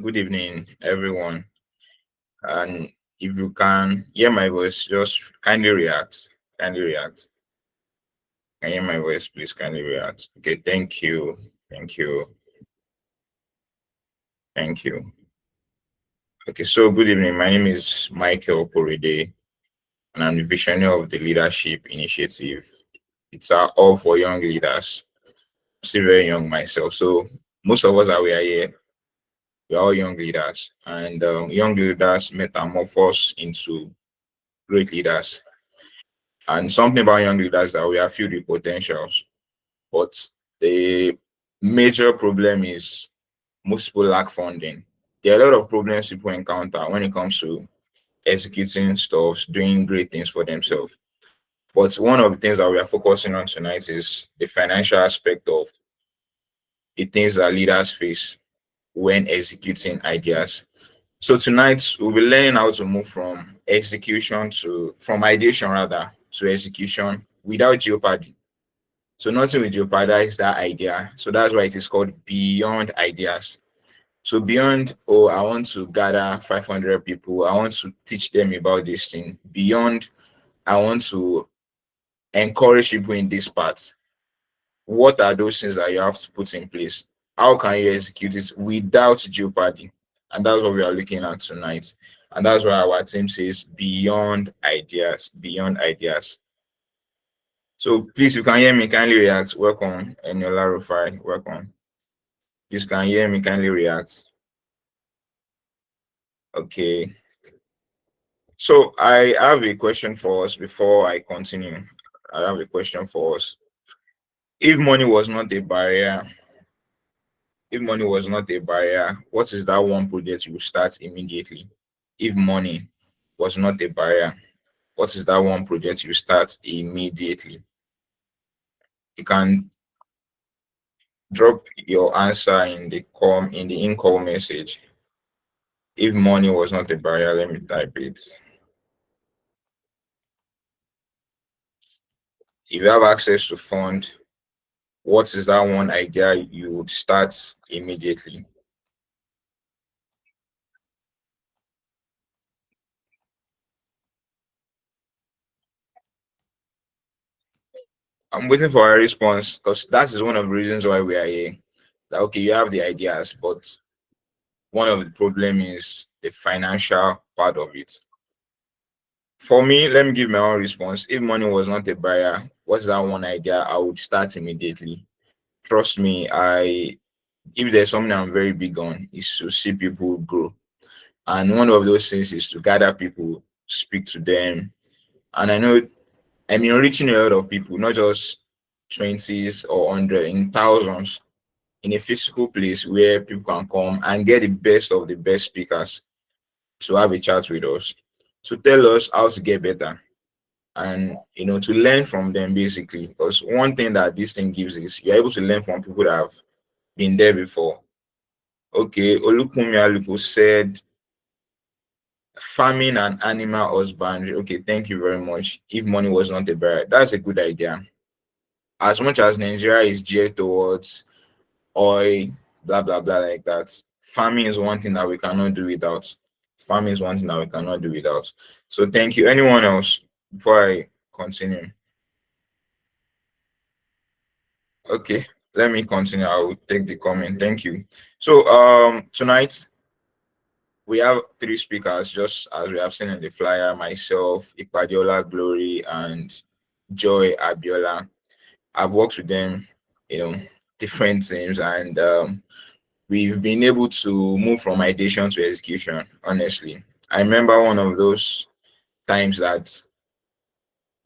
Good evening, everyone. And if you can hear my voice, just kindly react. Kindly react. Can you hear my voice? Please kindly react. Okay, thank you. Thank you. Thank you. Okay, so good evening. My name is Michael Korede, and I'm the visionary of the Leadership Initiative. It's all for young leaders. I'm still very young myself. So most of us that we are here, we're all young leaders. And young leaders metamorphose into great leaders. And something about young leaders that we are filled with potentials, but the major problem is most people lack funding. There are a lot of problems people encounter when it comes to executing stuff, doing great things for themselves. But one of the things that we are focusing on tonight is the financial aspect of the things that leaders face when executing ideas. So tonight we'll be learning how to move from ideation rather to execution without jeopardy. So nothing will jeopardize that idea. So that's why it is called beyond ideas. So beyond, oh, I want to gather 500 people. I want to teach them about this thing. Beyond, I want to encourage people in this part. What are those things that you have to put in place? How can you execute it without jeopardy? And that's what we are looking at tonight. And that's why our team says beyond ideas, beyond ideas. So please, if you can hear me, kindly react. Welcome, Eniola Rufai. Welcome. Please, can you hear me? Kindly react. Okay. So I have a question for us before I continue. I have a question for us. If money was not a barrier, if money was not a barrier, what is that one project you will start immediately? If money was not a barrier, what is that one project you start immediately? You can drop your answer in the in-call message. If money was not a barrier, let me type it. If you have access to fund, what is that one idea you would start immediately? I'm waiting for a response because that is one of the reasons why we are here. That okay, you have the ideas, but one of the problem is the financial part of it. For me, let me give my own response. If money was not a barrier, what's that one idea I would start immediately? Trust me, I if there's something I'm very big on is to see people grow. And one of those things is to gather people, speak to them. And I mean reaching a lot of people, not just 20s or 100, in thousands, in a physical place where people can come and get the best of the best speakers to have a chat with us, to tell us how to get better and to learn from them basically. Because one thing that this thing gives is you're able to learn from people that have been there before. Okay, Olukumi Aluko said farming and animal husbandry. Okay, thank you very much. If money was not a barrier, that's a good idea. As much as Nigeria is geared towards oil, blah blah blah like that, farming is one thing that we cannot do without. Farming is one thing that we cannot do without. So thank you. Anyone else before I continue? Okay, let me continue. I will take the comment. Thank you. So tonight we have three speakers, just as we have seen in the flyer, myself, Ipadiola Glory, and Joy Abiola. I've worked with them, you know, different teams, and we've been able to move from ideation to execution, honestly. I remember one of those times that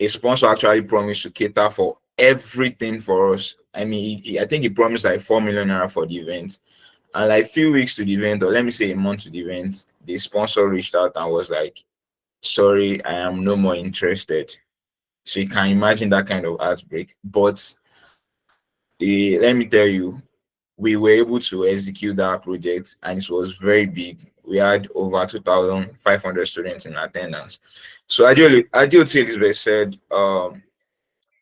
a sponsor actually promised to cater for everything for us. I mean, I think he promised like 4 million naira for the event. And like few weeks to the event, or let me say a month to the event, the sponsor reached out and was like, sorry, I am no more interested. So you can imagine that kind of outbreak. But let me tell you, we were able to execute that project and it was very big. We had over 2,500 students in attendance. So Adil Elizabeth said,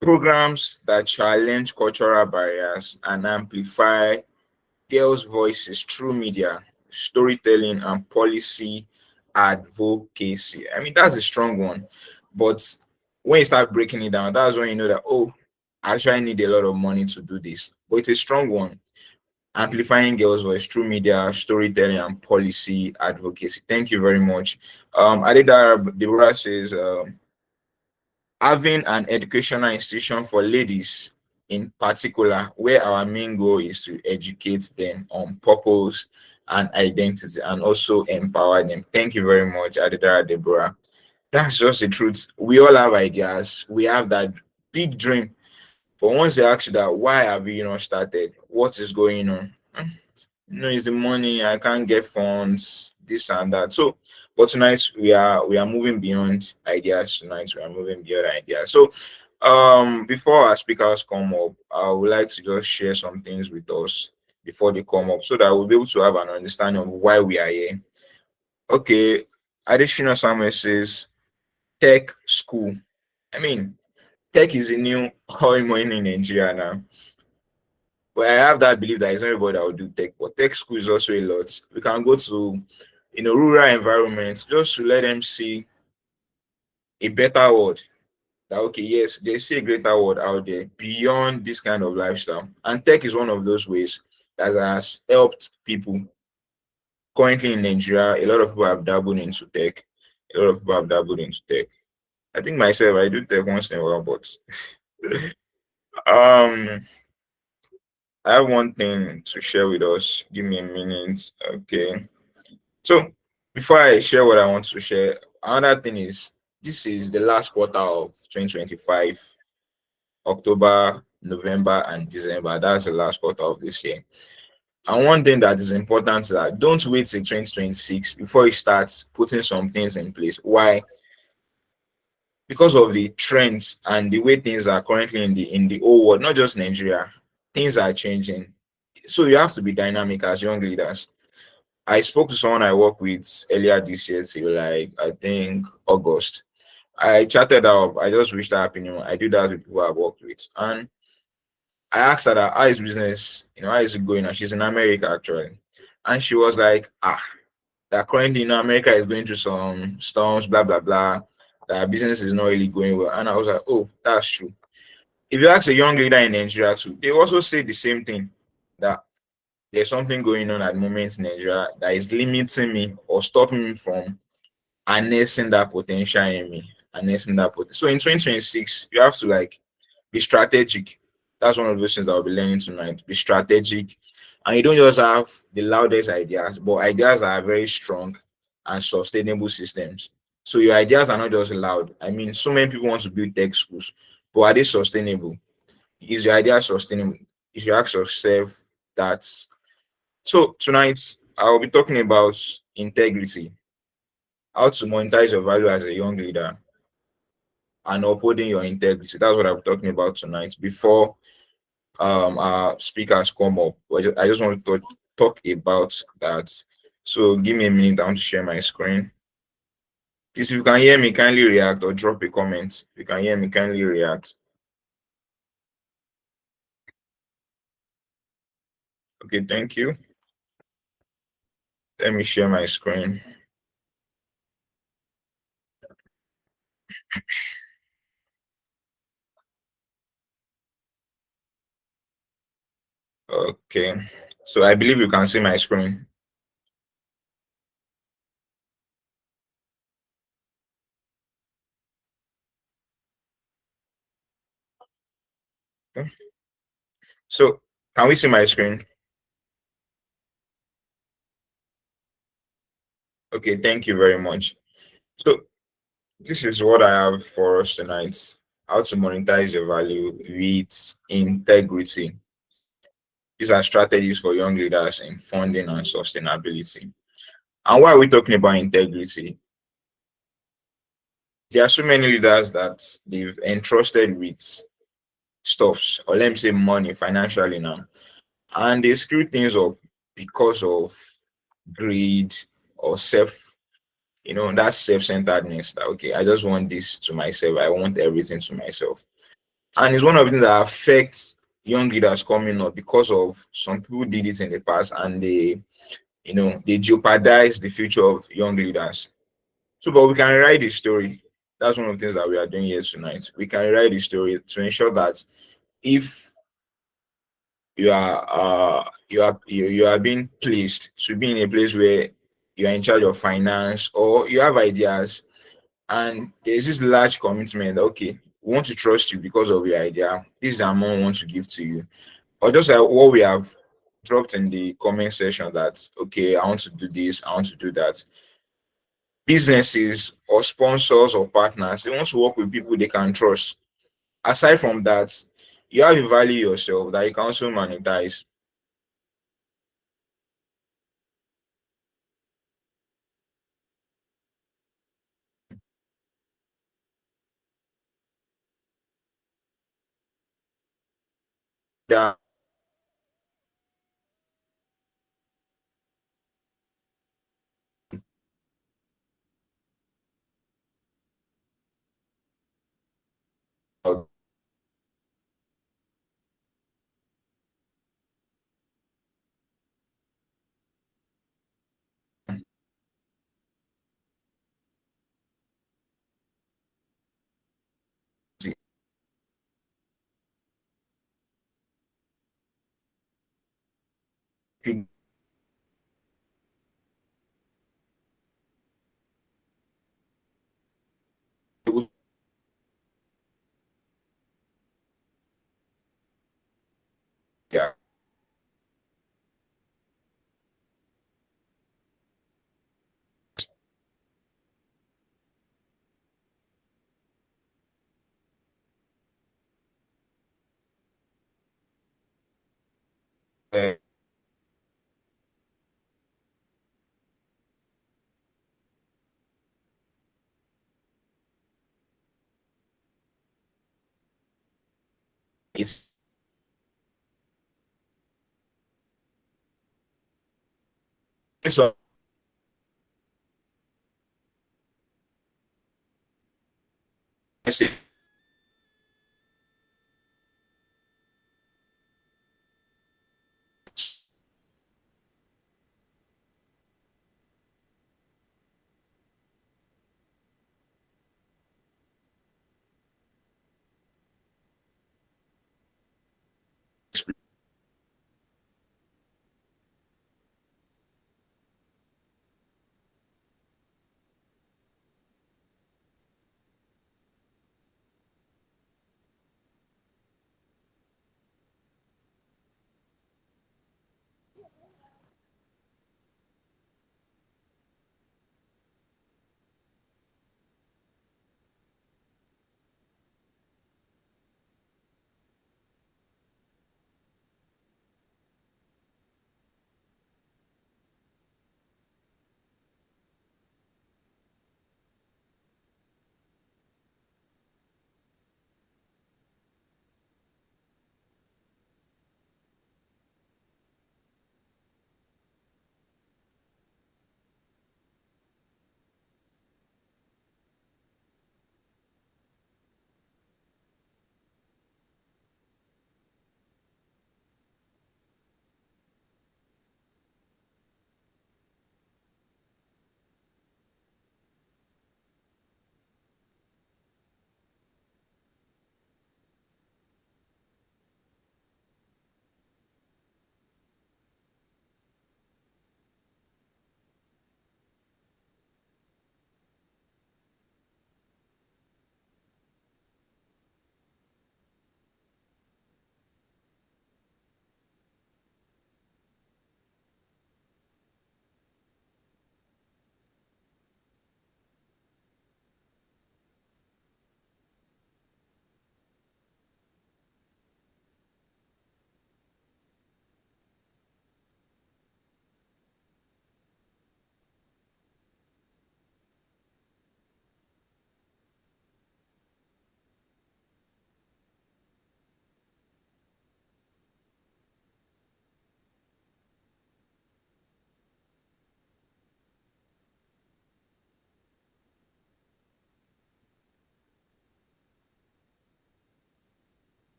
programs that challenge cultural barriers and amplify girls' voices through media storytelling, and policy advocacy. I mean, that's a strong one. But when you start breaking it down, that's when you know that, oh, actually, I need a lot of money to do this. But it's a strong one. Amplifying girls' voice through media, storytelling, and policy advocacy. Thank you very much. Adedara Deborah says, having an educational institution for ladies in particular, where our main goal is to educate them on purpose and identity and also empower them. Thank you very much, Adedara Deborah. That's just the truth. We all have ideas. We have that big dream. But once they ask you that, why have you not started? What is going on? It's the money. I can't get funds, this and that. So, but tonight we are moving beyond ideas. Tonight we are moving beyond ideas. So, before our speakers come up, I would like to just share some things with us before they come up, so that we'll be able to have an understanding of why we are here. Okay, additional Samuel says tech school. I mean, tech is a new oil money in Nigeria now. But I have that belief that it's not everybody that will do tech, but tech school is also a lot. We can go to rural environments just to let them see a better world. That okay, yes, they see a greater world out there beyond this kind of lifestyle. And tech is one of those ways that has helped people. Currently in Nigeria, a lot of people have dabbled into tech. A lot of people have dabbled into tech. I think myself, I do tech once in a while, but um I have one thing to share with us. Give me a minute. Okay. So before I share what I want to share, another thing is this is the last quarter of 2025, October, November, and December. That's the last quarter of this year. And one thing that is important is that don't wait till 2026 before you start putting some things in place. Why? Because of the trends and the way things are currently in the whole world, not just Nigeria, things are changing. So you have to be dynamic as young leaders. I spoke to someone I work with earlier this year, till like I think August. I chatted up, I just reached out opinion. I do that with people I work with. And I asked her that how is business, how is it going? And she's in America actually. And she was like, that currently America is going through some storms, blah blah blah. That business is not really going well. And I was like, oh, that's true. If you ask a young leader in Nigeria too, they also say the same thing, that there's something going on at the moment in Nigeria that is limiting me or stopping me from harnessing that potential in me, harnessing that potential. So in 2026, you have to like be strategic. That's one of those things that I'll be learning tonight. Be strategic. And you don't just have the loudest ideas, but ideas that are very strong and sustainable systems. So your ideas are not just loud. I mean, so many people want to build tech schools, but are they sustainable? Is your idea sustainable? If you ask yourself that. So tonight I'll be talking about integrity, how to monetize your value as a young leader, and upholding your integrity. That's what I'm talking about tonight. Before our speakers come up, I just want to talk about that. So give me a minute. I want to share my screen. Please, if you can hear me, kindly react or drop a comment. If you can hear me, kindly react. Okay, thank you. Let me share my screen. Okay, so I believe you can see my screen. Okay. So can we see my screen? Okay, thank you very much. So this is what I have for us tonight. How to monetize your value with integrity. These are strategies for young leaders in funding and sustainability. And why are we talking about integrity? There are so many leaders that they've entrusted with stuffs, or let me say money financially now, and they screw things up because of greed or that self-centeredness, that okay, I just want this to myself, I want everything to myself. And it's one of the things that affects young leaders coming up, because of some people did it in the past and they they jeopardize the future of young leaders. So, but we can rewrite the story. That's one of the things that we are doing here tonight. We can rewrite the story to ensure that if you are being placed to be in a place where you are in charge of finance, or you have ideas, and there's this large commitment, okay, we want to trust you because of your idea. This is the amount we want to give to you. Or just like what we have dropped in the comment section, that okay, I want to do this, I want to do that. Businesses or sponsors or partners, they want to work with people they can trust. Aside from that, you have to value yourself that you can also monetize. That yeah, uh, it's so I say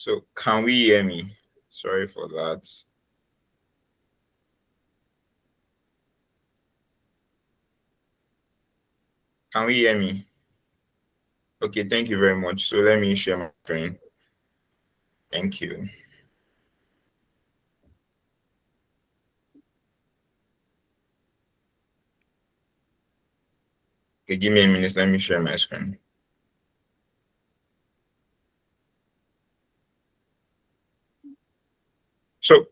So can we hear me? Sorry for that. Can we hear me? Okay, thank you very much. So let me share my screen. Thank you. Okay, give me a minute. Let me share my screen. So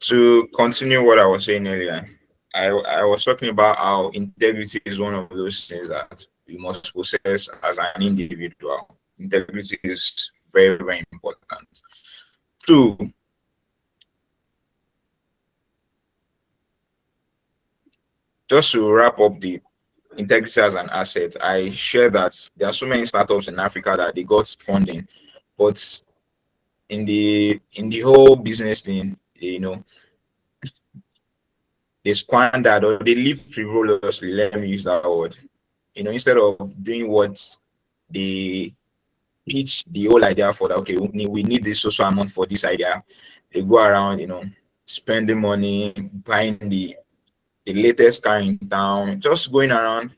to continue what I was saying earlier, I was talking about how integrity is one of those things that you must possess as an individual. Integrity is very, very important. Two, just to wrap up the integrity as an asset, I share that there are so many startups in Africa that they got funding, but in the whole business thing, they squandered or they live frivolously. Let me use that word. Instead of doing what they pitch the whole idea for, that okay, we need this social amount for this idea, they go around, spending money, buying the latest car in town, just going around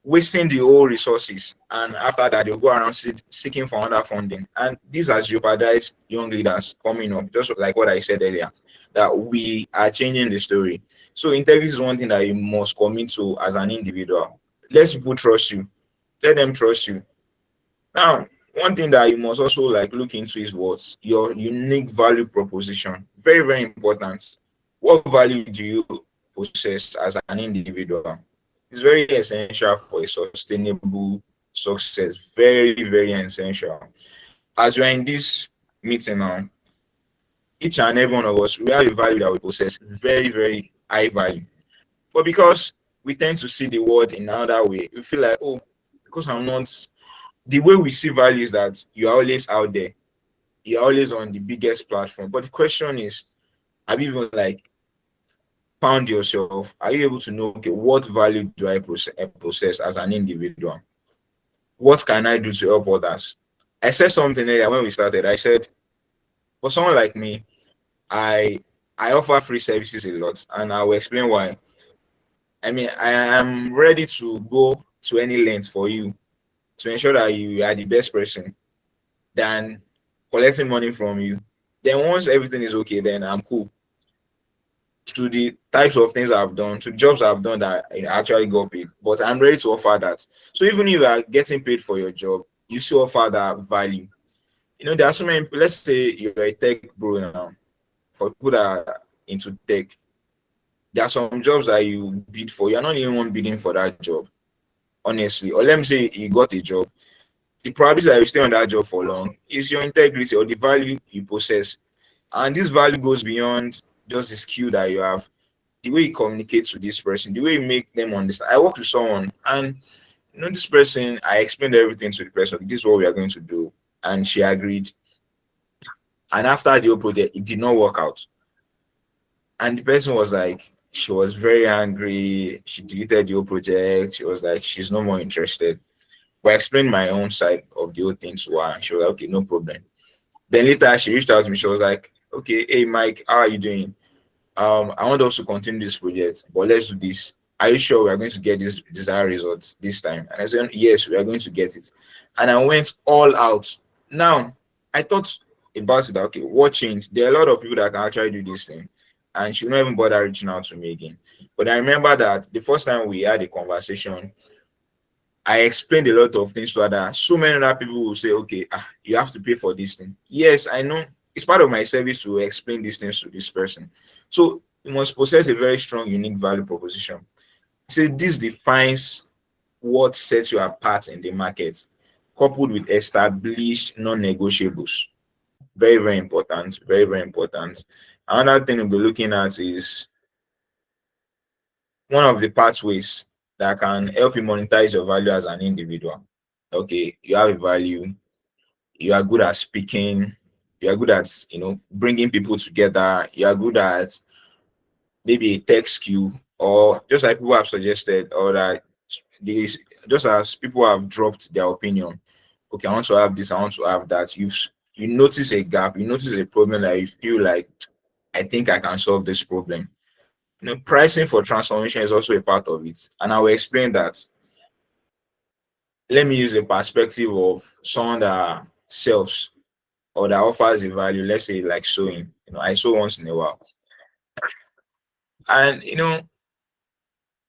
wasting the whole resources, and after that they'll go around seeking for other funding, and this has jeopardized young leaders coming up, just like what I said earlier, that we are changing the story. So integrity is one thing that you must commit to as an individual. Let people trust you, let them trust you. Now, one thing that you must also like look into is what your unique value proposition. Very, very important. What value do you possess as an individual? It's very essential for a sustainable success. Very, very essential. As we're in this meeting now, each and every one of us, we have a value that we possess. Very, very high value. But because we tend to see the world in another way, we feel like, oh, because I'm not, the way we see value is that you are always out there, you're always on the biggest platform. But the question is, have you even like found yourself? Are you able to know, okay, what value do I possess as an individual? What can I do to help others? I said something earlier when we started. I said, for someone like me, I I offer free services a lot, and I will explain why. I mean, I am ready to go to any length for you to ensure that you are the best person than collecting money from you. Then once everything is okay, then I'm cool. To the types of things I've done, to jobs I've done that I actually got paid, but I'm ready to offer that. So even if you are getting paid for your job, you still offer that value. There are so many. Let's say you're a tech bro now. For people that are into tech, there are some jobs that you bid for. You're not the only one bidding for that job, honestly. Or let me say you got a job. The probability that you stay on that job for long is your integrity or the value you possess. And this value goes beyond just the skill that you have, the way you communicate to this person, the way you make them understand. I worked with someone, and this person, I explained everything to the person. This is what we are going to do, and she agreed. And after the whole project, it did not work out. And the person was like, she was very angry. She deleted the whole project. She was like, she's no more interested. But I explained my own side of the whole thing to her, and she was like, okay, no problem. Then later she reached out to me. She was like, okay, hey Mike, how are you doing? I want us to continue this project, but let's do this. Are you sure we are going to get this desired results this time? And I said, yes, we are going to get it. And I went all out. Now, I thought about it, that, okay, what changed? There are a lot of people that can actually do this thing. And she will not even bother reaching out to me again. But I remember that the first time we had a conversation, I explained a lot of things to her that so many other people will say, okay, you have to pay for this thing. Yes, I know it's part of my service to explain these things to this person. So you must possess a very strong, unique value proposition. So this defines what sets you apart in the market, coupled with established non-negotiables. Very, very important. Very, very important. Another thing we'll be looking at is one of the pathways that can help you monetize your value as an individual. Okay, you have a value, you are good at speaking, you are good at bringing people together, you are good at maybe a tech skill, or just like people have suggested, or that these, just as people have dropped their opinion, okay, I want to have this, I want to have that. you notice a gap, you notice a problem that you feel like, I think I can solve this problem. Pricing for transformation is also a part of it. And I will explain that. Let me use a perspective of someone that sells or that offers a value, let's say like sewing. I sew once in a while. And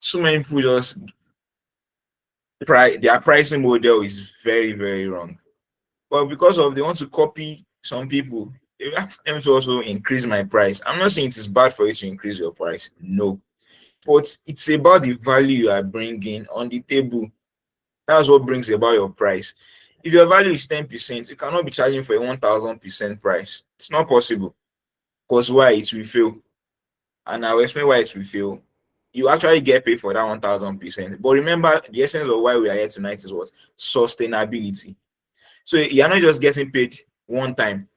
so many people just their pricing model is very, very wrong. But because of they want to copy some people, they ask them to also increase my price. I'm not saying it is bad for you to increase your price. No. But it's about the value you are bringing on the table. That's what brings about your price. If your value is 10%, you cannot be charging for a 1000% price. It's not possible. Because why? It will fail. And I'll explain why it will fail. You actually get paid for that 1000%. But remember, the essence of why we are here tonight is what? Sustainability. So you're not just getting paid one time.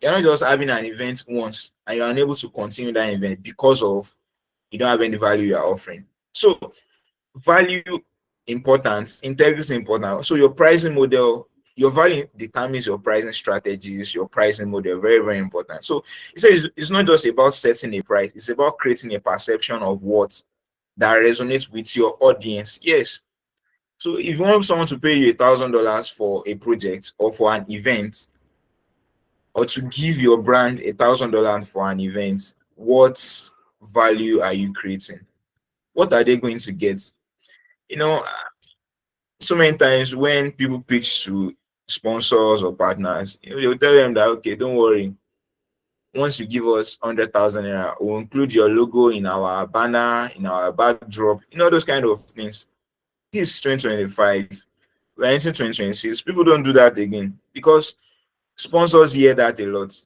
You're not just having an event once and you're unable to continue that event because of you don't have any value you're offering. So value important, integrity important. So your pricing model, your value determines your pricing strategies, your pricing model, very, very important. So it says it's not just about setting a price, it's about creating a perception of what that resonates with your audience. Yes. So if you want someone to pay you $1,000 for a project or for an event, or to give your brand $1,000 for an event, what value are you creating? What are they going to get? You know, so many times when people pitch to sponsors or partners, they'll tell them that, okay, don't worry. Once you give us 100,000 naira, we'll include your logo in our banner, in our backdrop, those kind of things. This is 2025. We're entering 2026. People don't do that again because sponsors hear that a lot.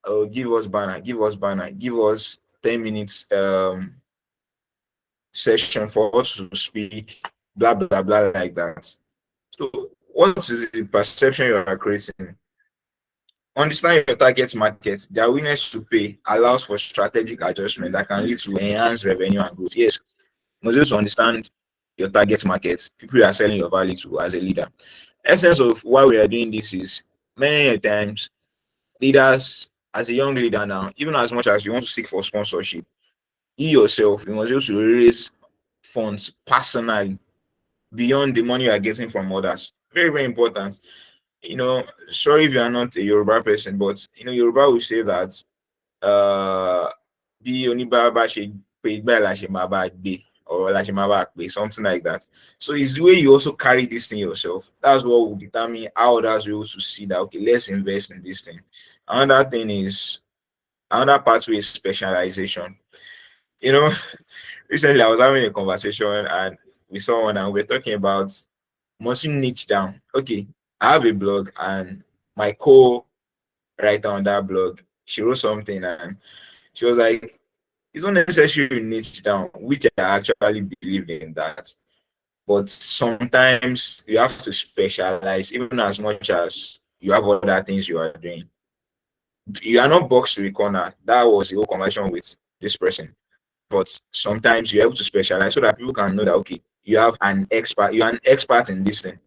Oh, give us banner, give us banner, give us 10 minutes session for us to speak, blah, blah, blah, like that. So, what is the perception you are creating? Understand your target market. Their willingness to pay allows for strategic adjustment that can lead to enhanced revenue and growth. Yes, you must also understand your target market, people you are selling your value to as a leader. Essence of why we are doing this is many times leaders, as a young leader now, even as much as you want to seek for sponsorship, you yourself, you must be able to raise funds personally beyond the money you are getting from others. Very, very important. Sorry if you are not a Yoruba person, but Yoruba will say that be onibaba she paid by la she maba be or la she maba be, something like that. So it's the way you also carry this thing yourself. That's what will determine how others will also see that, okay, let's invest in this thing. Another thing is another pathway is specialization. You know, recently I was having a conversation and with someone and we're talking about must you niche down. Okay, I have a blog and my co-writer on that blog, she wrote something and she was like, it's not necessarily niche down, which I actually believe in that. But sometimes you have to specialize even as much as you have other things you are doing. You are not boxed to a corner. That was the whole conversation with this person. But sometimes you're able to specialize so that people can know that, okay, you're an expert in this thing.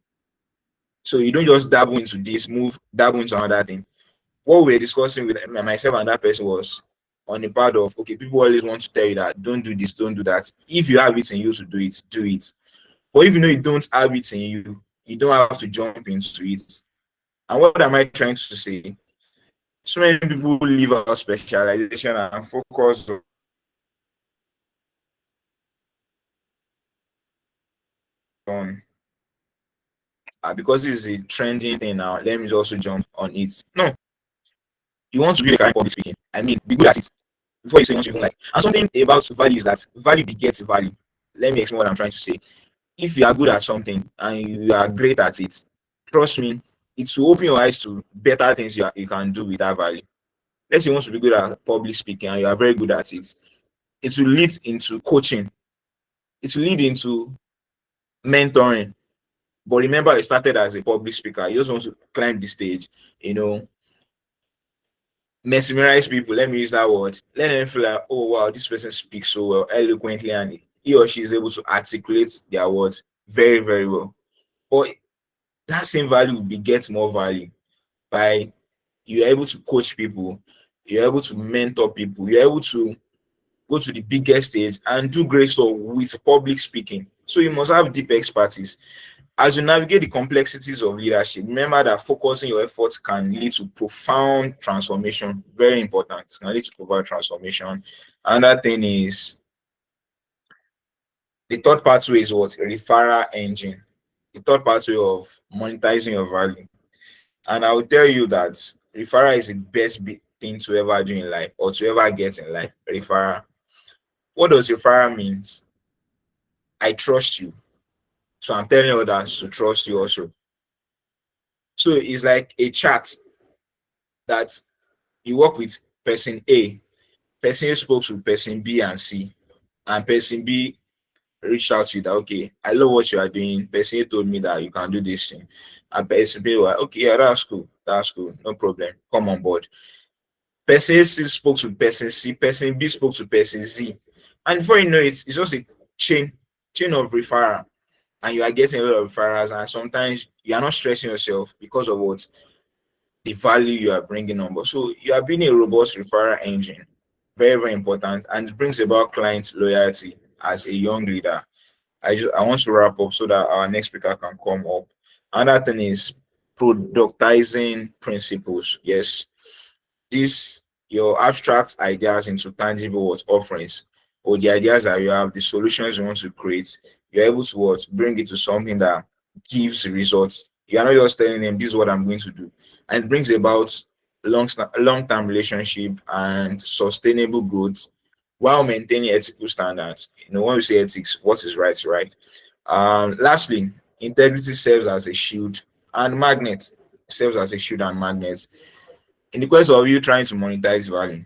So you don't just dabble into this, dabble into another thing. What we were discussing with myself and that person was on the part of, okay, people always want to tell you that don't do this, don't do that. If you have it in you to do it, do it. But if you know you don't have it in you, you don't have to jump into it. And what am I trying to say? So many people leave out specialization and focus on because this is a trending thing now. Let me just also jump on it. No, you want to be a guy in public speaking. I mean, be good at it before you say what you even like. And something about value is that value begets value. Let me explain what I'm trying to say. If you are good at something and you are great at it, trust me, it will open your eyes to better things you can do with that value. Let's say you want to be good at public speaking and you are very good at it. It will lead into coaching. It will lead into mentoring. But remember, you started as a public speaker. You just want to climb the stage, mesmerize people. Let me use that word. Let them feel like, oh wow, this person speaks so well, eloquently, and he or she is able to articulate their words very, very well. But that same value will beget more value by you're able to coach people, you're able to mentor people, you're able to go to the biggest stage and do great stuff with public speaking. So you must have deep expertise. As you navigate the complexities of leadership, remember that focusing your efforts can lead to profound transformation. Very important. It can lead to profound transformation. Another thing is the third pathway is what? Referral engine. The third pathway of monetizing your value. And I will tell you that referral is the best thing to ever do in life or to ever get in life. Referral. What does referral means? I trust you. So I'm telling others to trust you also. So it's like a chat that you work with person A, person A spoke to person B and C, and person B reached out to you that, okay, I love what you are doing. Person A told me that you can do this thing. And person B was like, okay, yeah, that's cool, no problem, come on board. Person A spoke to person C, person B spoke to person Z. And before you know it, it's just a chain of referral. And you are getting a lot of referrals, and sometimes you are not stressing yourself because of what the value you are bringing on board. So you are building a robust referral engine, very very important, and it brings about client loyalty as a young leader. I want to wrap up so that our next speaker can come up. Another thing is productizing principles. Yes, this your abstract ideas into tangible what offerings, or the ideas that you have, the solutions you want to create, you're able to what bring it to something that gives results. You are not just telling them this is what I'm going to do, and it brings about long-term relationship and sustainable growth while maintaining ethical standards. When we say ethics, what is right is right. Lastly, integrity serves as a shield and magnet. Serves as a shield and magnet in the quest of you trying to monetize value.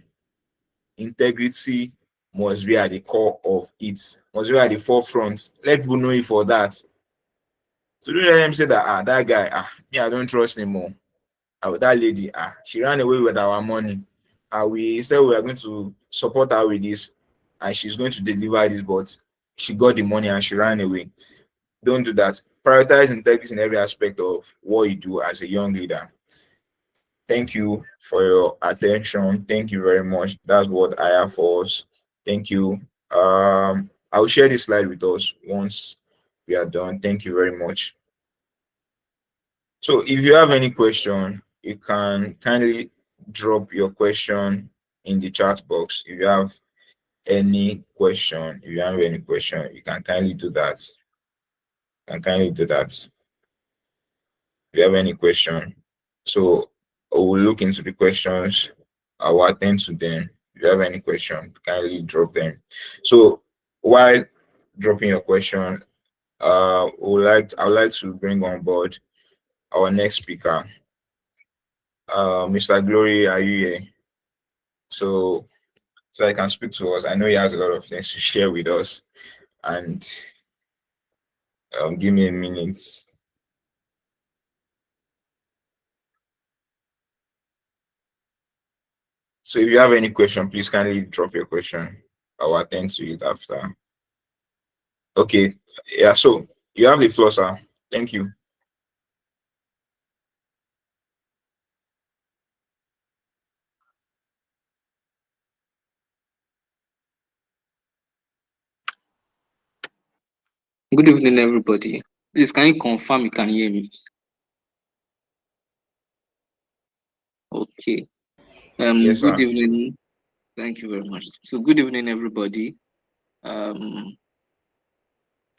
Integrity must be at the core of it, must be at the forefront. Let people know you for that. So don't let them say that that guy, me, I don't trust him more. That lady, she ran away with our money. We said we are going to support her with this, and she's going to deliver this, but she got the money and she ran away. Don't do that. Prioritize integrity in every aspect of what you do as a young leader. Thank you for your attention. Thank you very much. That's what I have for us. Thank you. I'll share this slide with us once we are done. Thank you very much. So if you have any question, you can kindly drop your question in the chat box. If you have any question, you can kindly do that. If you have any question. So I will look into the questions. I will attend to them. If you have any question, kindly drop them. So while dropping your question, I would like to bring on board our next speaker. Mr. Glory, are you here? So I can speak to us. I know he has a lot of things to share with us. And give me a minute. So if you have any question, please kindly drop your question. I will attend to it after. Okay. Yeah, so you have the floor, sir. Thank you. Good evening, everybody. Please, can you confirm you can hear me? Okay. Yes, Good sir. evening. Thank you very much. So, good evening, everybody. Um,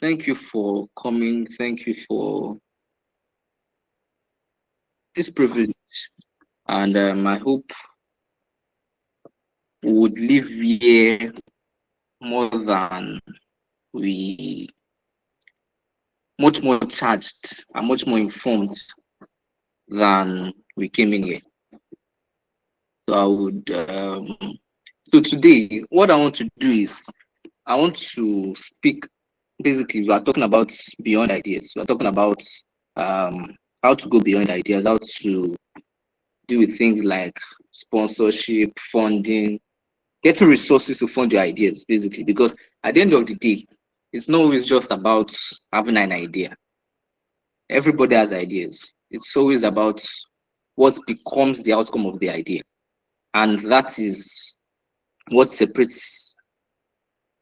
thank you for coming. Thank you for this privilege. And I hope we would live here more than we, much more charged and much more informed than we came in here. So I would. So today, what I want to do is I want to speak. Basically, we are talking about beyond ideas. We are talking about how to go beyond ideas, how to do with things like sponsorship, funding, getting resources to fund your ideas, basically. Because at the end of the day, it's not always just about having an idea. Everybody has ideas. It's always about what becomes the outcome of the idea. And that is what separates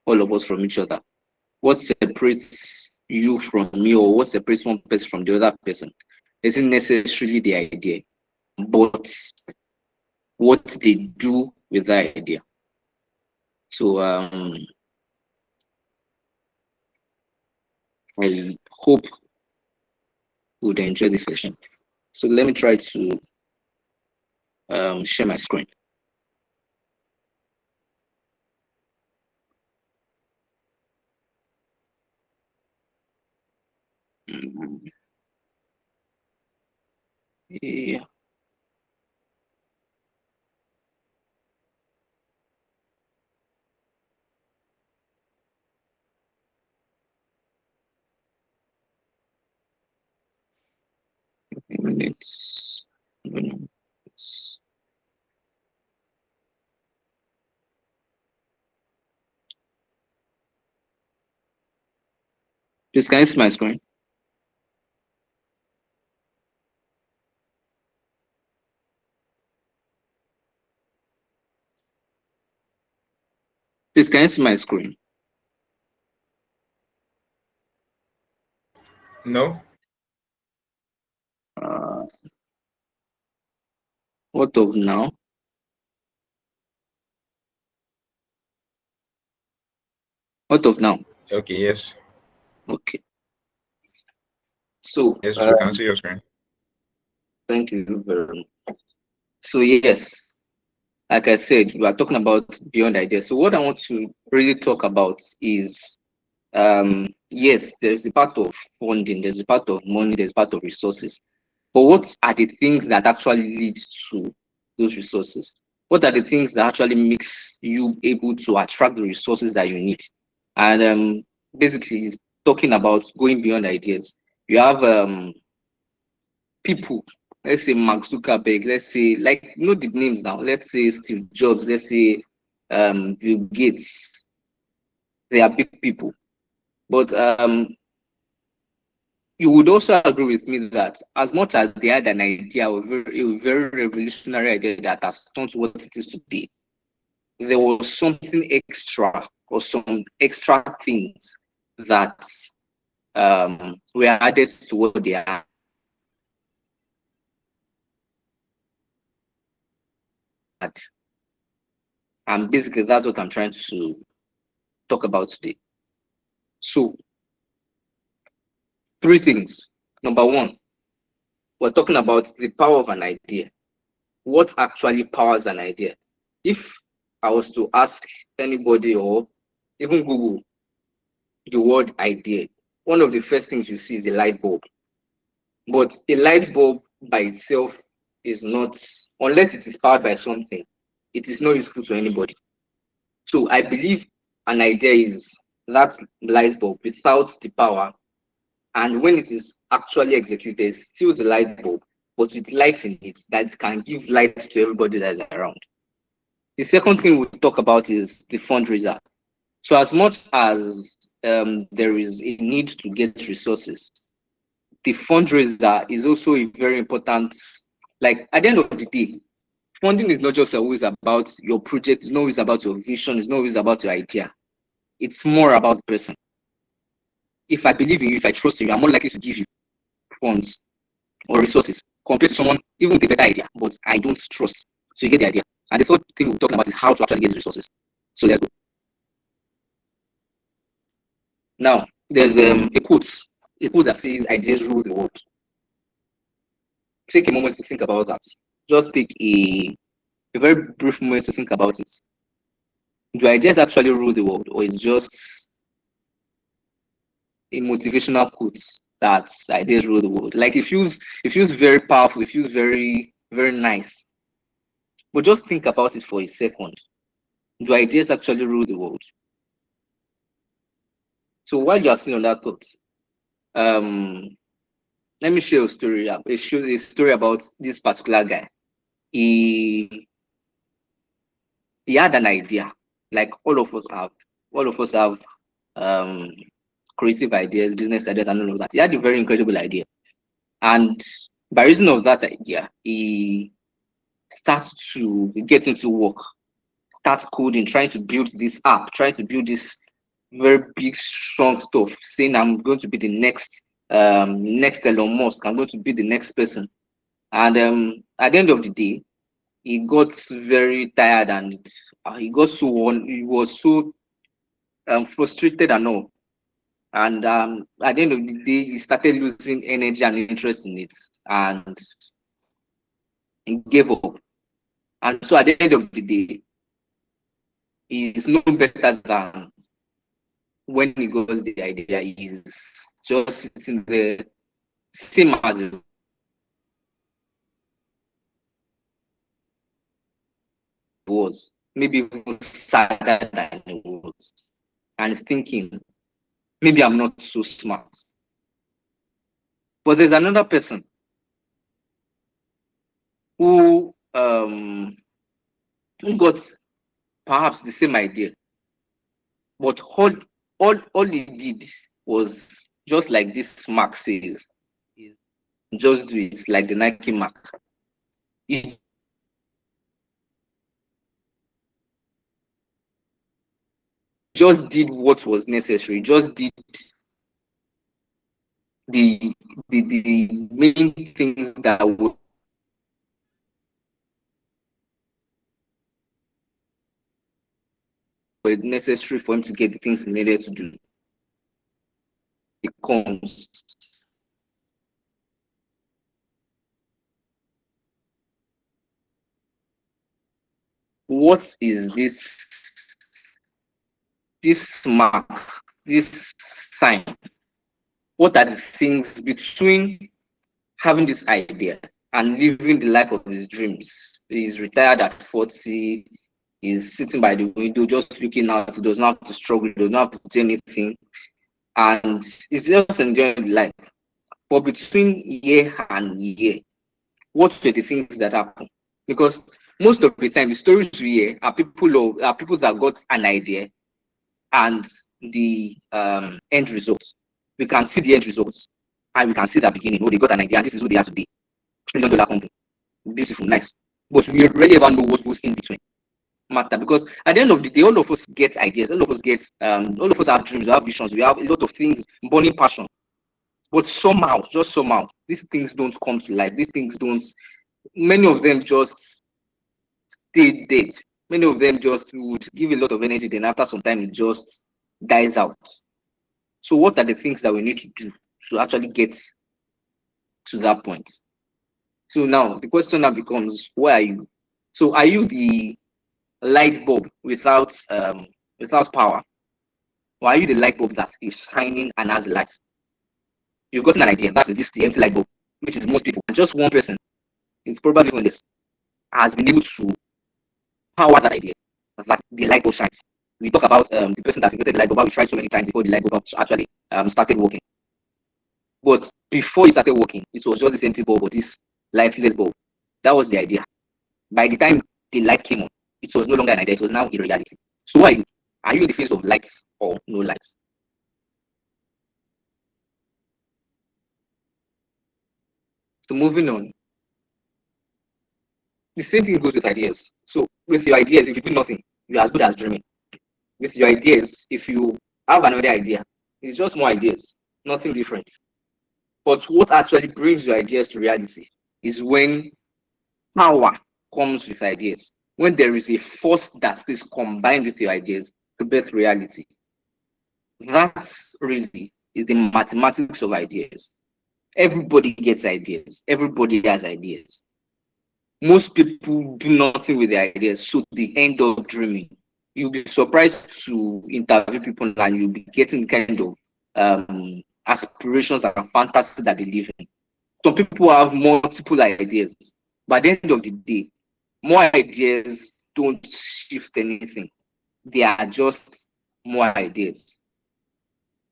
all of us from each other. What separates you from me, or what separates one person from the other person, isn't necessarily the idea, but what they do with that idea. So I hope you would enjoy this session. So let me try to share my screen. Yeah. Minutes. Please, can you see my screen? Please, can you see my screen? No. What of now? What of now? Okay. Yes. Okay. So, Yes, we can see your screen. thank you very much. So, yes, like I said, we are talking about beyond ideas. So, what I want to really talk about is yes, there's the part of funding, there's the part of money, there's part of resources. But what are the things that actually lead to those resources? What are the things that actually makes you able to attract the resources that you need? And basically, he's talking about going beyond ideas. You have people, let's say Mark Zuckerberg, let's say, like, you know the names now, let's say Steve Jobs, let's say Bill Gates. They are big people. But you would also agree with me that as much as they had an idea, a very revolutionary idea that has turned to what it is today, there was something extra or some extra things that were added to what they had. And basically, that's what I'm trying to talk about today. So, three things. Number one, we're talking about the power of an idea. What actually powers an idea? If I was to ask anybody or even Google the word idea, one of the first things you see is a light bulb. But a light bulb by itself is not, unless it is powered by something, it is not useful to anybody. So I believe an idea is that light bulb without the power, and when it is actually executed, it's still the light bulb, but with light in it that can give light to everybody that is around. The second thing we'll talk about is the fundraiser. So as much as there is a need to get resources, the fundraiser is also a very important, like at the end of the day, funding is not just always about your project, it's not always about your vision, it's not always about your idea. It's more about the person. If I believe in you, if I trust in you, I'm more likely to give you funds or resources compared to someone even with a better idea, but I don't trust. So you get the idea. And the third thing we're talking about is how to actually get the resources. So let's go. Now, there's a quote that says ideas rule the world. Take a moment to think about that. Just take a very brief moment to think about it. Do ideas actually rule the world, or is just a motivational quote that ideas rule the world? Like it feels very powerful, it feels very, very nice. But just think about it for a second. Do ideas actually rule the world? So while you are still on that thought, let me share a story. A story about this particular guy. He had an idea, like all of us have. All of us have creative ideas, business ideas, and all of that. He had a very incredible idea, and By reason of that idea, he starts to get into work, start coding, trying to build this app, trying to build this very big, strong stuff, saying I'm going to be the next Elon Musk, I'm going to be the next person. And at the end of the day, he got very tired, and he got so he was so frustrated and all. And at the end of the day, he started losing energy and interest in it, and he gave up. And so at the end of the day, he's no better than when he got the idea. He's just sitting there, same as it was, maybe even sadder than it was. And he's thinking, maybe I'm not so smart. But there's another person who got perhaps the same idea, but all he did was just like this mark says, is just do it like the Nike mark. He just did what was necessary, just did the main things that were necessary for him to get the things he needed to do. It comes. What is this mark, this sign? What are the things between having this idea and living the life of his dreams? He's retired at 40, he's sitting by the window, just looking out. He does not have to struggle, he does not have to do anything, and he's just enjoying life. But between year and year, what are the things that happen? Because most of the time, the stories we hear are people that got an idea and the end results. We can see the end results and we can see the beginning. Oh, they got an idea, and this is who they are today. $1 trillion company. Beautiful, nice. But we really ever know what goes in between. Matter, because at the end of the day, all of us get ideas, all of us have dreams, we have visions, we have a lot of things, burning passion. But somehow, just somehow, these things don't come to life. These things don't, many of them just stay dead. Many of them just would give a lot of energy, then after some time it just dies out. So what are the things that we need to do to actually get to that point? So now the question now becomes, where are you? So are you the light bulb without power? Or are you the light bulb that is shining and has light? You've gotten an idea, that is this the empty light bulb, which is most people. And just one person is probably even this has been able to power that idea, that the light bulb shines. We talk about the person that invented the light bulb, we tried so many times before the light bulb actually started working. But before it started working, it was just this empty bulb or this lifeless bulb. That was the idea. By the time the light came on, it was no longer an idea, it was now a reality. So why are you in the face of lights or no lights? So moving on, the same thing goes with ideas. So with your ideas, if you do nothing, you're as good as dreaming. With your ideas, if you have another idea, it's just more ideas, nothing different. But what actually brings your ideas to reality is when power comes with ideas, when there is a force that is combined with your ideas to birth reality. That really is the mathematics of ideas. Everybody gets ideas, everybody has ideas. Most people do nothing with their ideas, so they end up dreaming. You'll be surprised to interview people and you'll be getting kind of aspirations and fantasies that they live in. Some people have multiple ideas, but at the end of the day, more ideas don't shift anything. They are just more ideas.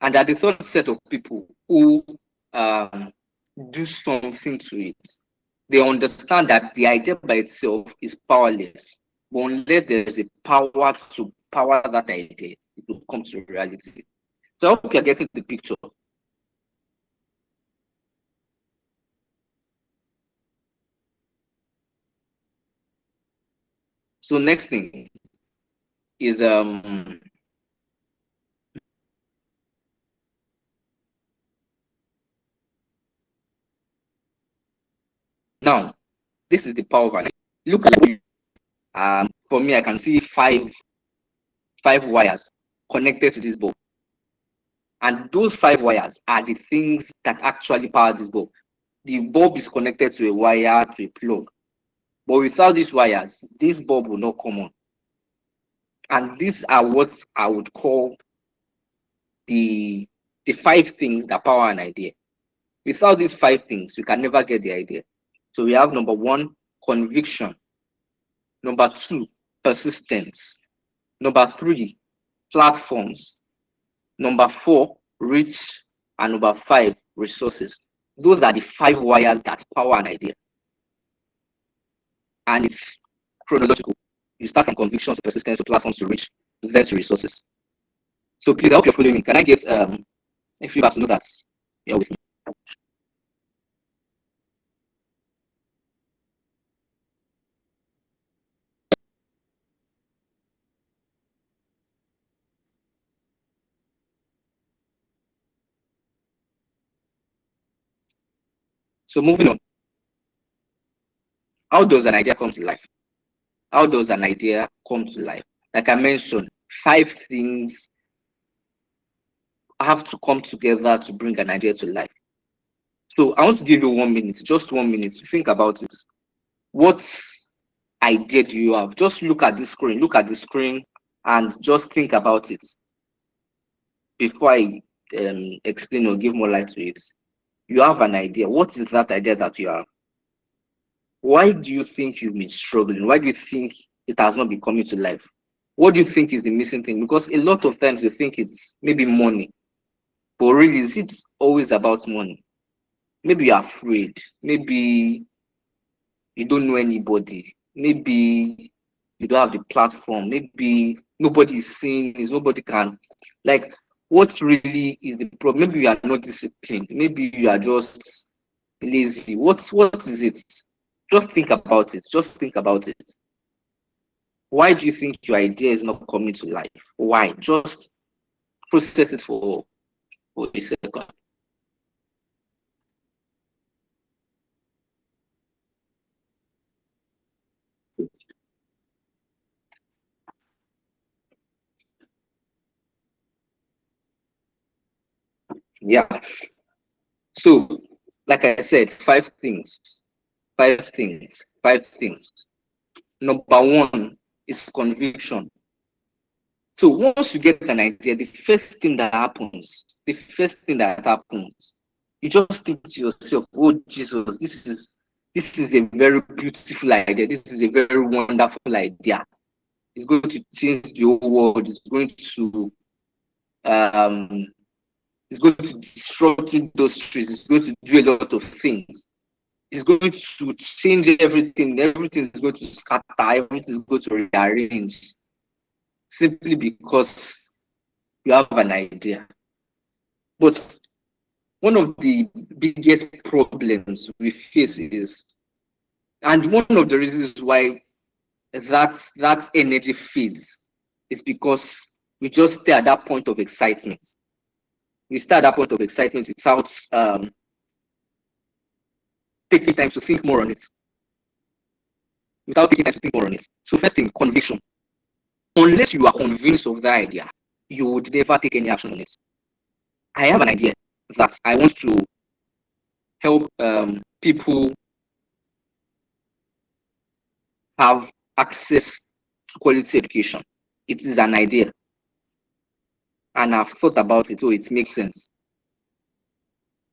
And at the third set of people who do something to it, they understand that the idea by itself is powerless. But unless there's a power to power that idea, it will come to reality. So I hope you're getting the picture. So next thing is now this is the power of an idea. Look at for me, I can see five wires connected to this bulb, and those 5 wires are the things that actually power this bulb. The bulb is connected to a wire, to a plug, but without these wires, this bulb will not come on. And these are what I would call the 5 things that power an idea. Without these 5 things, you can never get the idea. So we have number 1, conviction. Number 2, persistence. Number 3, platforms. Number 4, reach. And number 5, resources. Those are the 5 wires that power an idea. And it's chronological. You start from conviction to persistence to platforms to reach, then to resources. So please, I hope you're following me. Can I get a feedback to know that you're with me? So moving on. How does an idea come to life? How does an idea come to life? Like I mentioned, 5 things have to come together to bring an idea to life. So I want to give you 1 minute, just 1 minute to think about it. What idea do you have? Just look at the screen, and just think about it before I explain or give more light to it. You have an idea. What is that idea that you have? Why do you think you've been struggling? Why do you think it has not been coming to life? What do you think is the missing thing? Because a lot of times we think it's maybe money, but really, is it always about money? Maybe you're afraid. Maybe you don't know anybody. Maybe you don't have the platform. Maybe nobody is seeing this. Nobody can. Like, what really is the problem? Maybe you are not disciplined. Maybe you are just lazy. What is it? Just think about it. Just think about it. Why do you think your idea is not coming to life? Why? Just process it for a second. Yeah. So, like I said, 5 things. 5 things. 5 things. Number 1 is conviction. So once you get an idea, the first thing that happens, you just think to yourself, oh Jesus, this is a very beautiful idea. This is a very wonderful idea. It's going to change the whole world. It's going to disrupt industries. It's going to do a lot of things. It's going to change everything. Everything is going to scatter. Everything is going to rearrange. Simply because you have an idea. But one of the biggest problems we face is, and one of the reasons why that energy fades, is because we just stay at that point of excitement. We stay at that point of excitement without taking time to think more on it. So first thing, conviction. Unless you are convinced of the idea, you would never take any action on it. I have an idea that I want to help people have access to quality education. It is an idea, and I've thought about it, so it makes sense.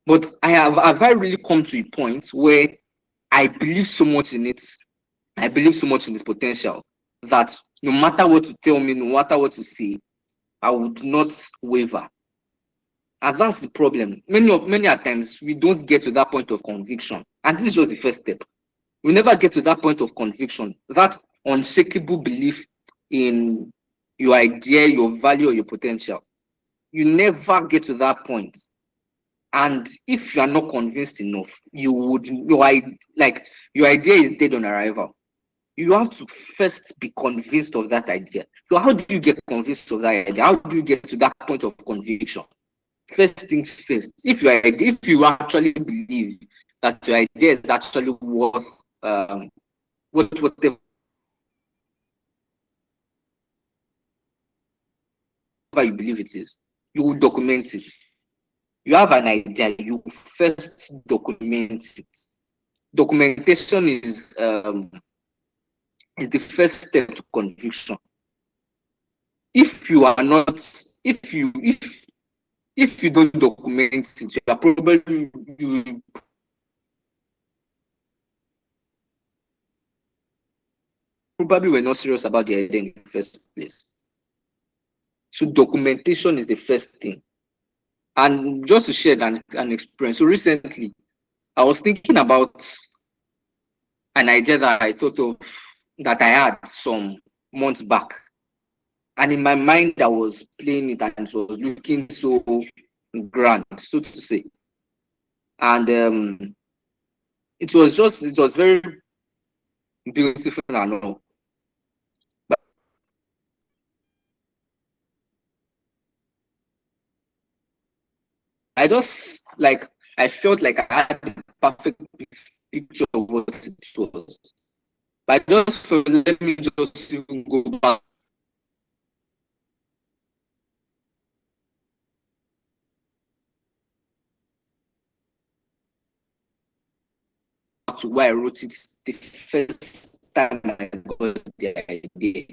But have I really come to a point where I believe so much in it, I believe so much in this potential, that no matter what to tell me, no matter what to say, I would not waver. And that's the problem. Many times we don't get to that point of conviction. And this is just the first step. We never get to that point of conviction, that unshakable belief in your idea, your value, or your potential. You never get to that point. And if you are not convinced enough, your idea is dead on arrival. you have to first be convinced of that idea. So how do you get convinced of that idea? How do you get to that point of conviction? First things first, if you actually believe that your idea is actually worth whatever you believe it is, you will document it. You have an idea, you first document it. Documentation is the first step to conviction. If you are not, if you don't document it, you are probably were not serious about the idea in the first place. So documentation is the first thing. And just to share an experience, so recently I was thinking about an idea that I thought of, that I had some months back. And in my mind, I was playing it and it was looking so grand, so to say. And it was very beautiful and all. But I felt like I had the perfect picture of what it was. But I just felt, let me just even go back to where I wrote it the first time I got the idea.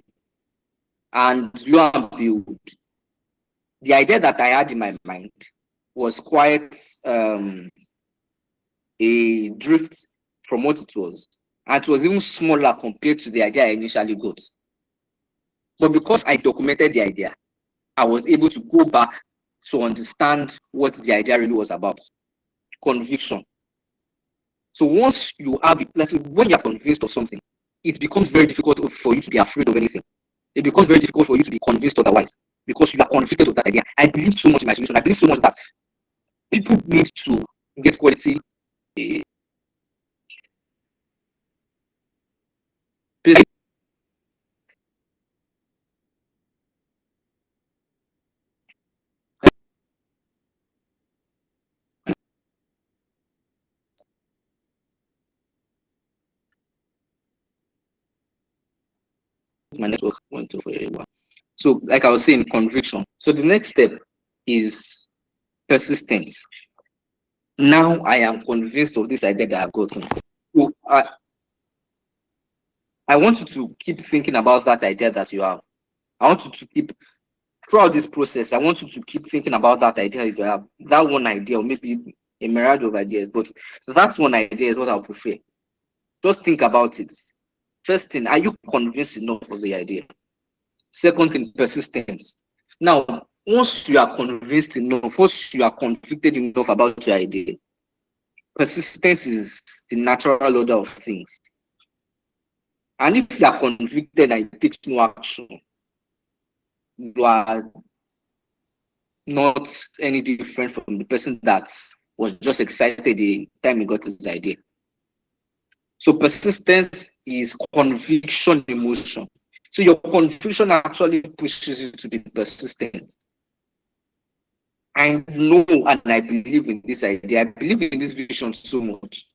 And lo and behold, the idea that I had in my mind was quite a drift from what it was. And it was even smaller compared to the idea I initially got. But because I documented the idea, I was able to go back to understand what the idea really was about. Conviction. So once you have, let's say, when you are convinced of something, it becomes very difficult for you to be afraid of anything. It becomes very difficult for you to be convinced otherwise because you are convicted of that idea. I believe so much in my solution. I believe so much that people need to get quality my network went off for a while. So, like I was saying, conviction. So the next step is persistence. Now I am convinced of this idea that I've gotten. So I want you to keep thinking about that idea that you have. I want you to keep throughout this process. I want you to keep thinking about that idea you have. That one idea, or maybe a myriad of ideas, but that one idea is what I'll prefer. Just think about it. First thing, are you convinced enough of the idea? Second thing, persistence. Now, once you are convinced enough, once you are convicted enough about your idea, persistence is the natural order of things. And if you are convicted and you take no action, you are not any different from the person that was just excited the time he got his idea. So persistence is conviction emotion. So your conviction actually pushes you to be persistent. I know and I believe in this idea. I believe in this vision so much.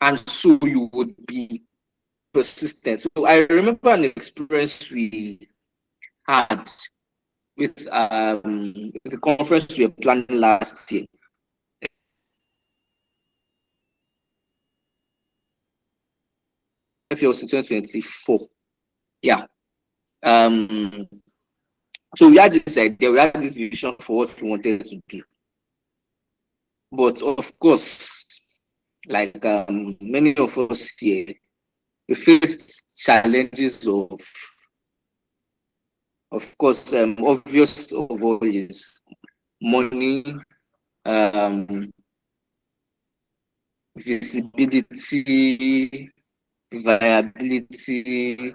And so you would be persistent. So I remember an experience we had with the conference we were planning last year. If it was 2024. Yeah. So we had this idea, we had this vision for what we wanted to do. But of course, like many of us here, we faced challenges of course, obvious of all is money, visibility, viability.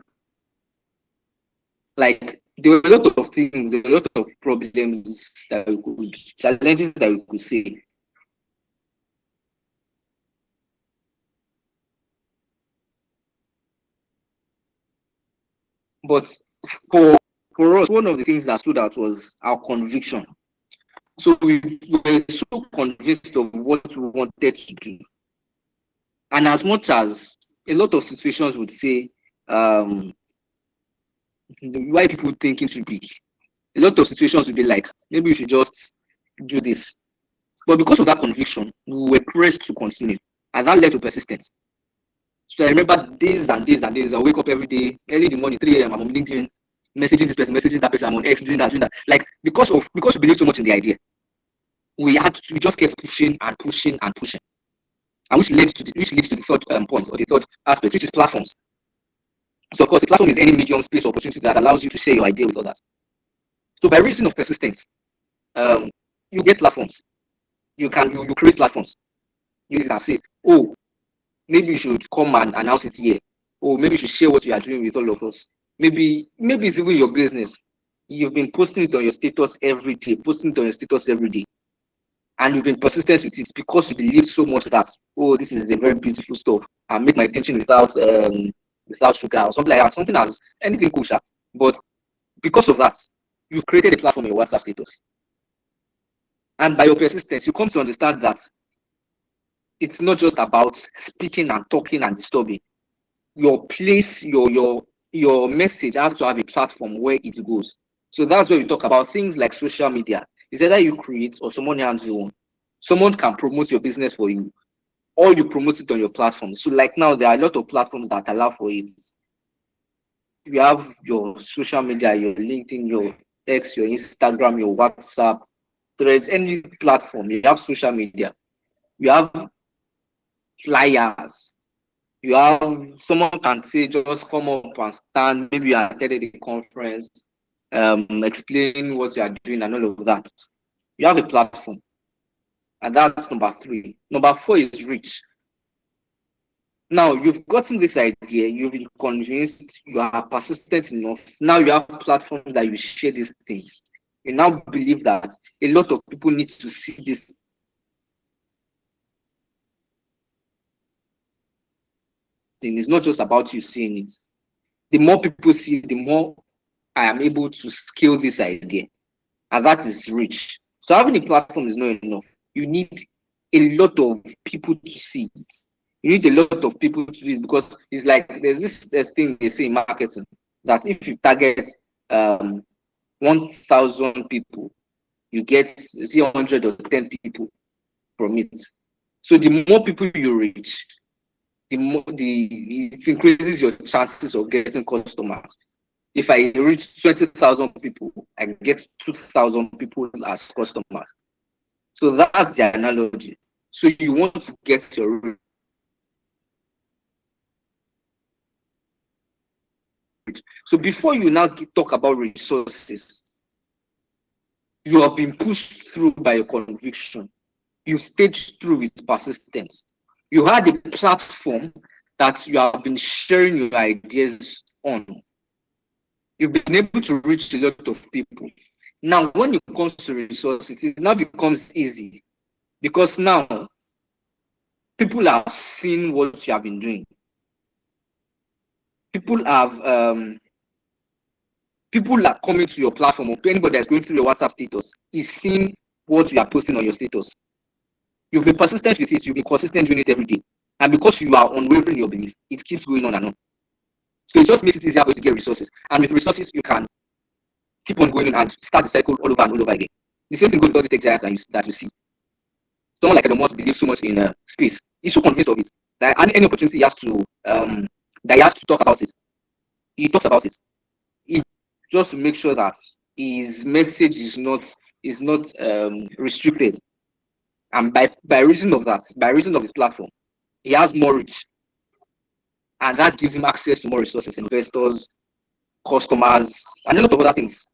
Like there were a lot of things, there were a lot of problems that we could, challenges that we could say. But for us, one of the things that stood out was our conviction. So we were so convinced of what we wanted to do. And as much as a lot of situations would say, why people think it should be, a lot of situations would be like, maybe you should just do this. But because of that conviction, we were pressed to continue. And that led to persistence. So I remember days and days and days. I wake up every day, early in the morning, 3 a.m. I'm on LinkedIn, messaging this person, messaging that person, I'm on X, doing that, doing that. Like because we believe so much in the idea, we just kept pushing and pushing and pushing. And which leads to the third point, or the third aspect, which is platforms. So of course, the platform is any medium, space, or opportunity that allows you to share your idea with others. So by reason of persistence, you get platforms. You create platforms. Use it and say, oh, maybe you should come and announce it here. Or maybe you should share what you are doing with all of us. Maybe it's even your business. You've been posting it on your status every day, and you've been persistent with it because you believe so much that, oh, this is a very beautiful stuff. I make my attention without sugar or something like that, something as anything kosher. But because of that, you've created a platform in your WhatsApp status. And by your persistence, you come to understand that it's not just about speaking and talking and disturbing. Your place, your message has to have a platform where it goes. So that's where we talk about things like social media. It's either you create or someone hands you on. Someone can promote your business for you, or you promote it on your platform. So like now, there are a lot of platforms that allow for it. You have your social media, your LinkedIn, your X, your Instagram, your WhatsApp. There's any platform, you have social media. You have flyers. You have someone can say, just come up and stand. Maybe you attended a conference, explain what you are doing and all of that. You have a platform, and that's number 3. Number 4 is reach. Now you've gotten this idea, you've been convinced, you are persistent enough. Now you have a platform that you share these things. You now believe that a lot of people need to see this. It's not just about you seeing it. The more people see, the more I am able to scale this idea, and that is reach. So having a platform is not enough. You need a lot of people to see it. You need a lot of people to do it, because it's like there's this thing they say in marketing that if you target 1,000 people, you get 110 people from it. So the more people you reach, it increases your chances of getting customers. If I reach 20,000 people, I get 2,000 people as customers. So that's the analogy. So you want to get your reach. So before you now talk about resources, you have been pushed through by your conviction. You staged through with persistence. You had a platform that you have been sharing your ideas on. You've been able to reach a lot of people. Now, when it comes to resources, it now becomes easy, because now people have seen what you have been doing. People are coming to your platform, or anybody that's going through your WhatsApp status is seeing what you are posting on your status. You've been persistent with it, you've been consistent doing it every day. And because you are unwavering in your belief, it keeps going on and on. So it just makes it easier to get resources. And with resources, you can keep on going and start the cycle all over and all over again. The same thing goes with all these tech giants that you see. Someone like Elon Musk believes so much in space. He's so convinced of it that any opportunity he has to talk about it, he talks about it. He just to make sure that his message is not restricted. And by reason of that, by reason of his platform, he has more reach, and that gives him access to more resources, investors, customers, and a lot of other things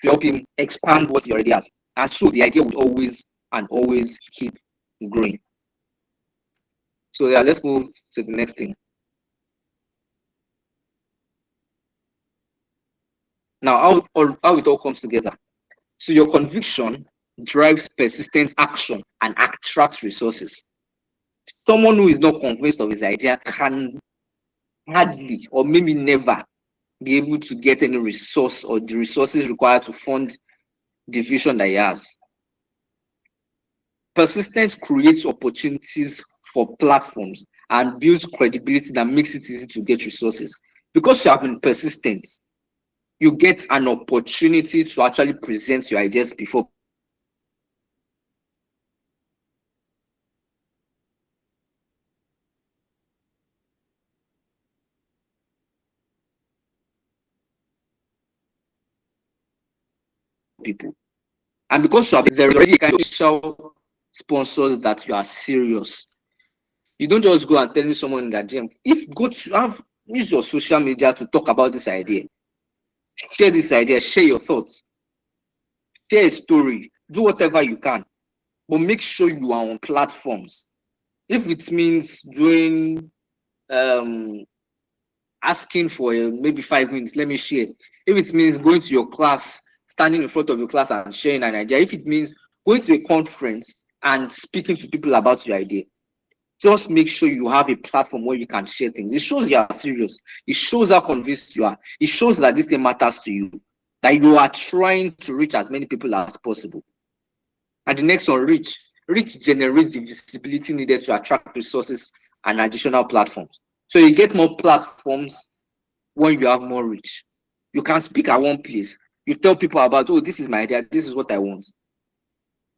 to help him expand what he already has. And so the idea would always and always keep growing. So yeah, let's move to the next thing. Now, how it all comes together. So your conviction drives persistent action and attracts resources. Someone who is not convinced of his idea can hardly or maybe never be able to get any resource or the resources required to fund the vision that he has. Persistence creates opportunities for platforms and builds credibility that makes it easy to get resources. Because you have been persistent, you get an opportunity to actually present your ideas before people. And because you have, there is already a kind of social sponsor that you are serious. You don't just go and tell someone in that gym. If go to have use your social media to talk about this idea, share this idea, share your thoughts, share a story, do whatever you can, but make sure you are on platforms. If it means doing asking for maybe 5 minutes, let me share. If it means going to your class, standing in front of your class and sharing an idea, if it means going to a conference and speaking to people about your idea, just make sure you have a platform where you can share things. It shows you are serious. It shows how convinced you are. It shows that this thing matters to you, that you are trying to reach as many people as possible. And the next one, reach. Reach generates the visibility needed to attract resources and additional platforms. So you get more platforms when you have more reach. You can speak at one place. You tell people about, oh, this is my idea. This is what I want.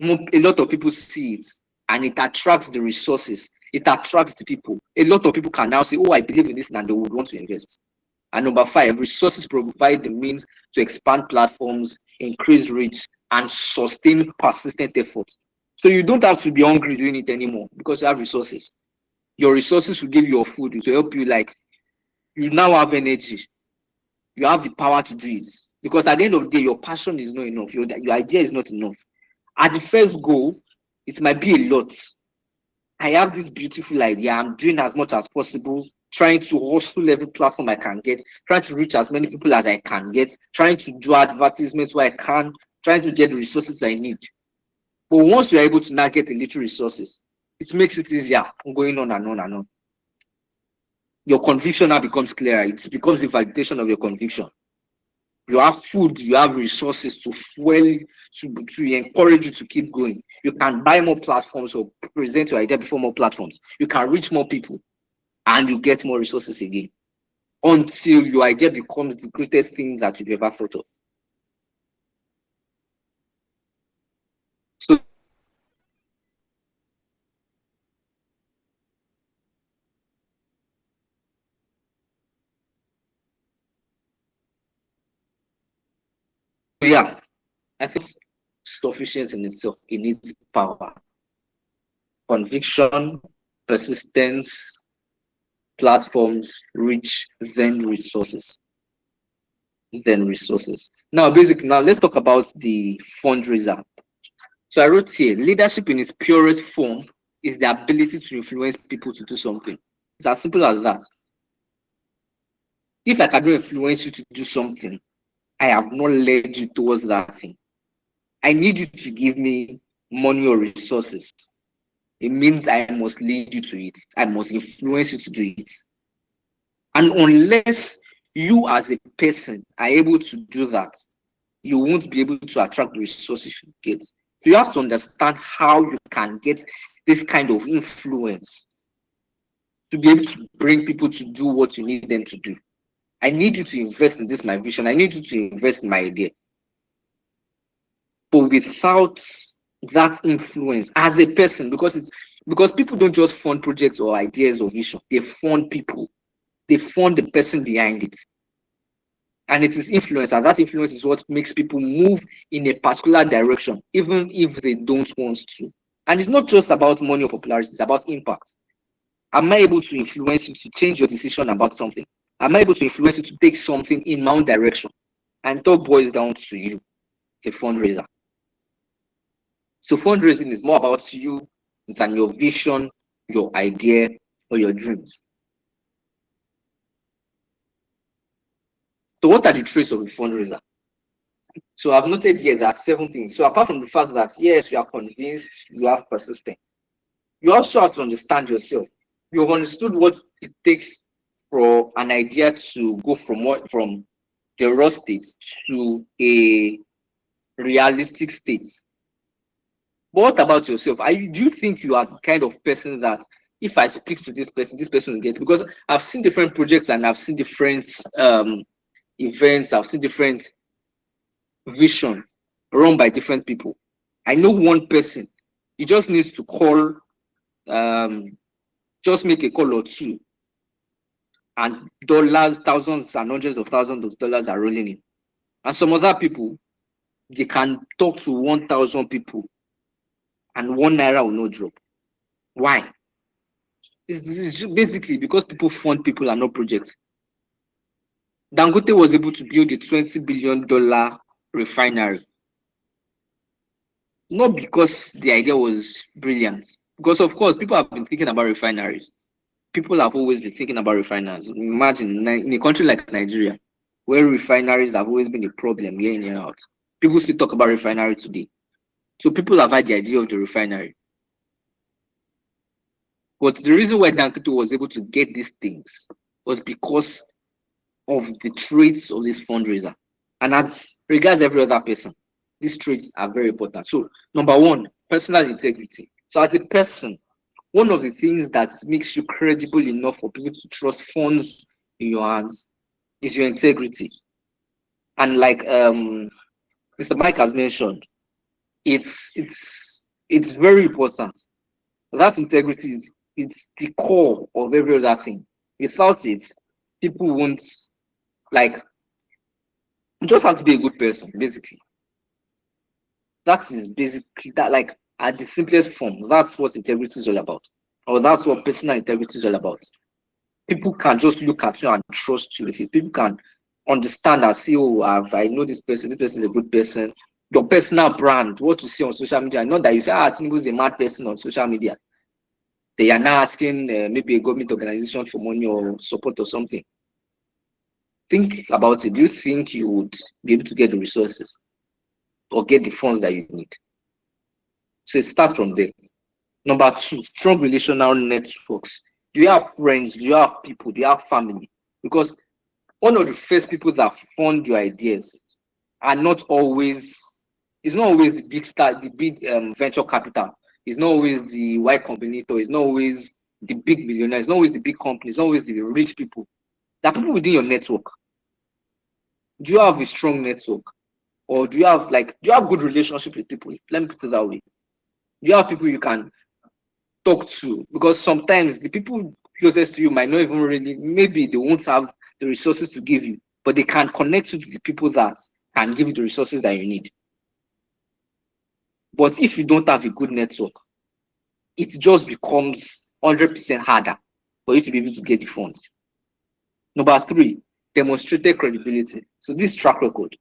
A lot of people see it, and it attracts the resources. It attracts the people. A lot of people can now say, oh, I believe in this, and they would want to invest. And number 5, resources provide the means to expand platforms, increase reach, and sustain persistent efforts. So you don't have to be hungry doing it anymore because you have resources. Your resources will give you your food to help you, like, you now have energy. You have the power to do it. Because at the end of the day, your passion is not enough. Your idea is not enough. At the first goal, it might be a lot. I have this beautiful idea. I'm doing as much as possible, trying to hustle every platform I can get, trying to reach as many people as I can get, trying to do advertisements where I can, trying to get the resources I need. But once you're able to now get a little resources, it makes it easier going on and on and on. Your conviction now becomes clearer. It becomes a validation of your conviction. You have food, you have resources to fuel, to encourage you to keep going. You can buy more platforms or present your idea before more platforms. You can reach more people and you get more resources again until your idea becomes the greatest thing that you've ever thought of. So yeah, I think it's sufficient in itself. It needs power, conviction, persistence, platforms, reach, then resources. Then resources. Now, basically, now let's talk about the fundraiser. So I wrote here, leadership in its purest form is the ability to influence people to do something. It's as simple as that. If I cannot influence you to do something, I have not led you towards that thing. I need you to give me money or resources. It means I must lead you to it. I must influence you to do it. And unless you as a person are able to do that, you won't be able to attract the resources you get. So you have to understand how you can get this kind of influence to be able to bring people to do what you need them to do. I need you to invest in this, my vision. I need you to invest in my idea. But without that influence as a person, because people don't just fund projects or ideas or vision, they fund people. They fund the person behind it. And it is influence, and that influence is what makes people move in a particular direction, even if they don't want to. And it's not just about money or popularity, it's about impact. Am I able to influence you to change your decision about something? Am I able to influence you to take something in my own direction? And it all boils down to you, the fundraiser. So fundraising is more about you than your vision, your idea, or your dreams. So what are the traits of a fundraiser? So I've noted here that 7 things. So apart from the fact that, yes, you are convinced, you have persistence, you also have to understand yourself. You've understood what it takes for an idea to go from the raw state to a realistic state. But what about yourself? Do you think you are the kind of person that if I speak to this person will get? Because I've seen different projects and I've seen different events, I've seen different vision run by different people. I know one person, he just needs to call, just make a call or two, and dollars, thousands and hundreds of thousands of dollars are rolling in. And some other people, they can talk to 1,000 people and 1 naira will not drop. Why? It's basically because people fund people and not projects. Dangote was able to build a $20 billion refinery. Not because the idea was brilliant. Because of course, people have been thinking about refineries. People have always been thinking about refineries. Imagine in a country like Nigeria, where refineries have always been a problem year in, year out. People still talk about refinery today. So people have had the idea of the refinery. But the reason why Dangote was able to get these things was because of the traits of this fundraiser. And as regards every other person, these traits are very important. So number one, personal integrity. So as a person, one of the things that makes you credible enough for people to trust funds in your hands is your integrity. And like Mr. Mike has mentioned, it's very important. That integrity it's the core of every other thing. Without it, people won't, like, you just have to be a good person, basically. That is basically that, like, at the simplest form, that's what integrity is all about. Or that's what personal integrity is all about. People can just look at you and trust you with it. People can understand and see, oh, I know this person is a good person. Your personal brand, what you see on social media, not that you say, Tinubu is a mad person on social media. They are now asking maybe a government organization for money or support or something. Think about it. Do you think you would be able to get the resources or get the funds that you need? So it starts from there. Number two, strong relational networks. Do you have friends? Do you have people? Do you have family? Because one of the first people that fund your ideas are not always, it's not always the big star, the big venture capital. It's not always the Y Combinator. It's not always the big millionaires. It's not always the big companies. It's not always the rich people. There are people within your network. Do you have a strong network? Or do you have good relationship with people? Let me put it that way. Do you have people you can talk to? Because sometimes the people closest to you might not even really, maybe they won't have the resources to give you, but they can connect you to the people that can give you the resources that you need. But if you don't have a good network, it just becomes 100% harder for you to be able to get the funds. Number three, demonstrated credibility. So this track record.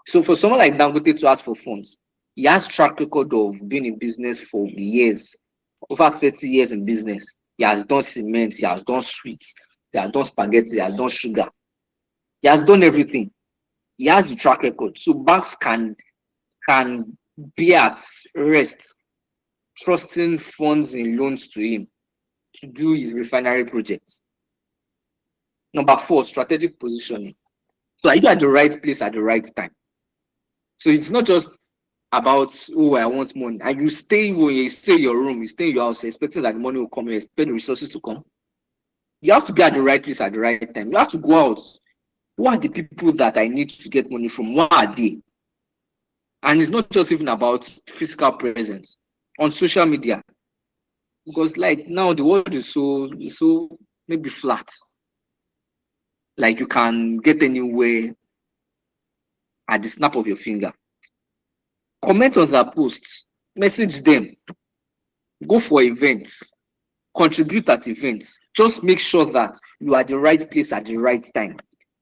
So for someone like Dangote to ask for funds, he has track record of being in business for years, over 30 years in business. He has done cement, he has done sweets, he has done spaghetti, he has done sugar. He has done everything. He has the track record. So banks can be at rest, trusting funds in loans to him to do his refinery projects. Number four, strategic positioning. So are you at the right place at the right time? So it's not just about, oh, I want money. And you stay in your room, you stay in your house, expecting that the money will come, you expect the resources to come. You have to be at the right place at the right time. You have to go out. Who are the people that I need to get money from? What are they? And it's not just even about physical presence on social media. Because like now the world is so maybe flat. Like you can get anywhere at the snap of your finger. Comment on their posts, message them, go for events, contribute at events. Just make sure that you are at the right place at the right time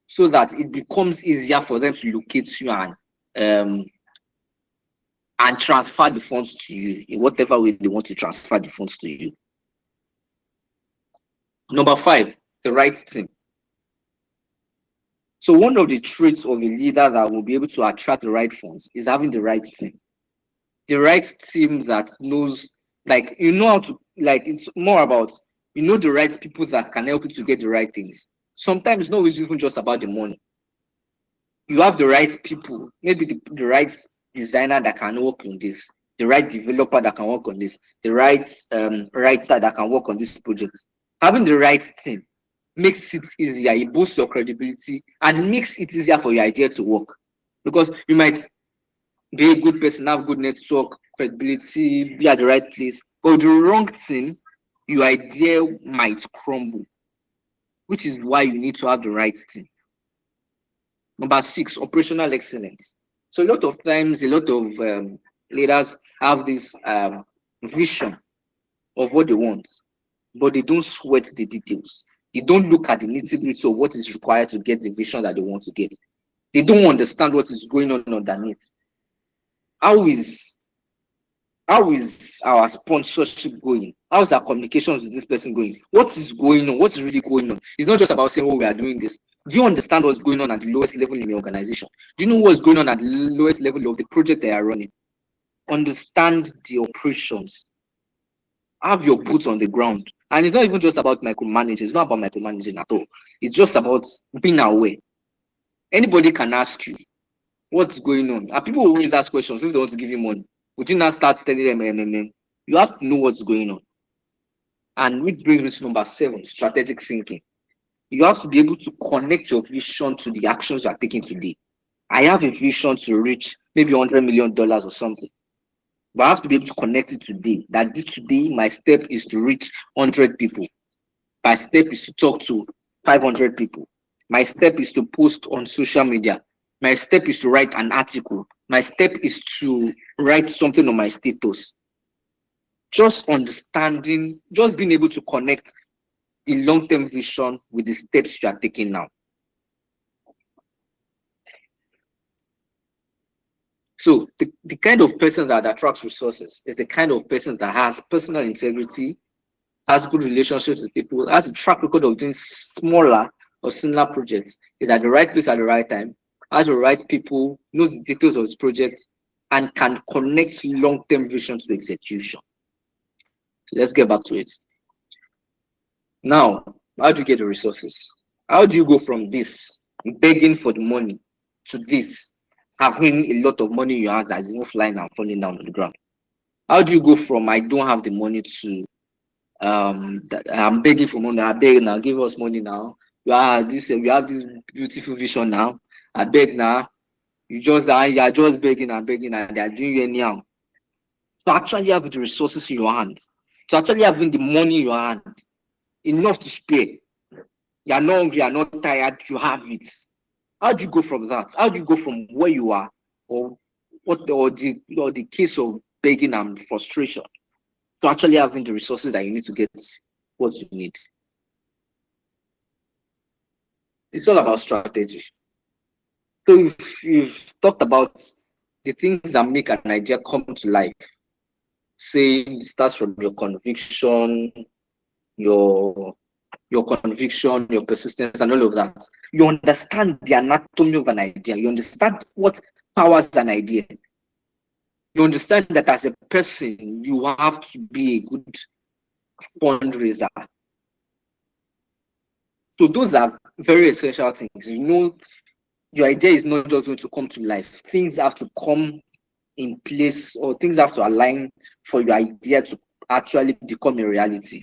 so that it becomes easier for them to locate you and transfer the funds to you in whatever way they want to transfer the funds to you. Number five, the right team. So one of the traits of a leader that will be able to attract the right funds is having the right team. The right team that knows, like, you know how to, like, it's more about, you know, the right people that can help you to get the right things. Sometimes it's not always even just about the money. You have the right people, maybe the right designer that can work on this, the right developer that can work on this, the right writer that can work on this project. Having the right team makes it easier, it boosts your credibility, and makes it easier for your idea to work. Because you might be a good person, have good network, credibility, be at the right place, but with the wrong team, your idea might crumble, which is why you need to have the right team. Number 6, operational excellence. So a lot of times, a lot of leaders have this vision of what they want, but they don't sweat the details. They don't look at the nitty-gritty of what is required to get the vision that they want to get. They don't understand what is going on underneath. How is our sponsorship going? How is our communications with this person going? What is going on? What is really going on? It's not just about saying, oh, we are doing this. Do you understand what's going on at the lowest level in your organization? Do you know what's going on at the lowest level of the project they are running? Understand the operations. Have your boots on the ground. And it's not even just about micromanaging. It's not about micromanaging at all. It's just about being aware. Anybody can ask you what's going on. And people always ask questions if they want to give you money. Would you not start telling them, you have to know what's going on. And which brings me to number 7, strategic thinking. You have to be able to connect your vision to the actions you are taking today. I have a vision to reach maybe $100 million or something. But I have to be able to connect it today. That today, my step is to reach 100 people. My step is to talk to 500 people. My step is to post on social media. My step is to write an article. My step is to write something on my status. Just understanding, just being able to connect the long-term vision with the steps you are taking now. So the kind of person that attracts resources is the kind of person that has personal integrity, has good relationships with people, has a track record of doing smaller or similar projects, is at the right place at the right time, has the right people, knows the details of his project, and can connect long-term vision to execution. So let's get back to it. Now, how do you get the resources? How do you go from this, begging for the money, to this, having a lot of money in your hands that is even flying and falling down on the ground? How do you go from I don't have the money to I'm begging for money, I beg now, give us money now. We have this beautiful vision now. I beg now. You are just begging and begging, and they are doing you anyhow. To actually have the resources in your hands, to actually having the money in your hand, enough to spare. You are not hungry, you are not tired, you have it. How do you go from that? How do you go from where you are, or the case of begging and frustration, to actually having the resources that you need to get what you need? It's all about strategy. So if you've talked about the things that make an idea come to life, say it starts from your conviction, your conviction, your persistence, and all of that. You understand the anatomy of an idea. You understand what powers an idea. You understand that as a person, you have to be a good fundraiser. So those are very essential things. You know, your idea is not just going to come to life. Things have to come in place, or things have to align for your idea to actually become a reality.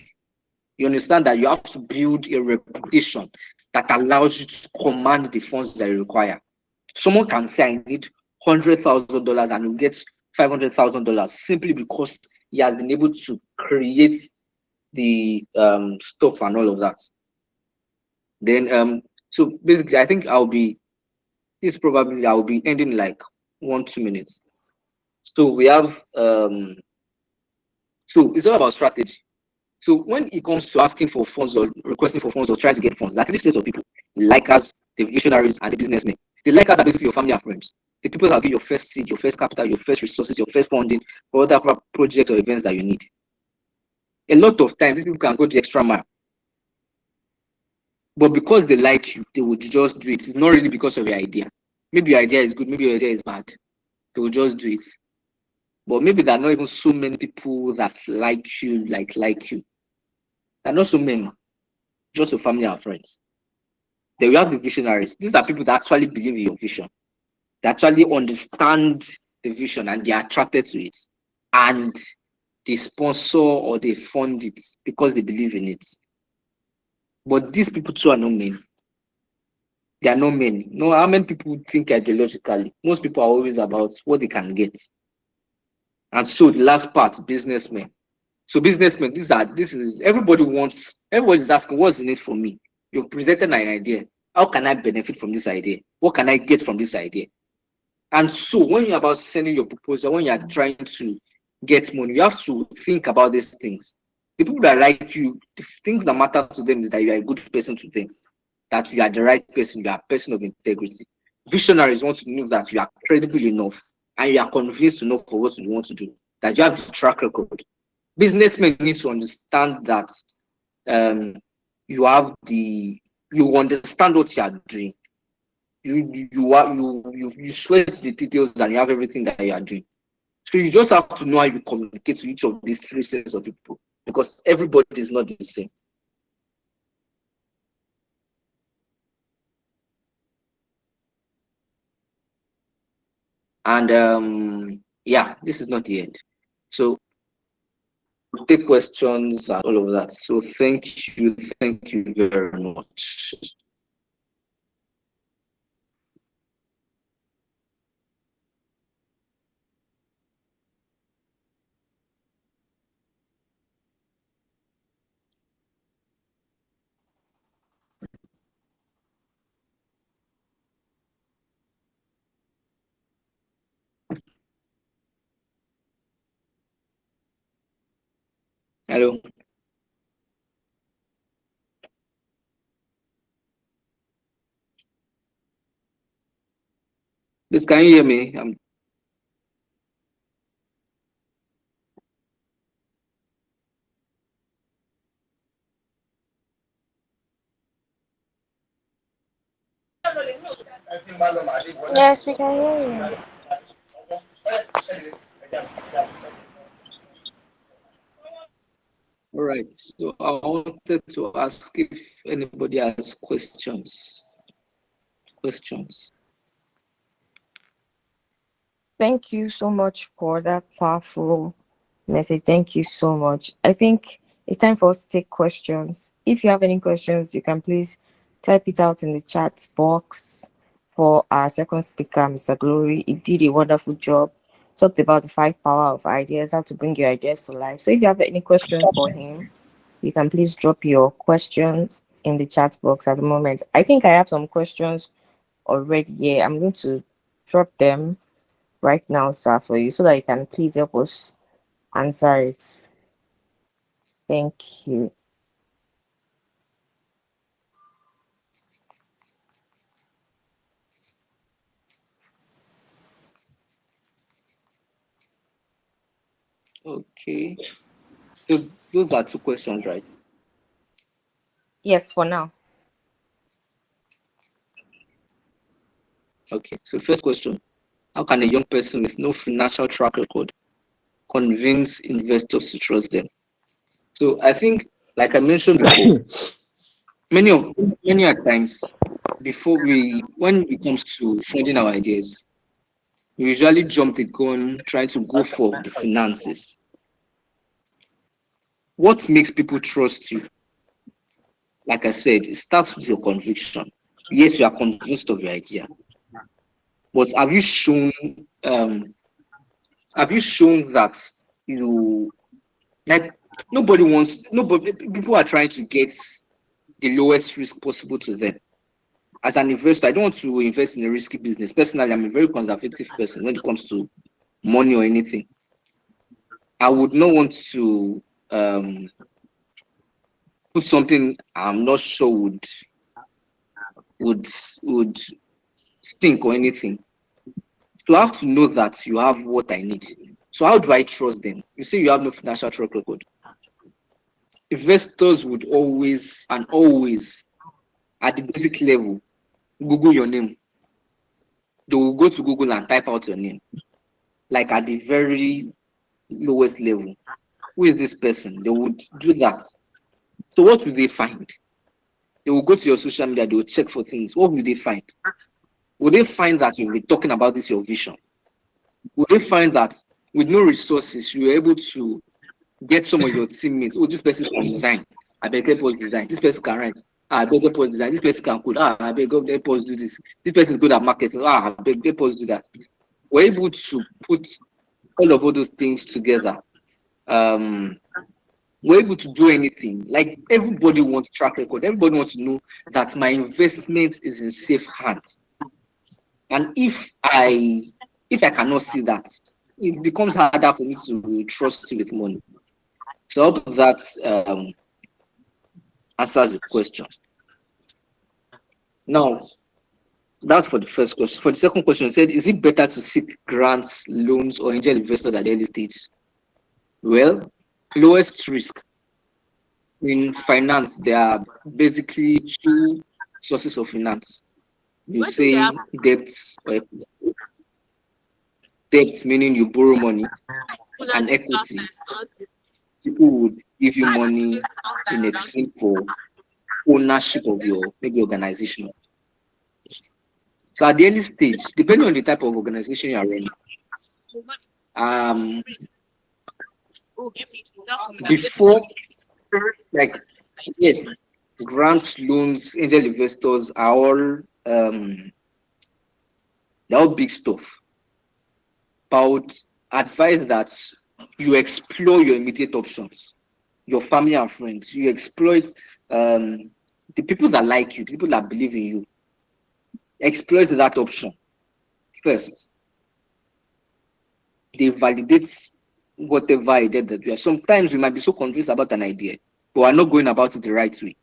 You understand that you have to build a reputation that allows you to command the funds that you require. Someone can say, I need $100,000 and you get $500,000 simply because he has been able to create the stuff and all of that. Then so basically I think I'll be ending like 1-2 minutes. So we have so it's all about strategy. So when it comes to asking for funds or requesting for funds or trying to get funds, there are 3 sets of people: the likers, the visionaries, and the businessmen. The likers are basically your family and friends. The people that will give your first seed, your first capital, your first resources, your first funding for whatever projects or events that you need. A lot of times, these people can go the extra mile. But because they like you, they would just do it. It's not really because of your idea. Maybe your idea is good, maybe your idea is bad. They will just do it. But maybe there are not even so many people that like you, like you. There are not so many. Just your family and friends. Then we have the visionaries. These are people that actually believe in your vision. They actually understand the vision and they are attracted to it. And they sponsor or they fund it because they believe in it. But these people too are not men. They are not men. No, how many people think ideologically? Most people are always about what they can get. And so the last part, businessmen. So businessmen, everybody's asking, what's in it for me? You've presented an idea. How can I benefit from this idea? What can I get from this idea? And so when you're about sending your proposal, when you're trying to get money, you have to think about these things. The people that like you, the things that matter to them is that you are a good person to them, that you are the right person, you are a person of integrity. Visionaries want to know that you are credible enough and you are convinced enough for what you want to do, that you have the track record. Businessmen need to understand that you understand what you are doing. You sweat the details and you have everything that you are doing. So you just have to know how you communicate to each of these three sets of people, because everybody is not the same. And yeah, this is not the end. So we'll take questions and all of that. So thank you very much. Hello. Please, can you hear me? Yes, we can hear you. All right. So I wanted to ask if anybody has questions. Thank you so much for that powerful message. Thank you so much. I think it's time for us to take questions. If you have any questions, you can please type it out in the chat box for our second speaker, Mr. Glory. He did a wonderful job. Talked about the 5 power of ideas, how to bring your ideas to life. So if you have any questions for him, you can please drop your questions in the chat box at the moment. I think I have some questions already here. I'm going to drop them right now, sir, for you so that you can please help us answer it. Thank you. Okay. So those are two questions, right? Yes, for now. Okay. So first question, how can a young person with no financial track record convince investors to trust them? So I think, like I mentioned before, many a times when it comes to funding our ideas, we usually jump the gun trying to go for the finances. What makes people trust you? Like I said, it starts with your conviction. Yes, you are convinced of your idea, but um have you shown that you like nobody people are trying to get the lowest risk possible to them. As an investor, I don't want to invest in a risky business. Personally, I'm a very conservative person when it comes to money or anything. I would not want to put something I'm not sure would stink or anything. So I have to know that you have what I need. So how do I trust them? You say you have no financial track record. Investors would always and always, at the basic level, Google your name. They will go to Google and type out your name, like at the very lowest level. Who is this person? They would do that. So what will they find? They will go to your social media, they will check for things. What will they find? Will they find that you'll be talking about this, your vision? Will they find that with no resources, you're able to get some of your teammates? Oh, this person can design. I beg help us design. This person can write. I beg help us design. This person can code. I beg help us do this. This person is good at marketing. I beg help us do that. We're able to put all those things together. We're able to do anything. Like everybody wants track record. Everybody wants to know that my investment is in safe hands. And if I cannot see that, it becomes harder for me to trust you with money. So I hope that answers the question. Now, that's for the first question. For the second question, it said, is it better to seek grants, loans, or angel investors at the early stage? Well, lowest risk. In finance, there are basically two sources of finance. You say debts or equity. Debt meaning you borrow money, and equity, people would give you money in exchange for ownership of your maybe organization. So at the early stage, depending on the type of organization you are running, before, like, yes, grants, loans, angel investors are all they're all big stuff. But I would advise that you explore your immediate options, your family and friends. You exploit the people that like you, the people that believe in you. Exploit that option first. They validate whatever idea that we are. Sometimes we might be so convinced about an idea, but we're not going about it the right way.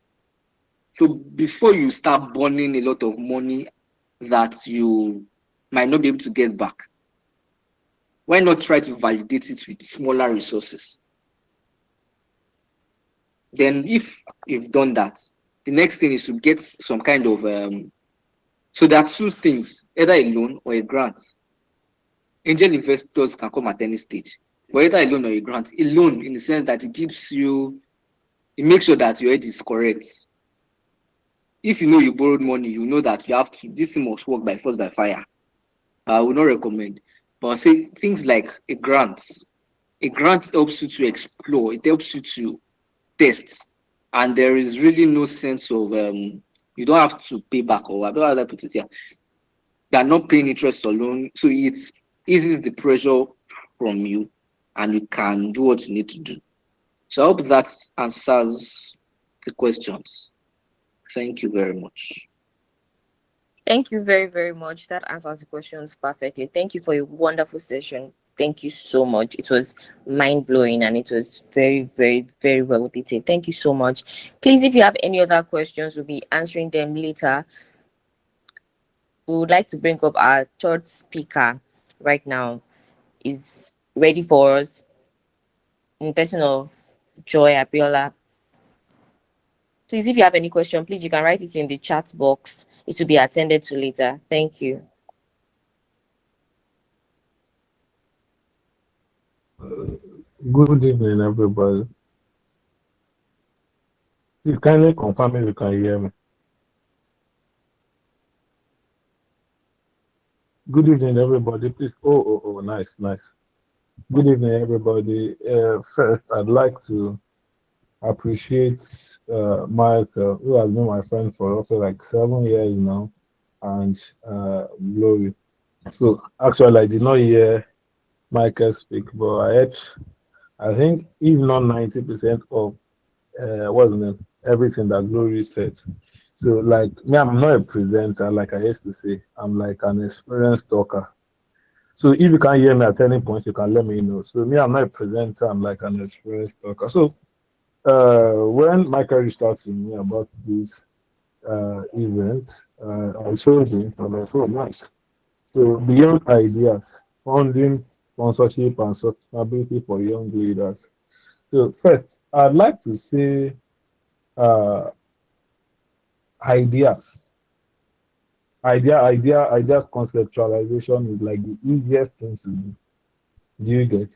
So before you start burning a lot of money that you might not be able to get back, why not try to validate it with smaller resources? Then if you've done that, the next thing is to get some kind of so there are two things, either a loan or a grant. Angel investors can come at any stage, but either a loan or a grant. A loan in the sense that it gives you, it makes sure that your head is correct. If you know you borrowed money, you know that you have to, this thing must work by force by fire. I would not recommend. But say things like a grant. A grant helps you to explore, it helps you to test. And there is really no sense of you don't have to pay back, or I don't know how to put it here. They are not paying interest or loan. So it eases the pressure from you and you can do what you need to do. So I hope that answers the questions. Thank you very much. Thank you very, very much. That answers the questions perfectly. Thank you for a wonderful session. Thank you so much. It was mind-blowing and it was very, very, very well detailed. Thank you so much. Please, if you have any other questions, we'll be answering them later. We would like to bring up our third speaker right now. Is ready for us in person of Joy Abiola. Please, if you have any question, please, you can write it in the chat box. It will be attended to later. Thank you. Good evening, everybody. Please kindly confirm if you can hear me. Good evening, everybody. Please. Oh, nice. Good evening, everybody. First, I'd like to appreciate Mike, who has been my friend for also like 7 years now, and Glory. So actually, I did not hear Michael speak, but I think if not 90% of what's the name, everything that Glory said. So like me, I'm not a presenter, like I used to say. I'm like an experienced talker. So if you can't hear me at any point, you can let me know. So me, I'm not a presenter, I'm like an experienced talker. So when Michael reached out to me about this event, I told him, I'm like, oh, nice. So beyond ideas, funding, sponsorship, and sustainability for young leaders. So first, I'd like to say uh, ideas. Ideas conceptualization is like the easiest thing to do. Do you get?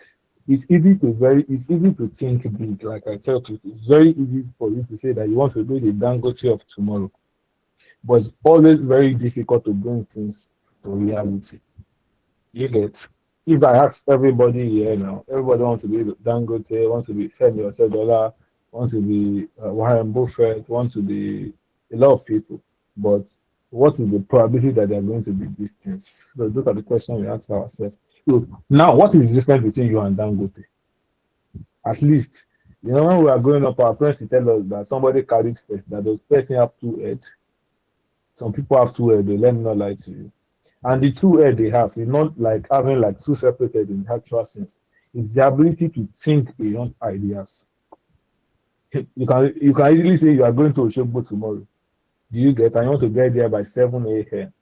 it's easy to think big. Like I tell people, it's very easy for you to say that you want to be the Dangote of tomorrow, but it's always very difficult to bring things to reality. You get. If I ask everybody here now, everybody wants to be Dangote, wants to be Femi Otedola, wants to be Warren Buffett, wants to be a lot of people. But what is the probability that they are going to be these things? So those are the questions we ask ourselves. So now, what is the difference between you and Dangote? At least, when we are growing up, our parents will tell us that somebody carried first, that does person have two heads. Some people have two heads, they let me not lie to you. And the two head they have is not like having like two separate heads in the actual sense. It's the ability to think beyond ideas. You can easily say you are going to Oshogbo tomorrow. Do you get? And you want to get there by 7 a.m.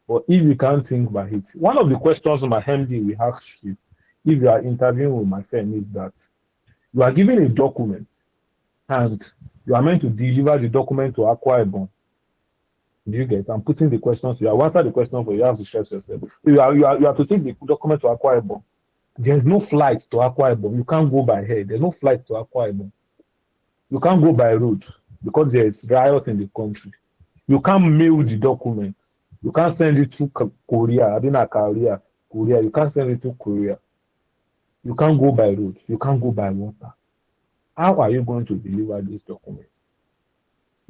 But if you can't think by it, one of the questions my MD will ask you if you are interviewing with my friend is that you are given a document and you are meant to deliver the document to Akwa Ibom. Do you get? I'm putting the questions. You have answered the question, but you have to stress yourself. You have to take the document to Akwa Ibom. There's no flight to Akwa Ibom. You can't go by air. There's no flight to Akwa Ibom. You can't go by road because there's riot in the country. You can't mail the document. You can't send it to Korea. I mean, Korea. You can't send it to Korea. You can't go by road. You can't go by water. How are you going to deliver this document?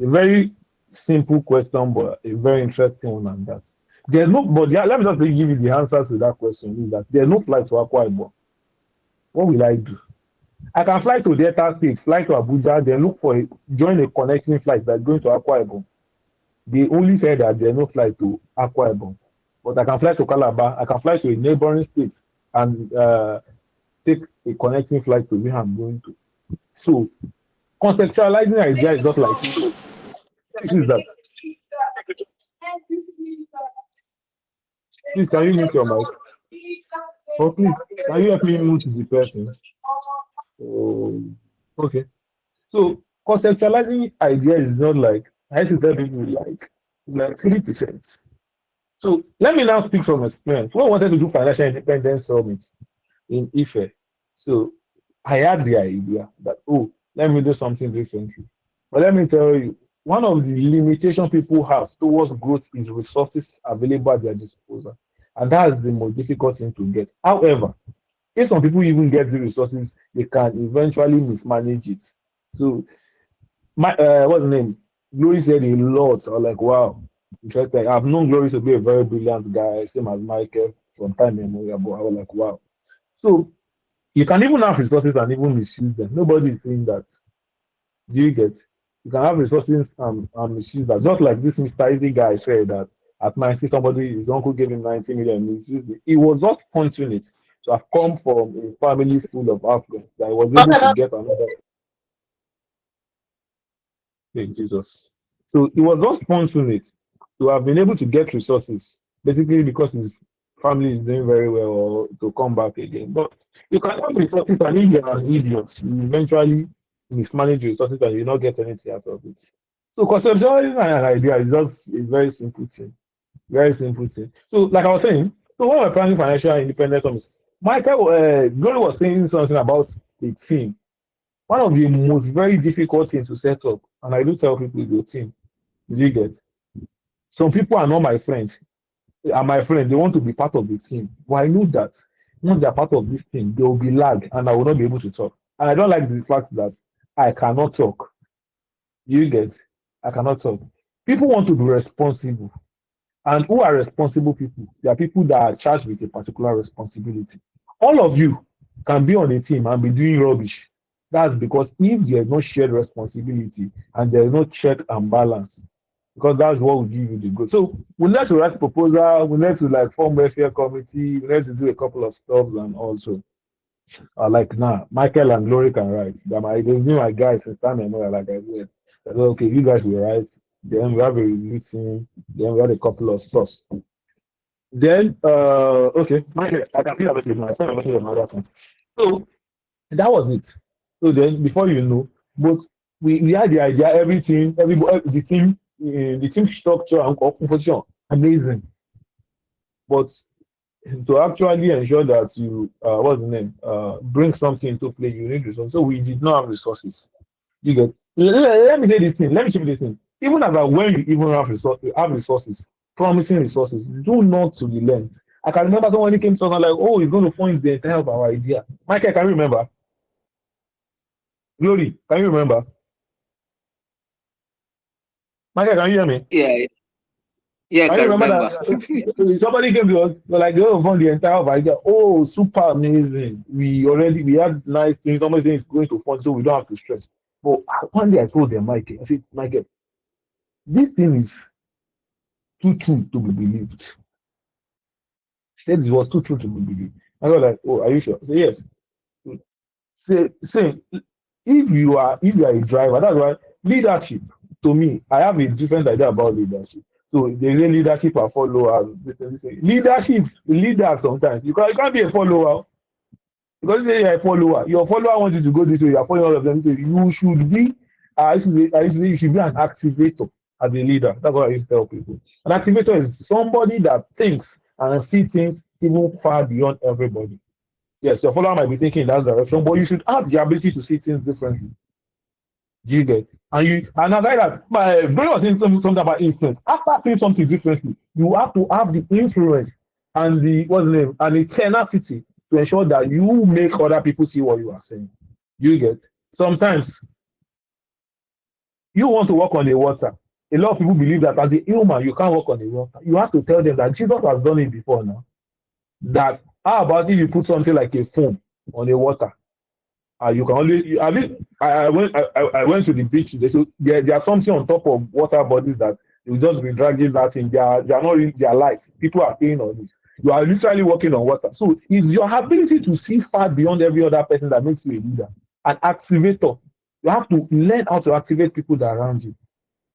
A very simple question, but a very interesting one on that. There's no, but let me just give you the answer to that question. Is that there's no flight to Akwa Ibom. What will I do? I can fly to Delta State, fly to Abuja, then join a connecting flight that's going to Akwa Ibom. They only said that there's no flight to Akwa Ibom, but I can fly to Calabar. I can fly to a neighboring state and take a connecting flight to where I'm going to. So conceptualizing idea is not like this is that. Please, can you mute your mic? Oh, please, can you help me mute the person? Oh, okay. So conceptualizing idea is not like I should tell people like 3%. So let me now speak from experience. When I wanted to do financial independence summit in Ife, so I had the idea that let me do something differently. But let me tell you, one of the limitations people have towards growth is resources available at their disposal. And that is the most difficult thing to get. However, if some people even get the resources, they can eventually mismanage it. So, what's the name? Glory said a lot. I was like, wow, interesting. I've known Glory to be a very brilliant guy, same as Michael from time immemorial, but I was like, wow. So, you can even have resources and even misuse them. Nobody is saying that. Do you get? You can have resources and misuse that. Just like this Mr. Easy guy said that at 90, his uncle gave him 90 million. Misused it. He was not fortunate to have come from a family full of affluence that he was able to get another. Thank Jesus. So he was not fortunate to have been able to get resources, basically because his family is doing very well or to come back again. But you can have resources and if you're an idiot, you eventually mismanage resources and you not get anything out of it. So conceptualizing an idea is just a very simple thing. Very simple thing. So like I was saying, so when we're planning financial independence, Michael Glory was saying something about a team. One of the most very difficult things to set up, and I do tell people is your team. Did you get? Some people are not my friends. Are my friend, they want to be part of the team. But I know that once they're part of this team, there will be lag and I will not be able to talk. And I don't like the fact that I cannot talk. Do you get? I cannot talk. People want to be responsible. And who are responsible people? They are people that are charged with a particular responsibility. All of you can be on a team and be doing rubbish. That's because if there is no shared responsibility and there is no check and balance, because that's what will give you the growth. So we need to write proposal, we need to like form welfare committee, we need to do a couple of stuff and also like now, Michael and Glory can write. They've been my guys since time memorial, like I said. Okay, you guys will write. Then we have a review team. Then we have a couple of stuff. Then okay, Michael, I can see that message now. I saw a message another time. So that was it. So then before you know, but we had the idea, everything, everybody, the team structure and composition, amazing. But to actually ensure that you what's the name bring something into play, you need resources. So we did not have resources. You get let me say this thing, let me show you this thing. Even as when you even have resources, promising resources, do not to relent. I can remember someone who came to us and like, oh, he's going to fund the entire of our idea. Michael, can you remember? Glory, can you remember? Michael, can you hear me? Yeah, I Can you can remember remember. that somebody came to us, they're like, oh, fund the entire of our idea. Oh, super amazing. We had nice things. Somebody saying it's going to fund, so we don't have to stress. But one day I told them, Michael, I said, Michael, this thing is too true to be believed. Said it was too true to be believed. I was like, oh, are you sure? I said, yes. Say, if you are a driver, that's why leadership, to me, I have a different idea about leadership. So there's a leadership and followers. Leadership, leader sometimes. You can't be a follower. Because you say you're a follower, your follower wants you to go this way, you're following all of them. So you should be, you should be an activator as a leader. That's what I used to tell people. An activator is somebody that thinks and sees things even far beyond everybody. Yes, your follower might be thinking in that direction, but you should have the ability to see things differently. Do you get? And as I that my brain was saying something about influence. After seeing something differently, you have to have the influence and the what's the name and the tenacity to ensure that you make other people see what you are saying. You get? Sometimes you want to walk on the water. A lot of people believe that as a human, you can't walk on the water. You have to tell them that Jesus has done it before now. That how about if you put something like a foam on the water? You can only at least I went to the beach. There are something on top of water bodies that you just be dragging that in. They are not in their lives. People are paying on this. You are literally walking on water. So it's your ability to see far beyond every other person that makes you a leader, an activator. You have to learn how to activate people that are around you.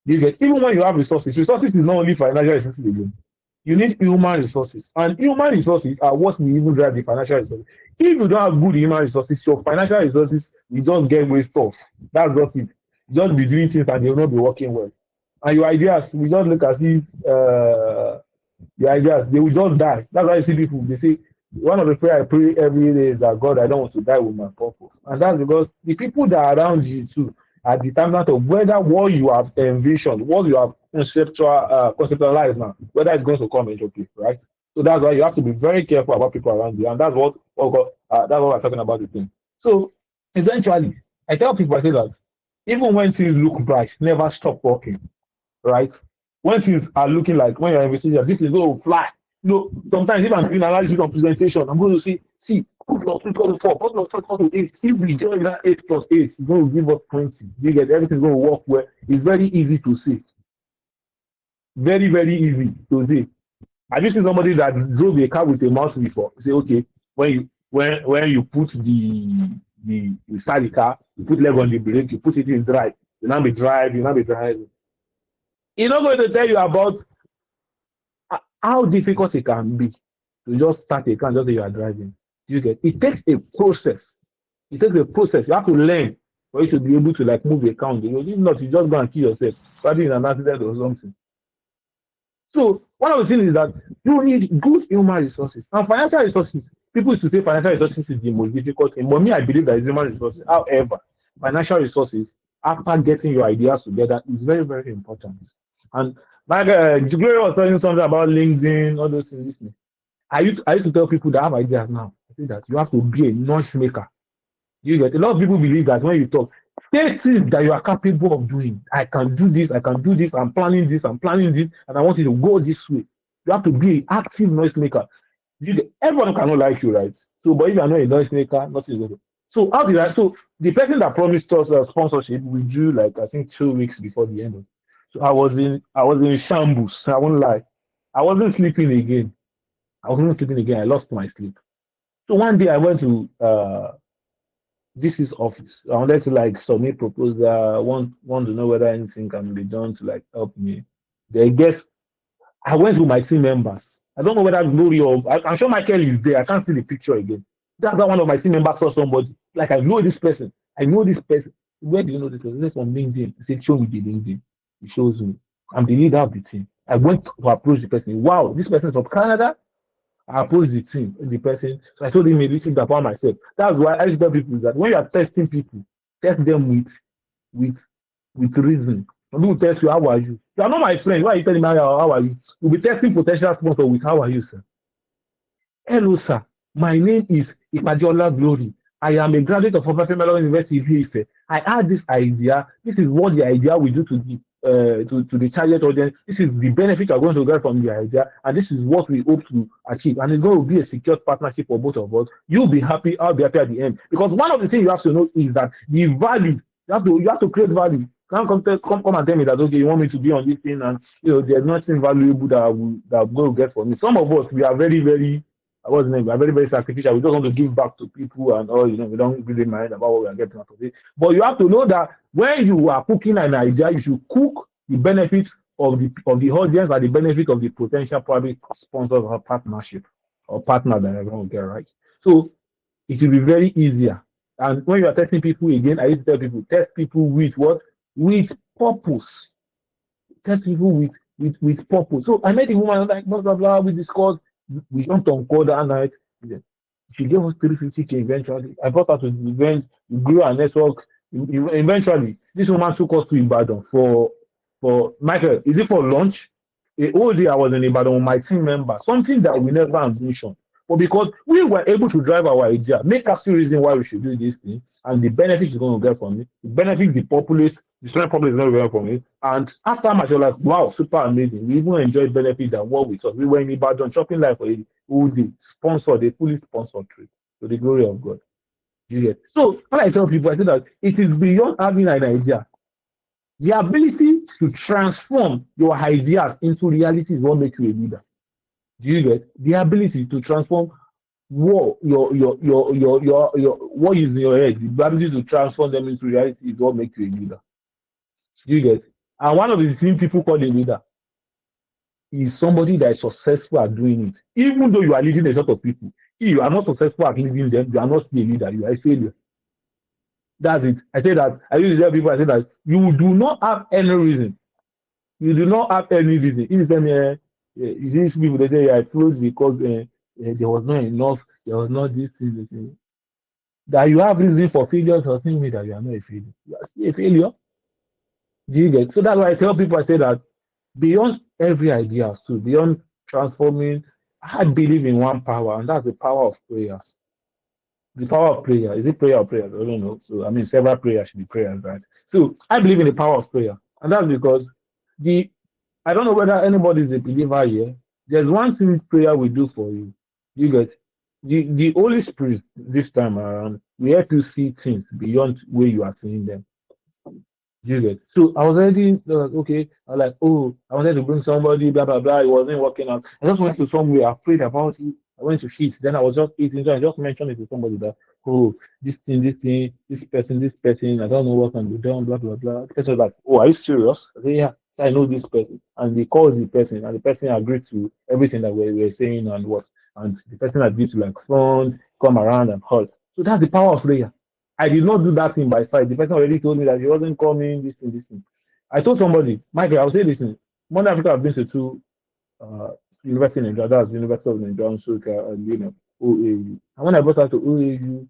You get even when you have resources. Resources is not only financial resources again. You need human resources, and human resources are what will even drive the financial resources. If you don't have good human resources, your financial resources will just get waste off. That's what it. Just be doing things and they will not be working well. And your ideas will just look as if the ideas they will just die. That's why you see people they say one of the prayer I pray every day is that God, I don't want to die with my purpose. And that's because the people that are around you too are determinant of whether what you have envisioned, what you have conceptualized now, whether it's going to come into play, right? So that's why you have to be very careful about people around you, and that's what that's what we're talking about the thing. So eventually, I tell people I say that even when things look bright, never stop working, right? When things are looking like when you're investing, this is going to fly. Sometimes if I'm doing analysis on presentation, I'm going to see, 2 plus 2 equals 4, 4 plus 2 equals 8. If we join that 8 plus 8, it's going to give us 20. You get everything's going to work well. It's very easy to see. Very, very easy to see. Have you seen somebody that drove a car with a mouse before? Say, okay, when you put the start the car, you put leg on the brake, you put it in drive, you now be driving. He's not going to tell you about how difficult it can be to just start a car just say you are driving. You get it takes a process. It takes a process. You have to learn for you to be able to like move a car. If not, you just go and kill yourself, probably in an accident or something. So one of the things is that you need good human resources and financial resources. People used to say financial resources is the most difficult thing. But me, I believe that is human resources. However, financial resources, after getting your ideas together, is very, very important. And like Gloria was telling something about LinkedIn, all those things. I used to tell people that have ideas now. I say that you have to be a noise maker. You get a lot of people believe that when you talk, say things that you are capable of doing. I can do this, I'm planning this, and I want you to go this way. You have to be an active noise maker. Everyone cannot like you, right? So, but if you are not a noise maker, nothing is going to. So how did I? So the person that promised us a sponsorship, we drew like I think 2 weeks before the end of. So I was in shambles. I won't lie. I wasn't sleeping again. I lost my sleep. So one day I went to VC's office. I wanted to like submit proposal. Want to know whether anything can be done to like help me. I guess I went with my team members. I don't know whether Glory or I'm sure Michael is there. I can't see the picture again. That's how one of my team members saw somebody. Like I know this person. Where do you know this person? This from LinkedIn. He said, show me the LinkedIn. He shows me. I'm the leader of the team. I went to approach the person. Wow, this person is from Canada. I approached the team, the person. So I told him a little bit about myself. That's why I tell people that when you are testing people, test them with with reason. Some people test you, how are you? You are not my friend. Why are you telling me how are you? You'll be testing potential sponsor with how are you, sir? Hello, sir. My name is Ipadiola Glory. I am a graduate of Obafemi University Ife. I had this idea. This is what the idea will do to the target audience. This is the benefit we're going to get from the idea, and this is what we hope to achieve. And it's going to be a secure partnership for both of us. You'll be happy. I'll be happy at the end. Because one of the things you have to know is that the value you have to create value. You can't come and tell me that okay, you want me to be on this thing, and there's nothing valuable that I'm going to get from me. Some of us we are very, very what's the name? We're very, very sacrificial. We just want to give back to people and all, we don't really mind about what we are getting out of it. But you have to know that when you are cooking an idea, you should cook the benefits of the audience and the benefit of the potential private sponsors or partnership or partner that everyone will get, right? So it will be very easier. And when you are testing people again, I used to tell people, test people with what? With purpose. Test people with purpose. So I met a woman like blah blah blah. We discussed. We jumped on call that night. She gave us 350K eventually. I brought her to the event. We grew our network. Eventually, this woman took us to Ibadan for Michael. Is it for lunch? A whole day I was in Ibadan with my team member. Something that we never envisioned. But because we were able to drive our idea, make us see reason why we should do this thing, and the benefits you're going to get from it, the benefits the populace, the student populace is going to get from it. And after my show, like, wow, super amazing. We even enjoyed benefits than what we thought. We were in Ibadan shopping life for a whole day, sponsored, a fully sponsored trip to the glory of God. You get? So when I tell people, I say that it is beyond having an idea. The ability to transform your ideas into reality is what makes you a leader. Do you get the ability to transform what what is in your head? The ability to transform them into reality is what makes you a leader. Do you get? And one of the things people call a leader is somebody that is successful at doing it. Even though you are leading a lot of people, if you are not successful at leading them, you are not a leader. You are a failure. That's it. I say that. I used to tell people. I say that you do not have any reason. You do not have any reason. If you tell me, these people they say I failed because there was not enough, there was not this thing, this thing. That you have reason for failure doesn't mean that you are not a failure. You are still a failure. Do you get? So that's why I tell people, I say that beyond every idea too, beyond transforming, I believe in one power, and that's the power of prayers. The power of prayer. Is it prayer or prayers? I don't know. So I mean several prayers should be prayers, right? So I believe in the power of prayer. And that's because I don't know whether anybody is a believer here. There's one thing prayer will do for you. You get the Holy Spirit this time around will help you see things beyond where you are seeing them. You get so I was already okay. I was like, oh, I wanted to bring somebody, blah blah blah. It wasn't working out. I just went to somewhere, I prayed about it. I went to eat. Then I was just eating. So I just mentioned it to somebody that, oh, this thing, this person, I don't know what can be done, blah blah blah. The person was like, oh, are you serious? I said, yeah. So I know this person, and they called the person, and the person agreed to everything that we were saying and what, and the person agreed to like fund, come around and call. So that's the power of prayer. I did not do that thing by side. The person already told me that he wasn't coming, this thing, this thing. I told somebody, Michael, I'll say this thing. One Africa I've been to two university in Nigeria, that's University of Nigeria, Nsukka, and OAU. And when I brought her to OAU,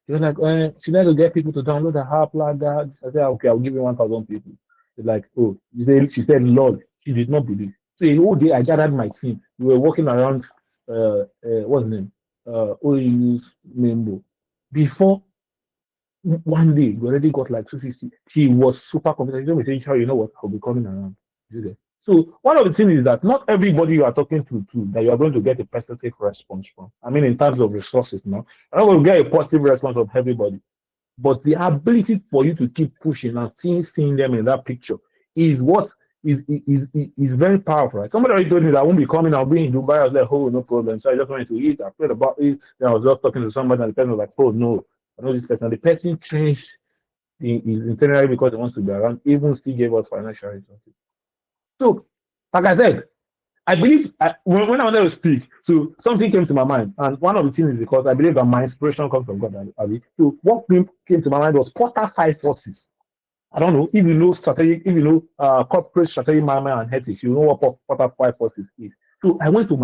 she was like, she wanted to get people to download the app like that. I said, okay, I'll give you 1,000 people. She's like, oh, she said, Lord, she did not believe. So the whole day I gathered my team. We were walking around, what's the name? OAU's member. Before one day, we already got like 250. He was super confident. He told me, you know what, I'll be coming around. So one of the things is that not everybody you are talking to that you are going to get a positive response from. I mean, in terms of resources, now you're not going to get a positive response from everybody. But the ability for you to keep pushing and seeing them in that picture is what is very powerful. Right? Somebody already told me that I won't be coming. I'll be in Dubai. I was like, oh, no problem. So I just wanted to eat. I prayed about it. Then I was just talking to somebody, and the person was like, oh no, I know this person. The person changed his itinerary because he wants to be around. Even still gave us financial resources. So, like I said, I believe when I wanted to speak, so something came to my mind, and one of the things is because I believe that my inspiration comes from God. So what came to my mind was Porter 5 forces. I don't know if you know strategic, if you know corporate strategy management and ethics, you know what Porter 5 forces is. So I went to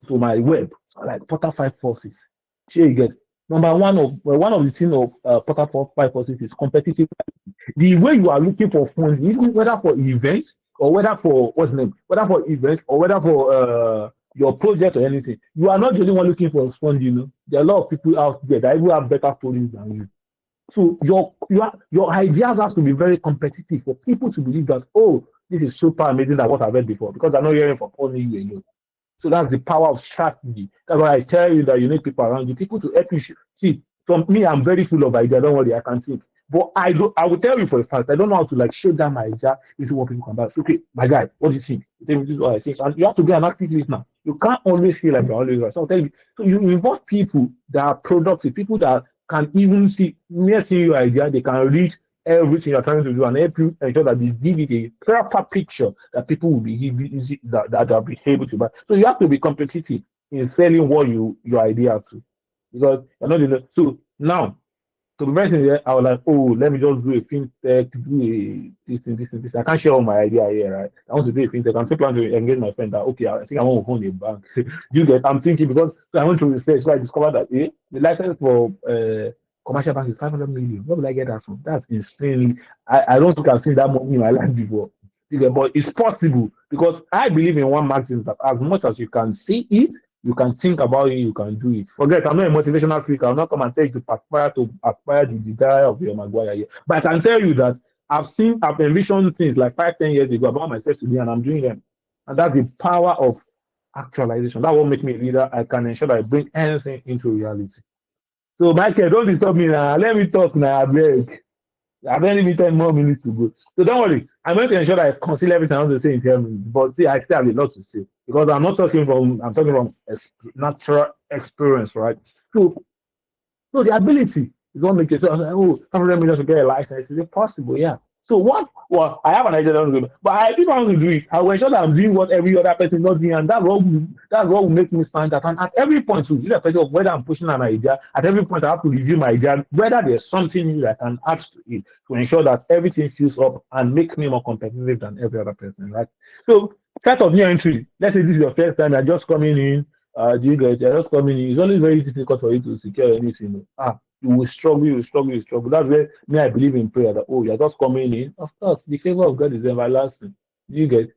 to my web, like Porter 546. Here you get one of the things of Porter 546 is competitive. The way you are looking for funds, even whether for events or whether for what's the name, whether for events or whether for your project or anything, you are not the only one looking for funds. There are a lot of people out there that even have better stories than you. So your ideas have to be very competitive for people to believe that, oh, this is super amazing than what I've read before, because I'm not hearing from only you alone. So that's the power of strategy. That's why I tell you that you need people around you, people to help you. See, from me, I'm very full of ideas. Don't worry, I can think. But I will tell you for a fact, I don't know how to like show down my idea. This is what people come back. So, okay, my guy, what do you think? This is what I think. And you have to be an active listener. You can't always feel like you're always right. So I'll tell you. So you involve people that are productive, people that can even see, near seeing your idea, they can read everything you're trying to do and help you ensure that they give it a proper picture that people will be easy, that they'll be able to buy. So you have to be competitive in selling what your idea to, because you're not in the, so now so the first thing there, I was like, oh, let me just do a fintech, do this. I can't share all my idea here, right? I want to do a fintech. I'm still planning to engage my friend that, okay, I think I want to own a bank. Do you get? I'm thinking because so I went to research, so I discovered that the license for commercial bank is 500 million. Where will I get that from? That's insane. I don't think I've seen that money in my life before. But it's possible because I believe in one maxim that as much as you can see it, you can think about it, you can do it. Forget, I'm not a motivational speaker. I'll not come and tell you to aspire the desire of your Maguire here. But I can tell you that I've envisioned things like 5, 10 years ago about myself today, and I'm doing them. And that's the power of actualization. That won't make me a leader. I can ensure that I bring anything into reality. So, Michael, don't disturb me now. Let me talk now, I beg. I've only been 10 more minutes to go. So don't worry. I'm going to ensure that I conceal everything I want to say in 10 minutes. But see, I still have a lot to say because I'm talking from natural experience, right? So the ability is what makes it so, oh, 500 million to get a license. Is it possible? Yeah. So what? Well, I have an idea, but if I want to do it, I will ensure that I'm doing what every other person is not doing, and that's what will make me stand out. And at every point, so irrespective of whether I'm pushing an idea, at every point I have to review my idea, whether there's something new that I can add to it to ensure that everything fills up and makes me more competitive than every other person, right? So start of new entry. Let's say this is your first time, you're just coming in. You guys, you're just coming in. It's only very difficult for you to secure anything. You will struggle. That's where me, I believe in prayer that, oh, you're just coming in. Of course, the favor of God is everlasting. You get,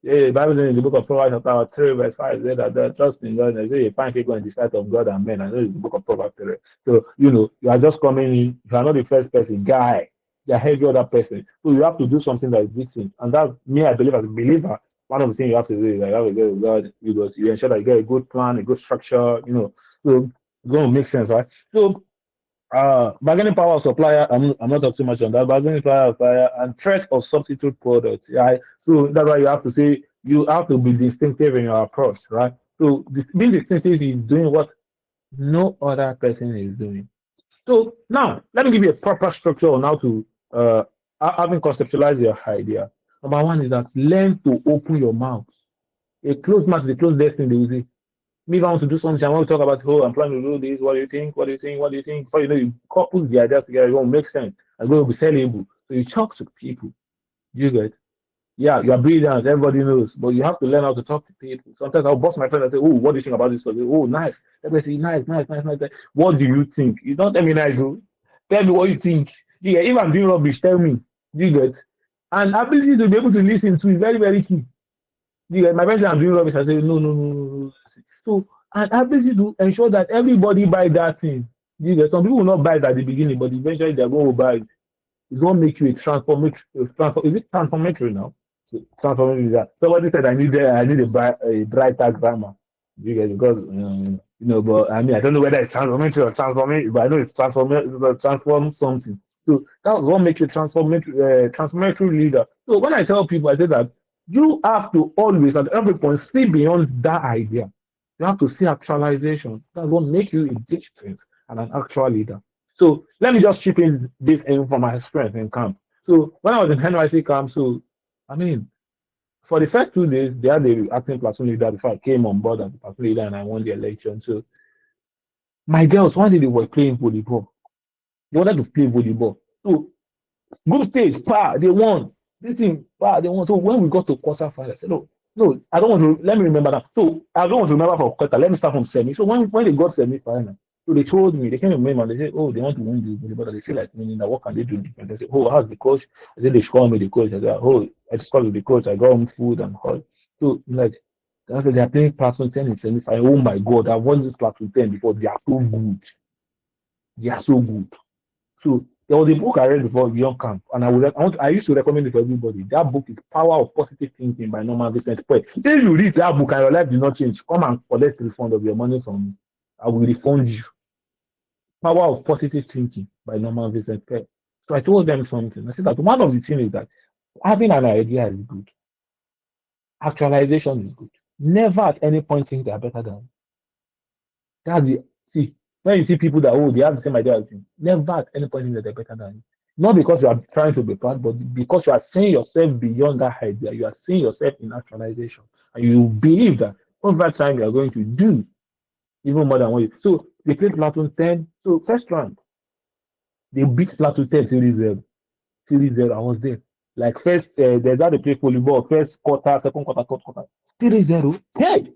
yeah, the Bible says in the book of Proverbs, chapter 3, verse 5, says that trust in God, and say you find people in the sight of God and men. I know it's the book of Proverbs 3. So, you are just coming in. You are not the first person, guy. You're every other person. So you have to do something that is decent. And that's me, I believe, as a believer. One of the things you have to do is like, you have to get with God. You ensure that you get a good plan, a good structure, so it's going to make sense, right? So, bargaining power of supplier, I'm not talking too much on that. Bargaining power of supplier and threat of substitute products, right? So that's why you have to say you have to be distinctive in your approach, right? So being distinctive is doing what no other person is doing. So now let me give you a proper structure on how to having conceptualized your idea. Number one is that learn to open your mouth. A closed mouth is a closed destiny, they will say. Me, if I want to do something, I want to talk about, oh, I'm planning to do this. What do you think? What do you think? What do you think? So, you couple the ideas together, it won't make sense. It's going to be sellable. So you talk to people. You get, yeah, you are brilliant. Everybody knows, but you have to learn how to talk to people. Sometimes I'll boss my friend and say, oh, what do you think about this? Oh, nice. Everybody say, nice. What do you think? You don't tell me nice, bro. Tell me what you think. Yeah, if I'm doing rubbish, tell me. You get, and ability to be able to listen to is very, very key. My friends are doing rubbish. I say, no. So, and ability to ensure that everybody buy that thing. Some people will not buy it at the beginning, but eventually they're going to buy it. It's going to make you a transformation. Is it transformatory now? So, transformatory is that. Somebody said I need a brighter grammar. Because but I mean I don't know whether it's transformatory or transformatory, but I know it's transform something. So that's what makes you transformatory leader. So when I tell people, I say that you have to always at every point see beyond that idea. You have to see actualization. That's what makes you a distinct and an actual leader. So let me just chip in this in from my experience in camp. So when I was in NYC camp, so I mean, for the first 2 days, they had the acting platoon leader before I came on board as the platoon leader and I won the election. So my girls, one day they were playing volleyball. They wanted to play volleyball. So group stage, they won. This thing, they won. So when we got to quarterfinal, I said, "Oh, No, I don't want to. Let me remember that. So I don't want to remember for quarter. Let me start from semi. So when they got semi final, so they told me they came to me and they said, oh, they want to win this, but they feel like winning. That what can they do different? They said, oh, how's the coach? I said they should call me the coach. I said, oh, I just called the coach. I got him food and all. So like, I said they're playing Platoon 10 in semi final. Oh my God, I've won this Platoon 10 before. They are so good. They are so good. So there was a book I read before Beyond Camp, and I used to recommend it for everybody. That book is Power of Positive Thinking by Norman Vincent Peale. If you read that book and your life did not change, come and collect refund of your money from me. I will refund you. Power of Positive Thinking by Norman Vincent Peale. So I told them something. I said that one of the things is that having an idea is good. Actualization is good. Never at any point think they are better than. That's the see when you see people that they have the same idea as you, never at any point think that they're better than you. Not because you are trying to be proud, but because you are seeing yourself beyond that idea. You are seeing yourself in actualization, and you believe that over time you are going to do even more than what you. So they played Plateau 10. So first round, they beat Plateau 10 series 0. Series 0. I was there. Like first, there's how they play volleyball. First quarter, second quarter, third quarter. Series 0. Hey,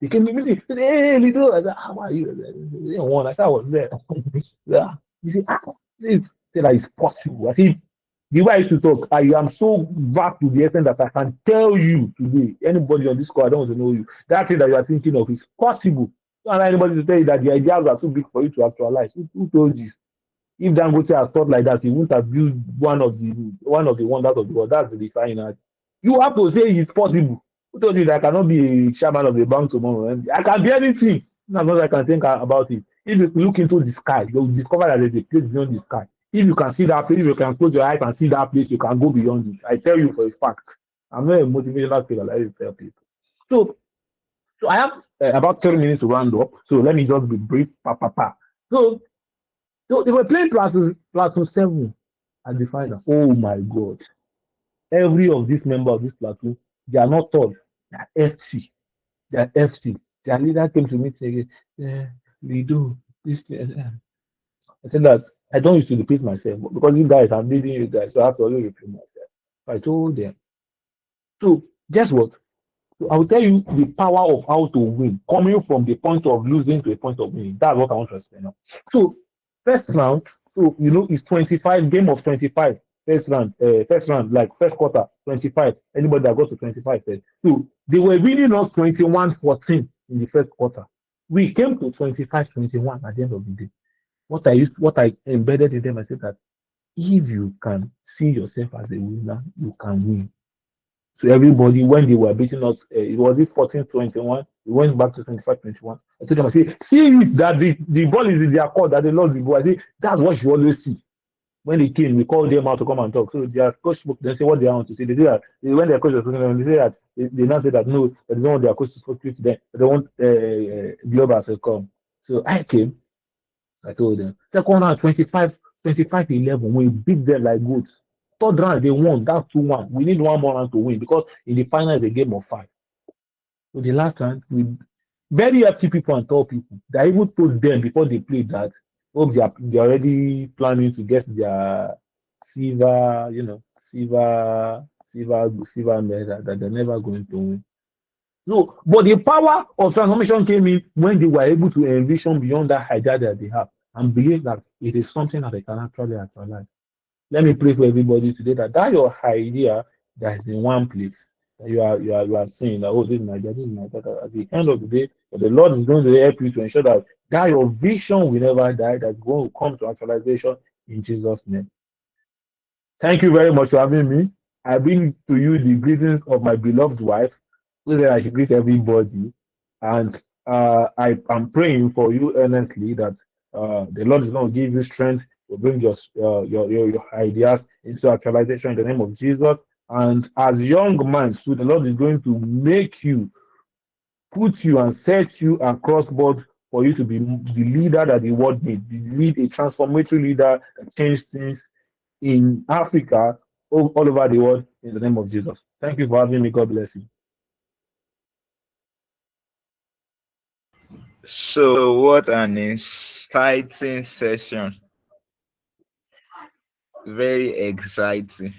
he came to me and said, hey, little. I said, how are you? They won. I said, I was there. Yeah. He said, this. Said that it's possible. I said, the way I used to talk, I am so vast to the extent that I can tell you today, anybody on this call, I don't want to know you, that thing that you are thinking of is possible. Don't allow anybody to tell you that the ideas are too big for you to actualize. Who told you? If Dangote has thought like that, he wouldn't have built one of the wonders of the world. That's the refinery. You have to say it's possible. Who told you that I cannot be a chairman of the bank tomorrow? I can be anything. That's what I can think about it. If you look into the sky, you'll discover that there's a place beyond the sky. If you can see that place, if you can close your eyes and see that place, you can go beyond it. I tell you for a fact. I'm not a motivational speaker like you tell people. So, so I have about 30 minutes to round up. So let me just be brief. So they were playing Platoon 7 at the final. Oh my God. Every of these members of this platoon, they are not tall. They are FC. They are FC. Their leader came to me saying, we do this thing. I said that I don't used to repeat myself because you guys, I'm leading you guys, so I have to always repeat myself. I told them. So guess what? So I will tell you the power of how to win, coming from the point of losing to a point of winning. That's what I want to explain now. So first round, so it's 25 game of 25. First round, like first quarter, 25. Anybody that got to 25 first. So they were winning us 21-14 in the first quarter. We came to 25-21 at the end of the day. What I embedded in them, I said that if you can see yourself as a winner, you can win. So everybody, when they were beating us, it was it 14-21. We went back to 25-21. I told them, I say, see it that the ball is in their court, that they lost the ball. I say, that's what you always see. When they came, we called them out to come and talk. So their coach spoke, they say what they want to say. They say that when their coach was talking to them, they say that they now say that no, they don't want their coach to speak to them. They want Global to come. So I came. I told them. Second round, 25-11. We beat them like goats. Third round, they won. That's 2-1. We need one more round to win because in the final, it's a game of 5. So the last round, we very happy people and tall people. They even told them before they played that hope they're already planning to get their silver, silver medal that they're never going to win. So, but the power of transformation came in when they were able to envision beyond that idea that they have and believe that it is something that they can actually actualize. Let me pray for everybody today that your idea that is in one place that you are saying that this is my idea, this is my idea. At the end of the day, the Lord is going to help you to ensure that your vision will never die, that going to come to actualization in Jesus' name. Thank you very much for having me. I bring to you the greetings of my beloved wife, so that I should greet everybody. And I am praying for you earnestly that the Lord is going to give you strength to bring your ideas into actualization in the name of Jesus. And as young man, so the Lord is going to make you, put you and set you across board for you to be the leader that the world needs, lead a transformatory leader that changes things in Africa, all over the world, in the name of Jesus. Thank you for having me. God bless you. So, what an exciting session! Very exciting.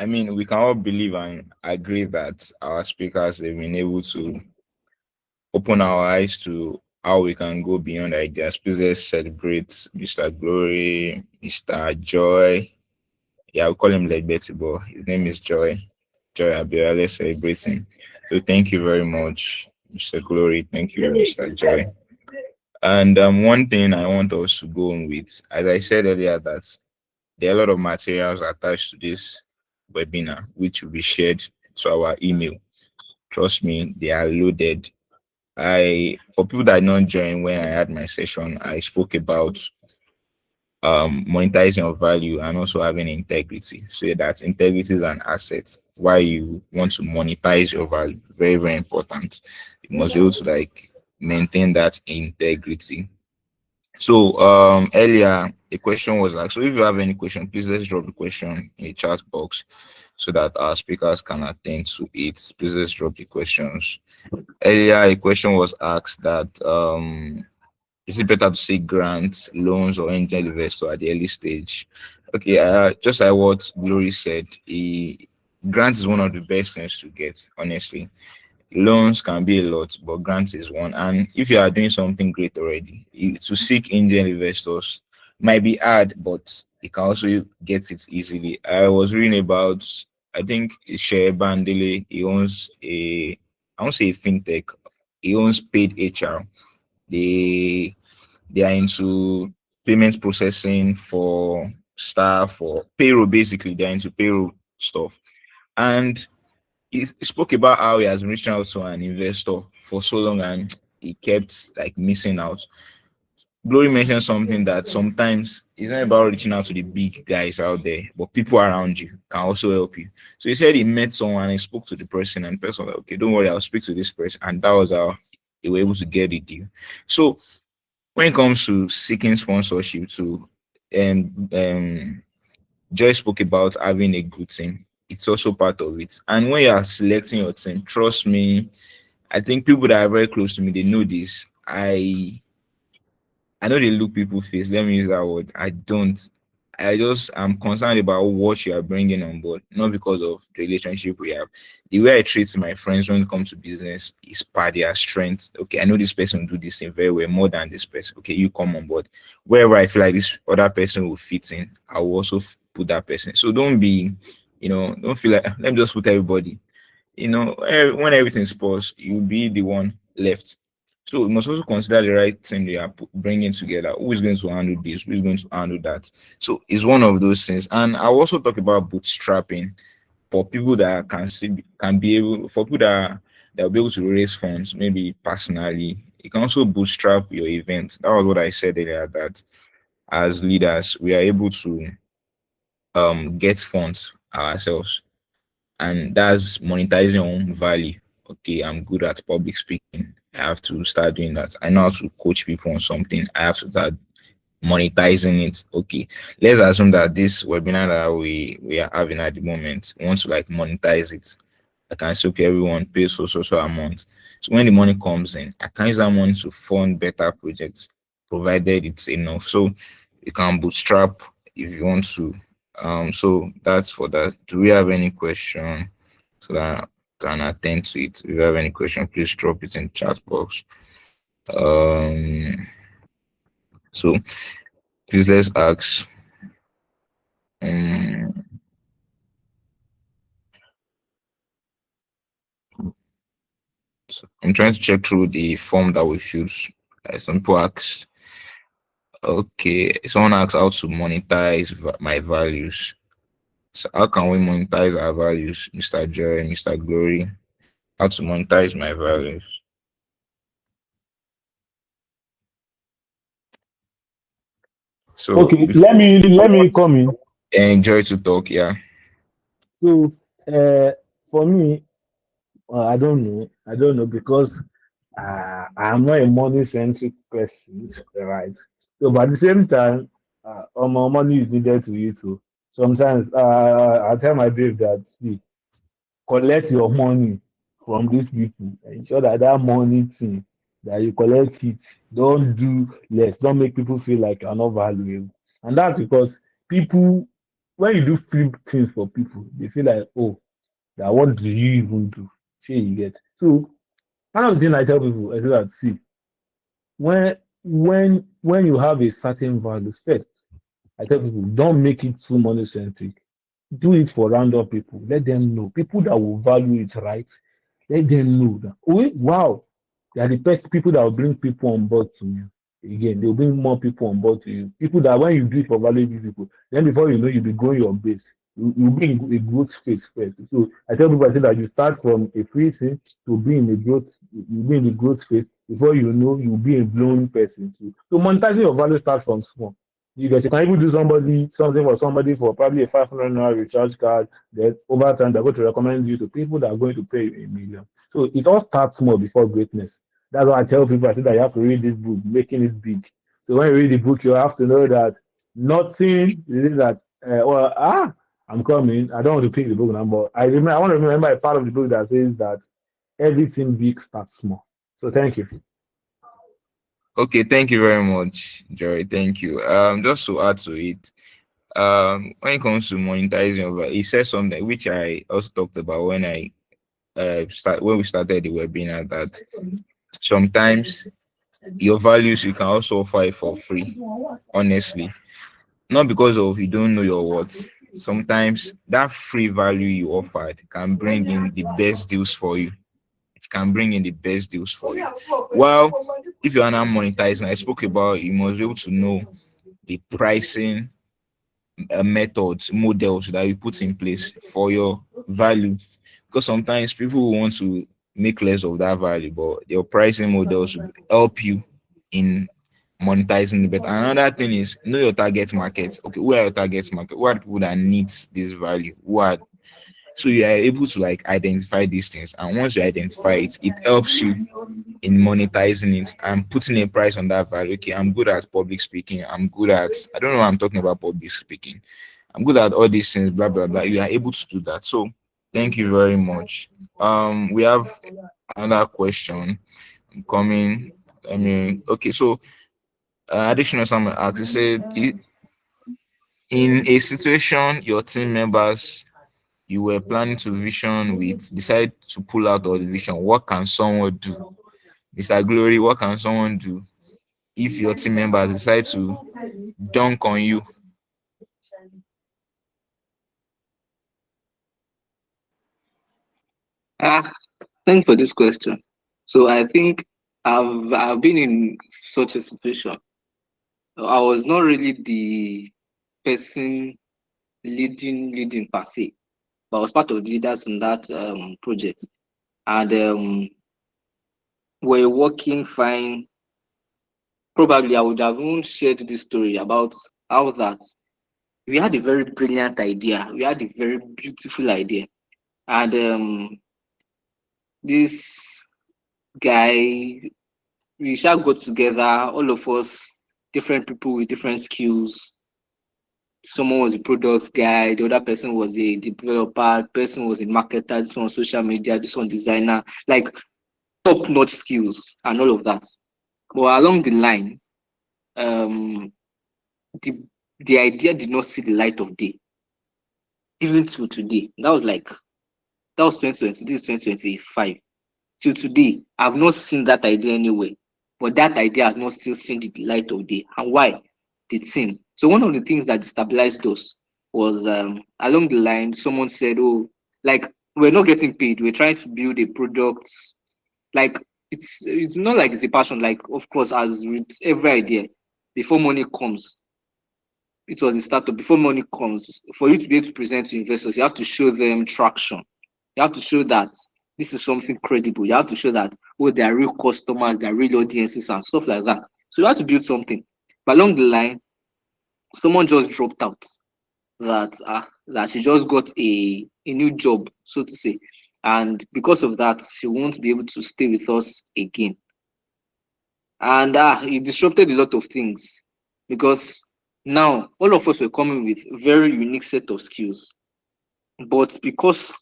I mean, we can all believe and agree that our speakers they've been able to open our eyes to how we can go beyond ideas. Please let's celebrate Mr. Glory, Mr. Joy. Yeah, we call him like Betty, but his name is Joy. Joy Abiola. Let's celebrate him. So thank you very much, Mr. Glory. Thank you, Mr. Joy. And one thing I want us to go on with, as I said earlier, that there are a lot of materials attached to this webinar, which will be shared to our email. Trust me, they are loaded. For people that did not join when I had my session, I spoke about monetizing your value and also having integrity. So that integrity is an asset. Why you want to monetize your value, very, very important. You must be able to like maintain that integrity. So earlier a question was asked. So if you have any question, please let's drop the question in the chat box so that our speakers can attend to it. Please let's drop the questions. Earlier a question was asked that is it better to seek grants, loans, or angel investor at the early stage? Okay, just like what Glory said, grant is one of the best things to get, honestly. Loans can be a lot, but grants is one. And if you are doing something great already, to seek angel investors might be hard, but you can also get it easily. I was reading about, I think, Share Bandele. He owns I won't say a fintech, he owns paid HR. They they are into payment processing for staff or payroll. Basically, they're into payroll stuff. And he spoke about how he has been reaching out to an investor for so long and he kept like missing out. Glory mentioned something that sometimes it's not about reaching out to the big guys out there, but people around you can also help you. So he said he met someone and he spoke to the person, and the person was like, okay, don't worry, I'll speak to this person. And that was how they were able to get the deal. So when it comes to seeking sponsorship to Joy spoke about having a good team. It's also part of it. And when you are selecting your team, trust me, I think people that are very close to me, they know this. I know they look people face. Let me use that word. I don't. I just am concerned about what you are bringing on board, not because of the relationship we have. The way I treat my friends when it comes to business is per their strength. Okay, I know this person will do this thing very well, more than this person. Okay, you come on board. Wherever I feel like this other person will fit in, I will also put that person. So don't be, don't feel like let me just put everybody. When everything spoils, you'll be the one left. So you must also consider the right team they are bringing together. Who is going to handle this? Who is going to handle that? So it's one of those things. And I'll also talk about bootstrapping for people that can be able, for people that will be able to raise funds, maybe personally. You can also bootstrap your event. That was what I said earlier, that as leaders, we are able to get funds ourselves, and that's monetizing your own value. Okay, I'm good at public speaking. I have to start doing that. I know how to coach people on something. I have to start monetizing it. Okay, let's assume that this webinar that we are having at the moment, we want to like monetize it. I can say, okay, everyone pay so amount. So when the money comes in, I can use that money to fund better projects, provided it's enough. So you can bootstrap if you want to. So that's for that. Do we have any question so that I can attend to it? If you have any question, please drop it in the chat box. So please let's ask. Um, so I'm trying to check through the form that we filled. Some people asked. Okay, someone asked how to monetize my values. So how can we monetize our values, Mr. Joy, Mr. Glory? How to monetize my values? So Okay, before let me come in. enjoy to talk, yeah. So, for me, I don't know because I'm not a money centric person, right? So, but at the same time, my money is needed to you too. Sometimes I tell my babe that, see, collect your money from these people. Ensure that that money thing that you collect it, don't do less. Don't make people feel like you're not valuable. And that's because people when you do free things for people, they feel like, oh, that what do you even do? See, you get. So one of the things I tell people is that, see, when you have a certain value first, I tell people don't make it too money centric. Do it for random people. Let them know. People that will value it, right? Let them know that, oh, wow, they are the best people that will bring people on board to you. Again, they'll bring more people on board to you. People that when you do it for valuable people, then before you know, you'll be growing your base. You'll be in a growth phase first. So I tell people, I say that you start from a free thing to be in the growth, you'll be in the growth phase. Before you know, you'll be a blown person too. So monetizing your value starts from small. You guys, you can even do something for somebody for probably a 500 recharge card. Then over time, they're going to recommend you to people that are going to pay you 1 million. So it all starts small before greatness. That's why I tell people, I say that you have to read this book, making it big. So when you read the book, you have to know that nothing is that, I'm coming. I don't want to pick the book number. I want to remember a part of the book that says that everything big starts small. So thank you. Okay, thank you very much, Jerry. Thank you. Just to add to it, when it comes to monetizing over, he said something which I also talked about when I when we started the webinar, that sometimes your values you can also offer it for free. Honestly, not because of you don't know your worth. Sometimes that free value you offered can bring in the best deals for you. It can bring in the best deals for you. Well, if you are now monetizing, I spoke about, you must be able to know the pricing methods, models that you put in place for your value. Because sometimes people will want to make less of that value, but your pricing models will help you in monetizing it. But another thing is know your target market. Okay, who are your target market? Who are the people that needs this value? Who are, so you are able to like identify these things, and once you identify it, it helps you in monetizing it and putting a price on that value. Okay, I'm good at public speaking. I'm good at, I don't know why I'm talking about public speaking. I'm good at all these things, blah blah blah. You are able to do that. So thank you very much. We have another question coming. I mean, okay, so additional someone asked, he said, in a situation your team members you were planning to vision with decide to pull out of the vision, what can someone do? Mr. Glory, what can someone do if your team members decide to dunk on you? Ah, thanks for this question. So I think I've been in such a situation. I was not really the person leading per se, but I was part of the leaders in that project, and we're working fine. Probably I would have even shared this story about how that we had a very brilliant idea. We had a very beautiful idea, and this guy, we shall got together, all of us, different people with different skills. Someone was a products guy, the other person was a developer, person was a marketer, this one social media, this one designer, like top-notch skills and all of that. But along the line, um, the the idea did not see the light of day, even to today. That was 2020, this is 2025. Till today, I've not seen that idea anywhere. But that idea has not still seen the light of day. And why? The team. So one of the things that destabilized us was along the line, someone said, oh, like we're not getting paid. We're trying to build a product. Like it's not like it's a passion. Like, of course, as with every idea, before money comes, it was a startup. Before money comes, for you to be able to present to investors, you have to show them traction. You have to show that this is something credible. You have to show that, oh, they are real customers, they are real audiences and stuff like that. So you have to build something. But along the line, someone just dropped out that she just got a new job, so to say. And because of that, she won't be able to stay with us again. And it disrupted a lot of things because now all of us were coming with very unique set of skills. But because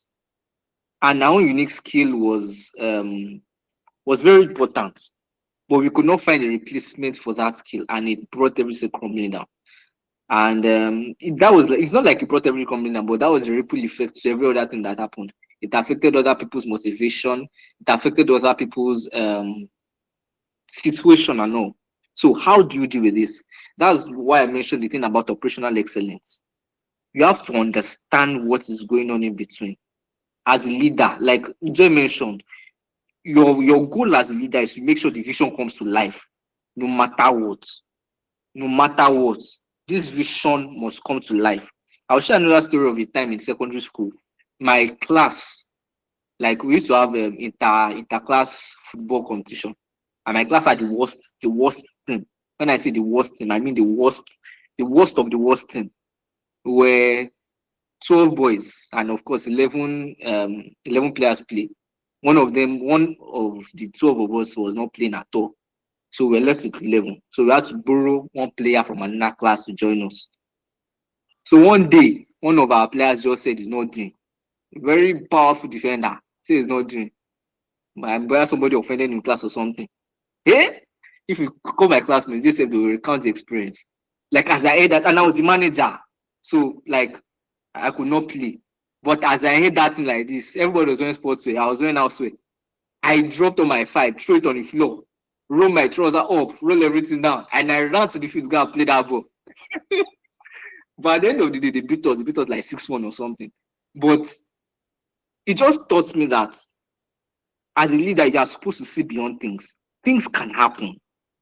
and our own unique skill was very important, but we could not find a replacement for that skill, and it brought everything crumbling down. And that was like, it's not like it brought every company down, but that was a ripple effect to every other thing that happened. It affected other people's motivation. It affected other people's situation and all. So how do you deal with this? That's why I mentioned the thing about operational excellence. You have to understand what is going on in between. As a leader, like Joy mentioned, your goal as a leader is to make sure the vision comes to life, no matter what. No matter what, this vision must come to life. I'll share another story of a time in secondary school. My class, like we used to have inter-class football competition, and my class had the worst thing. When I say the worst thing, I mean the worst of the worst thing. Where 12 boys and of course 11 players play. One of the 12 of us was not playing at all. So we're left with 11. So we had to borrow one player from another class to join us. So one day, one of our players just said he's not doing. A very powerful defender said he's not doing. But somebody offended him in class or something. Hey, if you call my classmates, they said they will recount the experience. Like as I heard that, and I was the manager. So like I could not play. But as I heard that thing like this, everybody was wearing sportswear. I was wearing housewear. I dropped on my fight, threw it on the floor, roll my trouser up, roll everything down, and I ran to the field to go and play that ball. But at the end of the day, they beat us like 6-1 or something. But it just taught me that as a leader, you are supposed to see beyond things. Things can happen.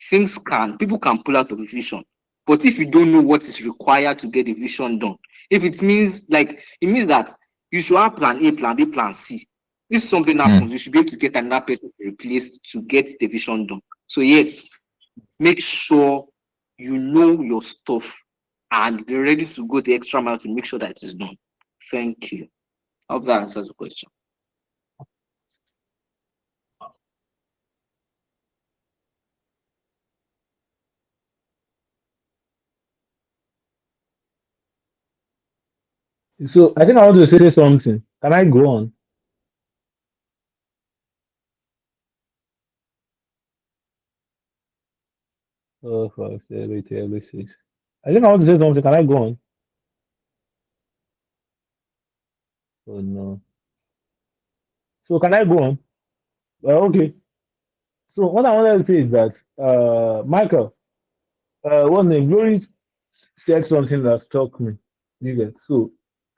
People can pull out of a vision. But if you don't know what is required to get the vision done, if it means that you should have plan A, plan B, plan C. If something happens, you should be able to get another person replaced to get the vision done. So yes, make sure you know your stuff and be ready to go the extra mile to make sure that it is done. Thank you. I hope that answers the question. So I think I want to say something. Can I go on? Oh, for this is. I think I want to say something. Can I go on? Oh no. So can I go on? Okay. So what I wanted to say is that Michael, one name, Glory said something that struck me. You get so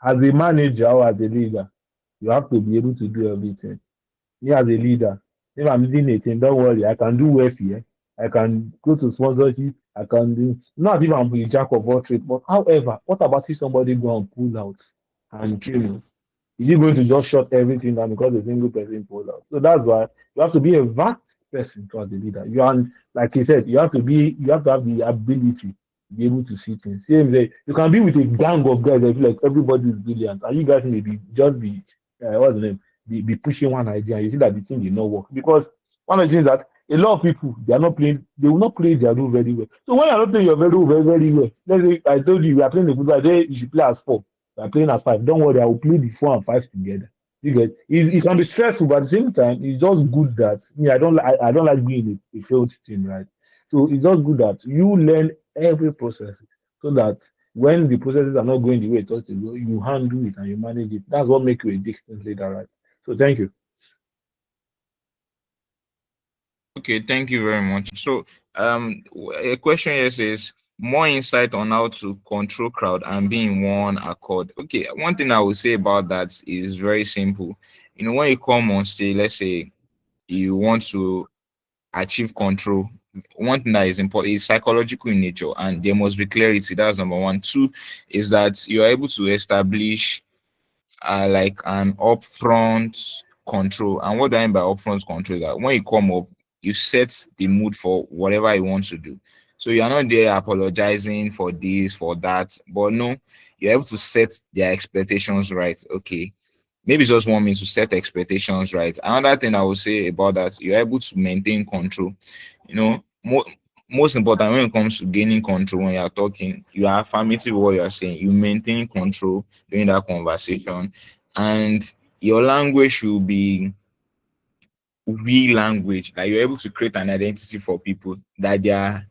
as a manager or as a leader, you have to be able to do everything. Me as a leader, if I'm leading a team, don't worry, I can do welfare, I can go to sponsorship, I can do not even I'm a jack of all trades, but however, what about if somebody go and pull out and kill me? Is he going to just shut everything down because a single person pulled out? So that's why you have to be a vast person to as a leader. You are like he said, you have to have the ability to be able to see things. Same way, you can be with a gang of guys that feel like everybody is brilliant, and you guys may be just be what's the name? Be pushing one idea, and you see that the thing did not work. Because one of the things that a lot of people they are not playing, they will not play their role very well. So when you're not playing your very role very well, let's say I told you we are playing the football, I say you should play as four. We are playing as five. Don't worry, I will play the four and five together. You get it can be stressful, but at the same time, it's just good that me, I don't like being a failed team, right? So it's just good that you learn every process so that when the processes are not going the way it ought to go, you handle it and you manage it. That's what makes you a disciplined leader, right? So thank you. Okay, thank you very much. So, a question here says more insight on how to control crowd and be in one accord. Okay, one thing I would say about that is very simple. You know, when you come on stage, let's say you want to achieve control, one thing that is important is psychological in nature, and there must be clarity. That's number one. Two is that you are able to establish like an upfront control. And what do I mean by upfront control? Is that when you come up, you set the mood for whatever you want to do. So you're not there apologizing for this, for that, but no, you're able to set their expectations right. Okay, maybe it's just one means to set expectations right. Another thing I would say about that, you're able to maintain control. You know, most important when it comes to gaining control when you're talking, you are affirmative what you're saying, you maintain control during that conversation, and your language should be we language, like you're able to create an identity for people that they are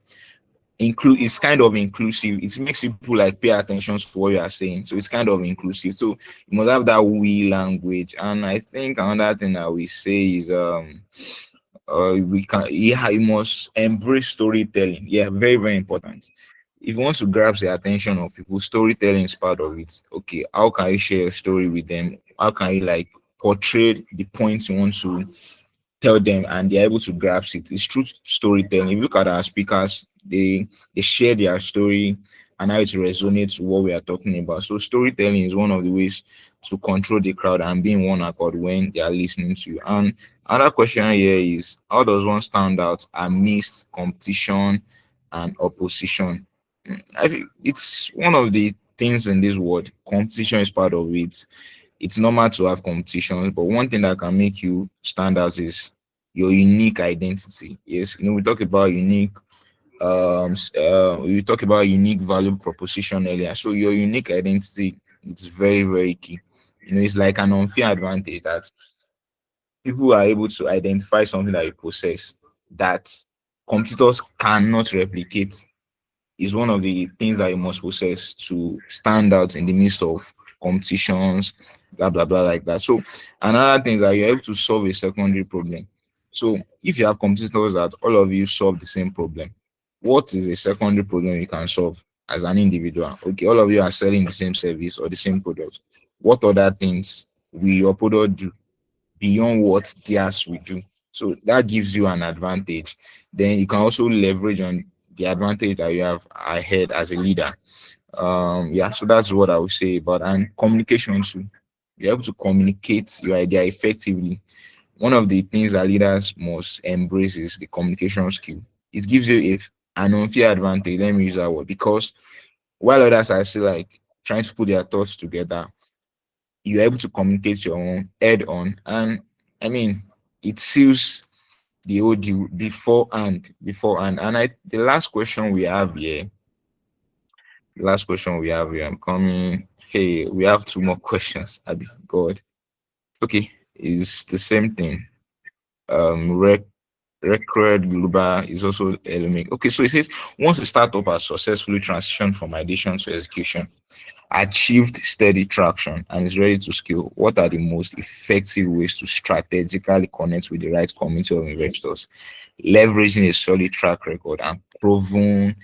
it's kind of inclusive. It makes people like pay attention to what you are saying. So it's kind of inclusive. So you must have that we language. And I think another thing that we say is we can yeah, you must embrace storytelling. Yeah, very, very important. If you want to grasp the attention of people, storytelling is part of it. Okay, how can you share a story with them? How can you like portray the points you want to tell them and they're able to grasp it? It's true storytelling. If you look at our speakers, they share their story and how it resonates with what we are talking about. So storytelling is one of the ways to control the crowd and be in one accord when they are listening to you. And another question here is, how does one stand out amidst competition and opposition? I think it's one of the things in this world. Competition is part of it. It's normal to have competitions, but one thing that can make you stand out is your unique identity. Yes, we talk about unique we talk about unique value proposition earlier. So your unique identity is very, very key. It's like an unfair advantage that people are able to identify something that you possess that competitors cannot replicate. Is one of the things that you must possess to stand out in the midst of competitions, blah blah blah, like that. So another thing is that you're able to solve a secondary problem. So if you have competitors that all of you solve the same problem, what is a secondary problem you can solve as an individual? Okay, all of you are selling the same service or the same product. What other things will your product do beyond what theirs will do? So that gives you an advantage. Then you can also leverage on the advantage that you have ahead as a leader. Yeah, so that's what I would say about. And communication too. You're able to communicate your idea effectively. One of the things that leaders must embrace is the communication skill. It gives you an unfair advantage. Let me use that word, because while others are still like trying to put their thoughts together, you're able to communicate your own head on. And I mean, it seals the audio beforehand. And the last question we have here, I'm coming. Hey, we have two more questions. Abi, God. Okay, it's the same thing. Rec Record Global is also element. Okay, so it says once a startup has successfully transitioned from ideation to execution, achieved steady traction, and is ready to scale, what are the most effective ways to strategically connect with the right community of investors, leveraging a solid track record and proven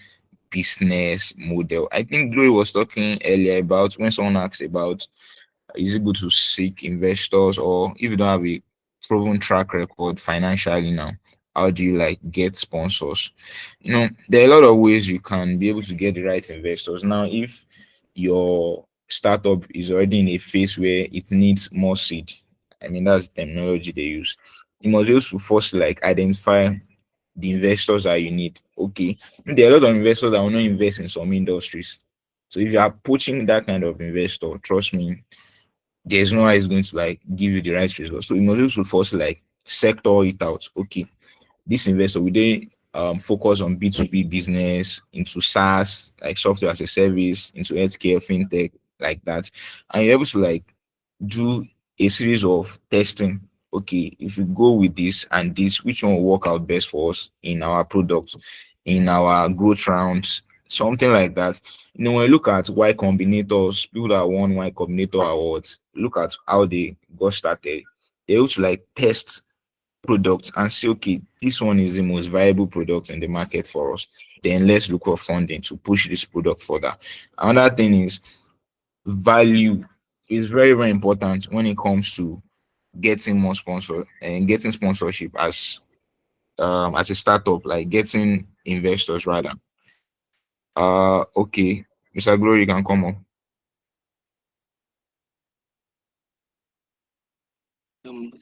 business model? I think Glory was talking earlier about when someone asked about is it good to seek investors, or if you don't have a proven track record financially now, how do you like get sponsors? There are a lot of ways you can be able to get the right investors. Now, if your startup is already in a phase where it needs more seed, I mean that's the terminology they use. You must be able to first like identify the investors that you need. Okay, there are a lot of investors that will not invest in some industries. So if you are poaching that kind of investor, trust me, there's no how it's going to like give you the right result. So you must also first like sector it out. Okay, this investor will they focus on B2B business, into SaaS, like software as a service, into healthcare, fintech, like that. And you're able to like do a series of testing. Okay, if we go with this and this, which one will work out best for us in our products, in our growth rounds, something like that. When you look at Y Combinators, people that won Y Combinator awards, look at how they got started. They also like test products and say, okay, this one is the most viable product in the market for us. Then let's look for funding to push this product further. Another thing is value is very, very important when it comes to getting more sponsor and getting sponsorship as a startup, like getting investors rather. Okay, Mr. Glory, you can come on.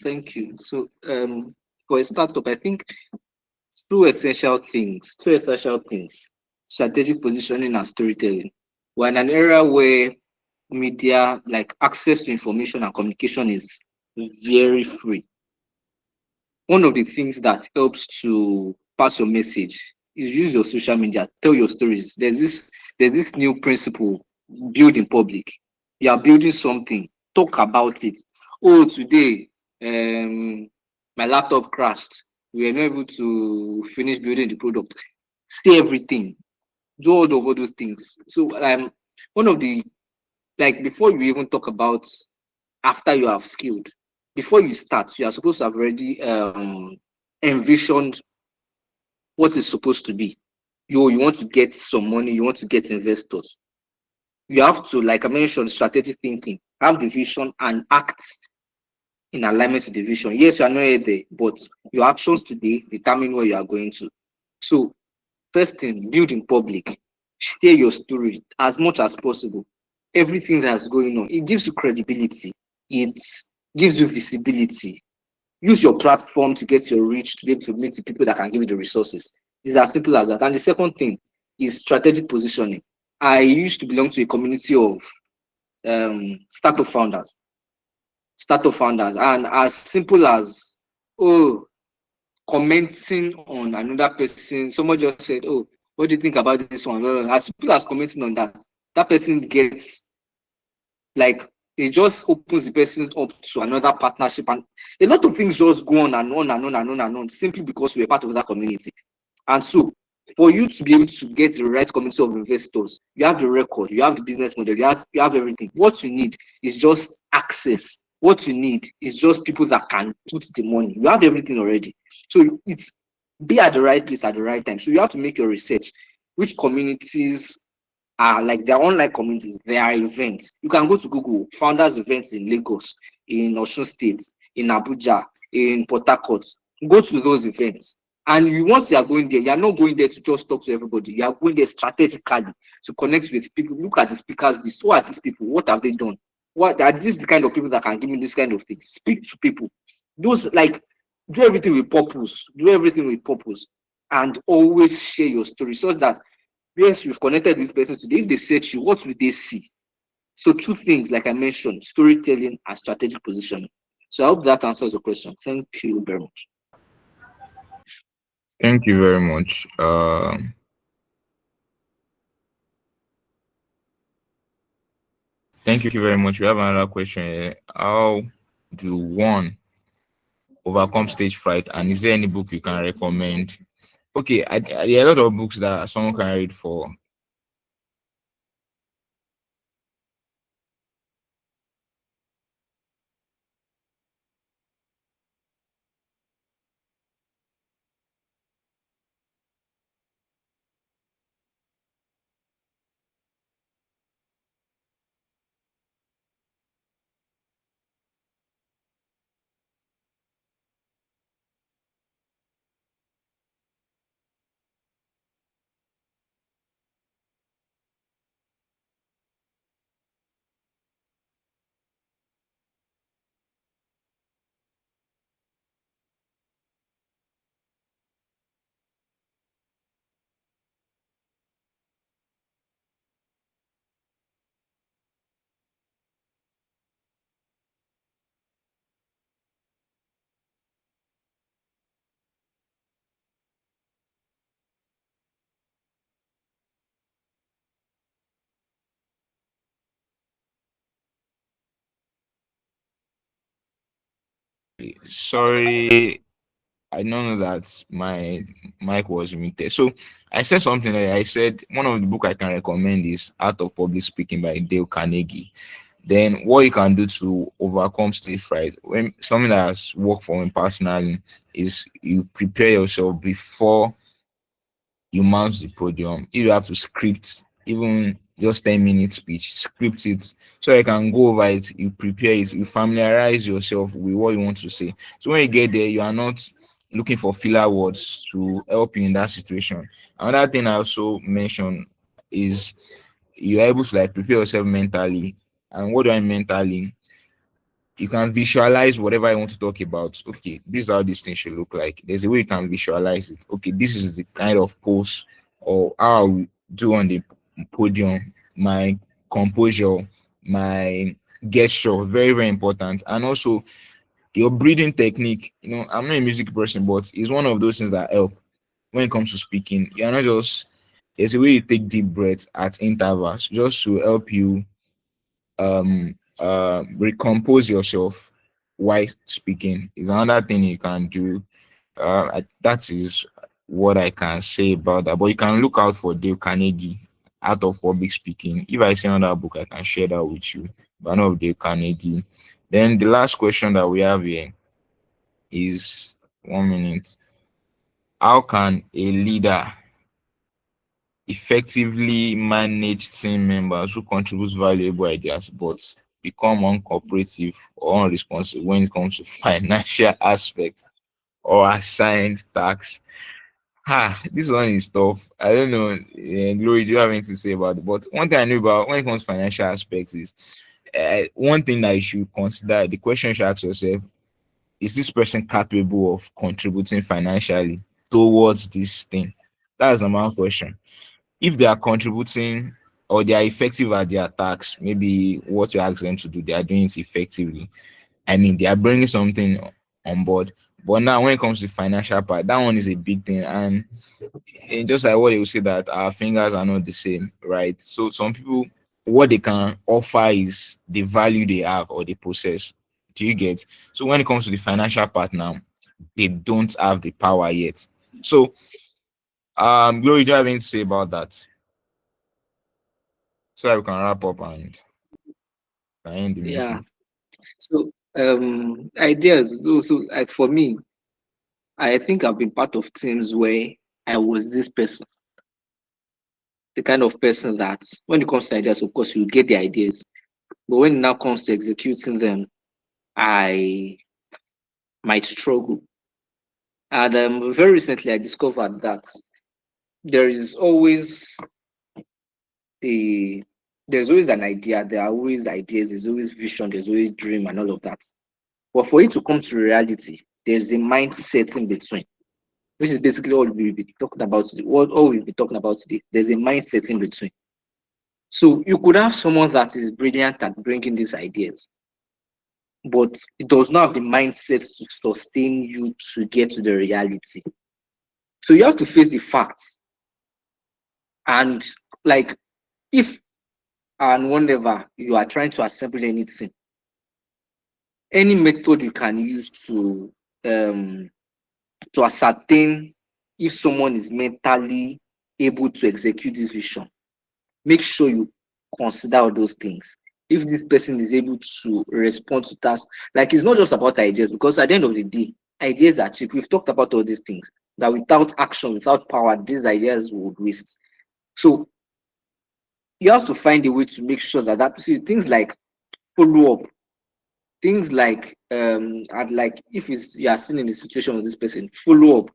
Thank you. So, for a startup, I think two essential things, strategic positioning and storytelling. We're in an era where media, like access to information and communication, is very free. One of the things that helps to pass your message is use your social media, tell your stories. There's this new principle, build in public. You are building something, talk about it. Oh, today, my laptop crashed. We were not able to finish building the product. Say everything. do all of those things. So one of the, like, before you even talk about after you have skilled, before you start, you are supposed to have already envisioned what is supposed to be. You want to get some money, you want to get investors. You have to, like I mentioned, strategic thinking, have the vision and act in alignment with the vision. Yes, you are not yet there, but your actions today determine where you are going to. So, first thing, build in public, share your story as much as possible. Everything that's going on, it gives you credibility, it gives you visibility. Use your platform to get your reach, to be able to meet the people that can give you the resources. It's as simple as that. And the second thing is strategic positioning. I used to belong to a community of startup founders. And as simple as, oh, commenting on another person, someone just said, oh, what do you think about this one? Well, as simple as commenting on that, that person gets, like, it just opens the person up to another partnership, and a lot of things just go on and on and on and on and on, simply because we're part of that community. And so, for you to be able to get the right community of investors, you have the record, you have the business model, you have everything. What you need is just access. What you need is just people that can put the money. You have everything already. So it's be at the right place at the right time. So you have to make your research. Which communities are, like, their online communities, there are events. You can go to Google, founders events in Lagos, in Osun State, in Abuja, in Port Harcourt. Go to those events. And once you are going there, you are not going there to just talk to everybody. You are going there strategically to connect with people. Look at the speakers list. Who are these people? What have they done? What are these the kind of people that can give me this kind of thing? Speak to people. Those, like, do everything with purpose. Do everything with purpose. And always share your story so that, yes, you've connected with this person today. If they search you, what will they see? So two things, like I mentioned, storytelling and strategic positioning. So I hope that answers your question. Thank you very much. Thank you very much. Thank you very much. We have another question here. How do one overcome stage fright? And is there any book you can recommend? Okay, there are a lot of books that someone can read for. Sorry, I don't know that my mic was muted. So I said something like, I said one of the book I can recommend is Art of Public Speaking by Dale Carnegie. Then what you can do to overcome stage fright, when something that has worked for me personally, is you prepare yourself before you mount the podium. If you have to script even just 10 minutes speech, script it so you can go over it, you prepare it, you familiarize yourself with what you want to say. So when you get there, you are not looking for filler words to help you in that situation. Another thing I also mentioned is you're able to, like, prepare yourself mentally. And what do I mean mentally? You can visualize whatever I want to talk about. Okay, this is how this thing should look like. There's a way you can visualize it. Okay, this is the kind of pose or how I will do on the podium, my composure, my gesture, very, very important. And also your breathing technique. I'm not a music person, but it's one of those things that help when it comes to speaking. You're not just, there's a way you take deep breaths at intervals just to help you recompose yourself while speaking. Is another thing you can do. That is what I can say about that. But you can look out for Dale Carnegie, Art of Public Speaking. If I see another book, I can share that with you. But not of Dale Carnegie. Then the last question that we have here is 1 minute. How can a leader effectively manage team members who contribute valuable ideas but become uncooperative or unresponsive when it comes to financial aspect or assigned tasks? This one is tough. I don't know. Glory, do you have anything to say about it? But one thing I know about when it comes to financial aspects is one thing that you should consider. The question you should ask yourself: is this person capable of contributing financially towards this thing? That's the number one question. If they are contributing or they are effective at their tasks, maybe what you ask them to do, they are doing it effectively. I mean, they are bringing something on board. But now, when it comes to the financial part, that one is a big thing. And just like what they will say that our fingers are not the same, right? So some people, what they can offer is the value they have or they possess. Do you get? So when it comes to the financial part now, they don't have the power yet. So, Glory, do you have anything to say about that? So that we can wrap up and end the Yeah. meeting. So ideas also, like for me, I think I've been part of teams where I was this person, the kind of person that when it comes to ideas, of course, you get the ideas, but when it now comes to executing them, I might struggle. And very recently, I discovered that there is always a there's always an idea, there are always ideas, there's always vision, there's always dream, and all of that. But for it to come to reality, there's a mindset in between, which is basically all we'll be talking about today. What all we'll be talking about today. There's a mindset in between. So you could have someone that is brilliant at bringing these ideas, but it does not have the mindset to sustain you to get to the reality. So you have to face the facts. And like if and whenever you are trying to assemble anything, any method you can use um to ascertain if someone is mentally able to execute this vision, make sure you consider all those things. If this person is able to respond to tasks, like it's not just about ideas, because at the end of the day, ideas are cheap. We've talked about all these things that without action, without power, these ideas would waste. So you have to find a way to make sure that see, things like follow up, things like and like if it's you are still in the situation with this person, follow up.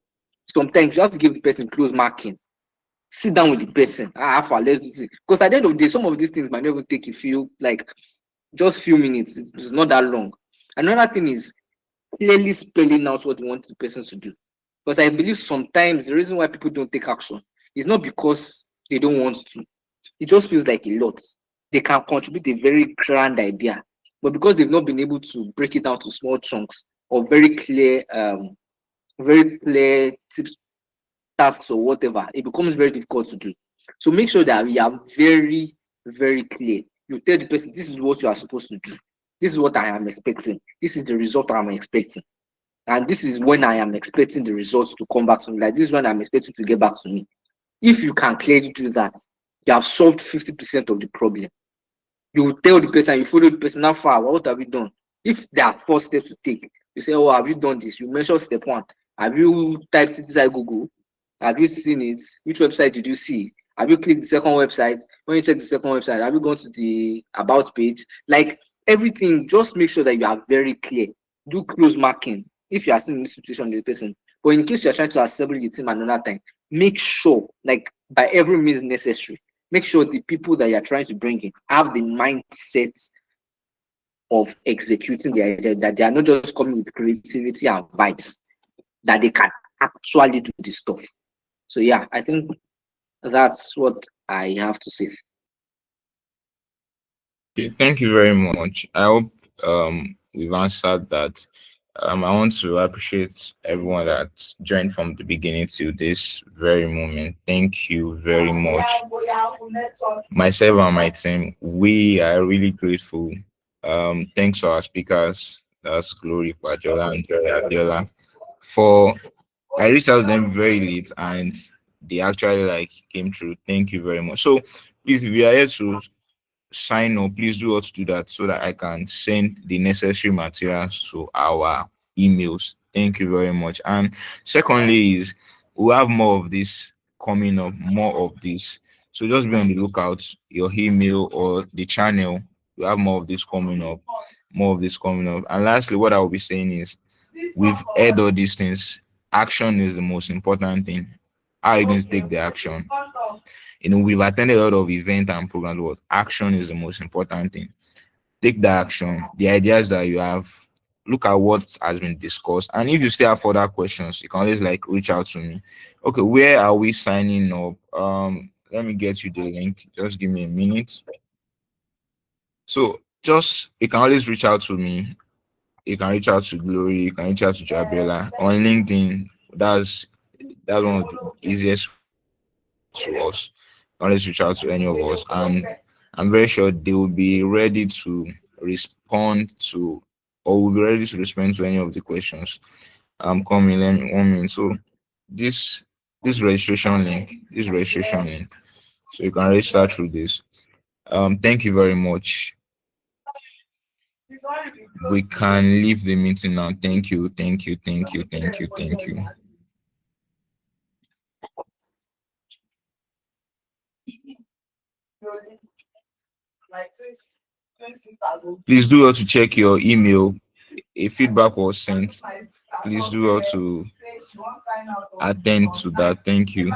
Sometimes you have to give the person close marking, sit down with the person. Let's do this. Because at the end of the day, some of these things might not even take a few, like just few minutes. It's not that long. Another thing is clearly spelling out what you want the person to do. Because I believe sometimes the reason why people don't take action is not because they don't want to. It just feels like a lot. They can contribute a very grand idea, but because they've not been able to break it down to small chunks or very clear tips, tasks or whatever, it becomes very difficult to do. So make sure that we are very, very clear. You tell the person, this is what you are supposed to do. This is what I am expecting. This is the result I'm expecting. And this is when I am expecting the results to come back to me. Like this is when I'm expecting to get back to me. If you can clearly do that, you have solved 50% of the problem. You will tell the person, you follow the person, how far, what have you done? If there are 4 steps to take, you say, oh, have you done this? You mention step 1. Have you typed it inside Google? Have you seen it? Which website did you see? Have you clicked the second website? When you check the second website, have you gone to the about page? Like everything, just make sure that you are very clear. Do close marking if you are still in this situation with the person. But in case you are trying to assemble the team another time, make sure, like by every means necessary, make sure the people that you're trying to bring in have the mindset of executing the idea, that they are not just coming with creativity and vibes, that they can actually do this stuff. So yeah, I think that's what I have to say. Okay, thank you very much. I hope we've answered that. I want to appreciate everyone that joined from the beginning to this very moment. Thank you very much. Myself and my team, we are really grateful. Thanks to our speakers, that's Glory Pajola and Joy Adiola, for I reached out to them very late and they actually like came through. Thank you very much. So please, if you are here to sign up, please do also do that so that I can send the necessary materials to our emails. Thank you very much. And secondly, is we'll have more of this coming up, more of this. So just be on the lookout, your email or the channel. We have more of this coming up, more of this coming up. And lastly, what I will be saying is we've heard all these things. Action is the most important thing. How are you going to take the action? We've attended a lot of events and programs, but action is the most important thing. Take the action, the ideas that you have, look at what has been discussed. And if you still have further questions, you can always like reach out to me. Okay, where are we signing up? Let me get you the link. Just give me a minute. So just you can always reach out to me. You can reach out to Glory, you can reach out to Jabela on LinkedIn. That's one of the easiest to us. Always reach out to any of us, and I'm very sure they will be ready to respond to, or will be ready to respond to any of the questions. Coming, let me 1 minute. So this this registration link, so you can register through this. Thank you very much. We can leave the meeting now. Thank you, thank you, thank you, thank you, thank you. Please do well to check your email. A feedback was sent. Please do well to attend to that. Thank you.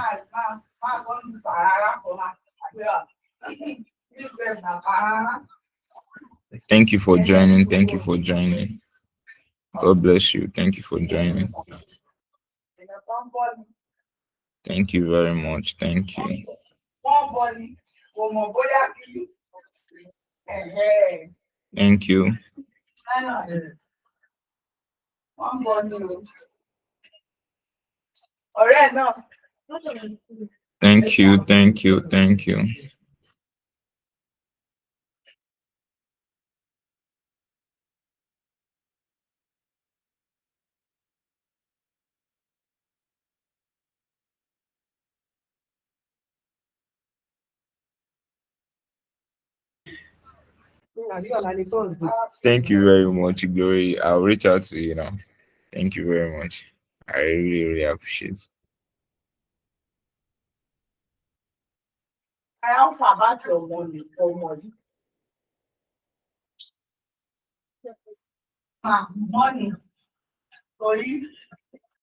Thank you for joining. Thank you for joining. God bless you. Thank you for joining. Thank you very much. Thank you. Thank you. Thank you. Thank you. Thank you. Thank you very much, Glory. I'll reach out to you now. Thank you very much. I really, really appreciate it. I have about your money so much. Money. For you.